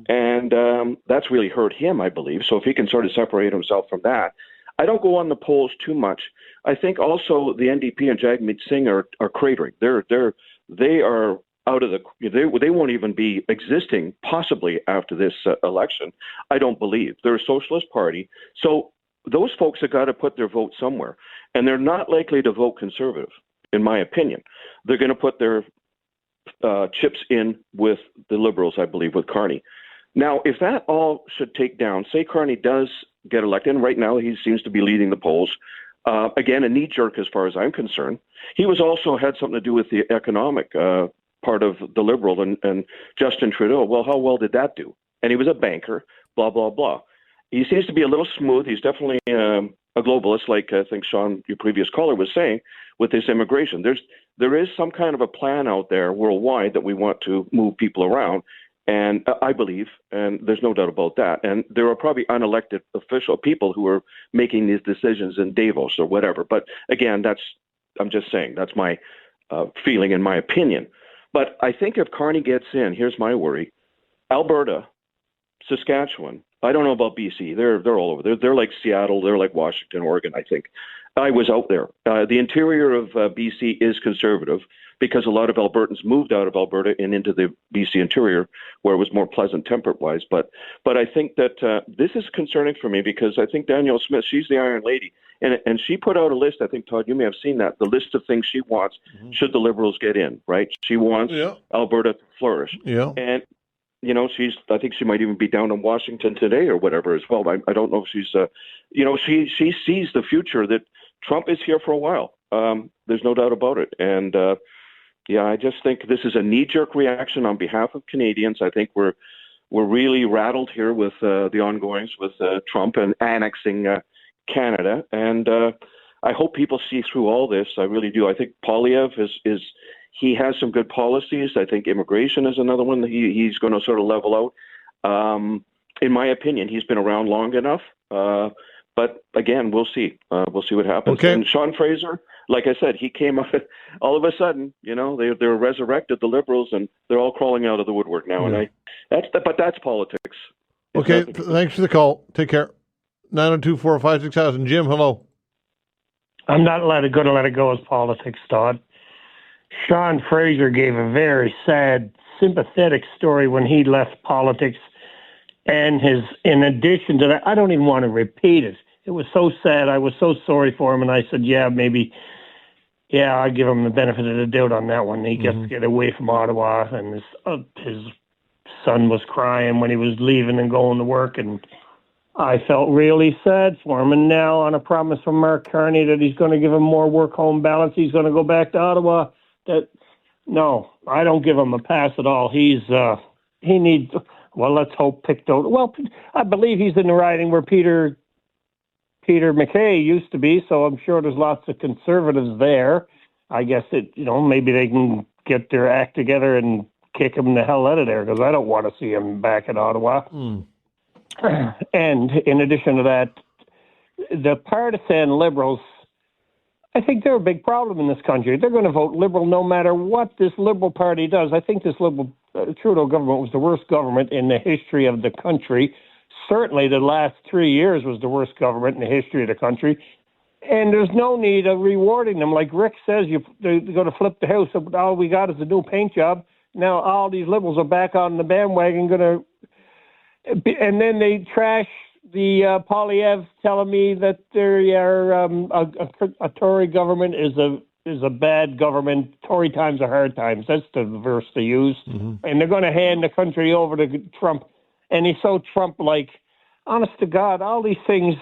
And that's really hurt him, I believe. So if he can sort of separate himself from that, I don't go on the polls too much. I think also the NDP and Jagmeet Singh are cratering. They are out of they won't even be existing possibly after this election. I don't believe they're a socialist party. So those folks have got to put their vote somewhere, and they're not likely to vote Conservative, in my opinion. They're going to put their chips in with the Liberals, I believe, with Carney. Now, if that all should take down, say Carney does get elected, and right now he seems to be leading the polls. Again, a knee jerk as far as I'm concerned. He was also had something to do with the economic part of the Liberal and Justin Trudeau. Well, how well did that do? And he was a banker, blah, blah, blah. He seems to be a little smooth. He's definitely a globalist, like I think Sean, your previous caller, was saying, with this immigration. There is some kind of a plan out there worldwide that we want to move people around. And I believe, and there's no doubt about that. And there are probably unelected official people who are making these decisions in Davos or whatever. But again, I'm just saying, that's my feeling and my opinion. But I think if Carney gets in, here's my worry: Alberta, Saskatchewan. I don't know about BC. They're all over. They're like Seattle. They're like Washington, Oregon, I think. I was out there. The interior of BC is conservative because a lot of Albertans moved out of Alberta and into the BC interior where it was more pleasant temperate-wise. But I think that this is concerning for me because I think Danielle Smith, she's the Iron Lady, and she put out a list. I think, Todd, you may have seen that, the list of things she wants should the Liberals get in, right? She wants Alberta to flourish. Yeah. And I think she might even be down in Washington today or whatever as well. I don't know if she's, she sees the future that Trump is here for a while. There's no doubt about it. And I just think this is a knee-jerk reaction on behalf of Canadians. I think we're really rattled here with the ongoings with Trump and annexing Canada. And I hope people see through all this. I really do. I think Poilievre he has some good policies. I think immigration is another one that he's going to sort of level out. In my opinion, he's been around long enough. But again, we'll see. We'll see what happens. Okay. And Sean Fraser, like I said, he came up all of a sudden. They're resurrected, the Liberals, and they're all crawling out of the woodwork now. Yeah. And that's politics. Okay, thanks for the call. Take care. 902-456-6000. Jim, hello. I'm not going to let it go as politics, Todd. Sean Fraser gave a very sad, sympathetic story when he left politics. And in addition to that, I don't even want to repeat it. It was so sad. I was so sorry for him. And I said, I give him the benefit of the doubt on that one. He gets to get away from Ottawa. And his son was crying when he was leaving and going to work. And I felt really sad for him. And now on a promise from Mark Carney that he's going to give him more work-home balance, he's going to go back to Ottawa. No, I don't give him a pass at all. He needs... Well, let's hope Pictou. Well, I believe he's in the riding where Peter MacKay used to be, so I'm sure there's lots of Conservatives there. I guess maybe they can get their act together and kick him the hell out of there because I don't want to see him back in Ottawa. And in addition to that, the partisan Liberals, I think they're a big problem in this country. They're going to vote Liberal no matter what this Liberal Party does. I think this Liberal Trudeau government was the worst government in the history of the country. Certainly the last 3 years was the worst government in the history of the country. And there's no need of rewarding them. Like Rick says, they're going to flip the house. All we got is a new paint job. Now all these Liberals are back on the bandwagon and then they trash the Poilievre telling me that a Tory government is a bad government. Tory times are hard times. That's the verse they use. And they're going to hand the country over to Trump. And he's so Trump-like. Honest to God, all these things.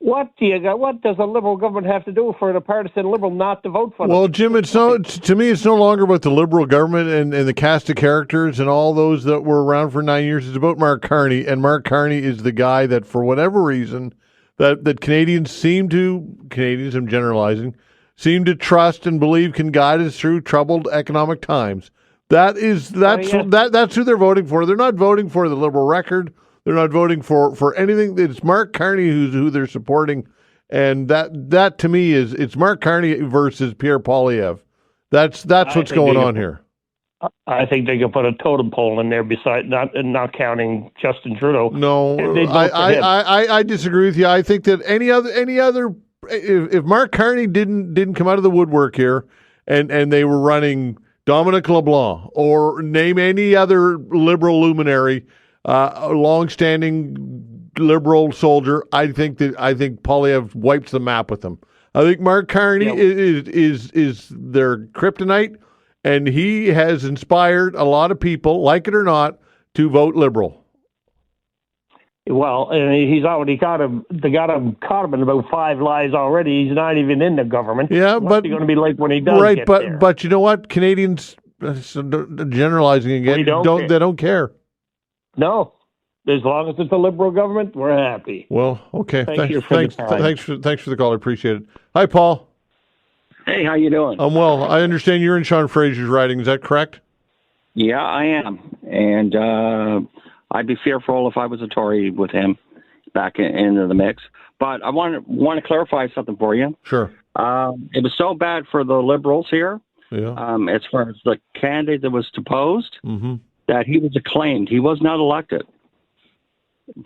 What does a Liberal government have to do for the partisan Liberal not to vote for them? Well, Jim, to me, it's no longer about the Liberal government and the cast of characters and all those that were around for 9 years. It's about Mark Carney, and Mark Carney is the guy that, for whatever reason, that Canadians, I'm generalizing, seem to trust and believe can guide us through troubled economic times. That's who they're voting for. They're not voting for the Liberal record. They're not voting for anything. It's Mark Carney who they're supporting, and that to me it's Mark Carney versus Pierre Poilievre. That's what's going on here. I think they could put a totem pole in there beside, not counting Justin Trudeau. No, I disagree with you. I think that any other, if Mark Carney didn't come out of the woodwork here, and they were running Dominic LeBlanc or name any other Liberal luminary, a long-standing Liberal soldier, I think Poilievre wipes the map with them. I think Mark Carney is their kryptonite, and he has inspired a lot of people, like it or not, to vote Liberal. Well, and he's already got him. They got him caught him in about 5 lies already. He's not even in the government. Yeah, What's he going to be like when he does right? Get But there? but you know what? Canadians, generalizing again, they don't care. No, as long as it's a Liberal government, we're happy. Well, okay. Thanks for the call. I appreciate it. Hi, Paul. Hey, how you doing? I'm well. I understand you're in Sean Fraser's riding. Is that correct? Yeah, I am, and I'd be fearful if I was a Tory with him back into the mix. But I want to clarify something for you. Sure. It was so bad for the Liberals here, as far as the candidate that was deposed, that he was acclaimed. He was not elected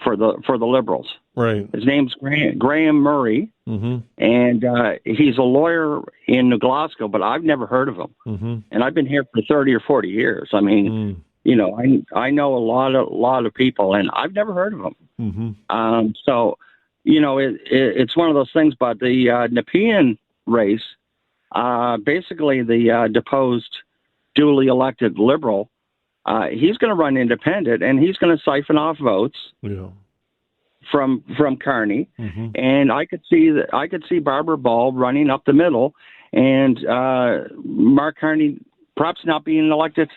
for the Liberals. Right. His name's Graham Murray, and he's a lawyer in New Glasgow, but I've never heard of him. And I've been here for 30 or 40 years. I mean, you know, I know a lot of people, and I've never heard of them. So, you know, it's one of those things. But the Nepean race, basically the deposed, duly elected Liberal, he's going to run independent, and he's going to siphon off votes from Carney. And I could see Barbara Ball running up the middle, and Mark Carney perhaps not being elected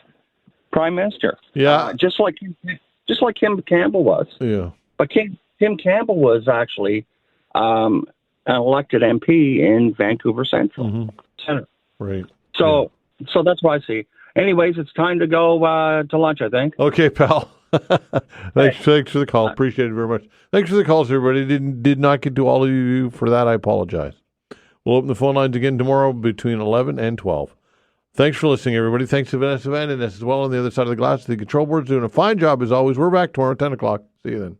Prime Minister. Yeah, just like Kim Campbell was. Yeah, but Kim Campbell was actually an elected MP in Vancouver Central Center. Right. So that's why I see. Anyways, it's time to go to lunch, I think. Okay, pal. Thanks for the call. Appreciate it very much. Thanks for the calls, everybody. Did not get to all of you. For that, I apologize. We'll open the phone lines again tomorrow between 11 and 12. Thanks for listening, everybody. Thanks to Vanessa Van and as well on the other side of the glass. The control board's doing a fine job as always. We're back tomorrow at 10 o'clock. See you then.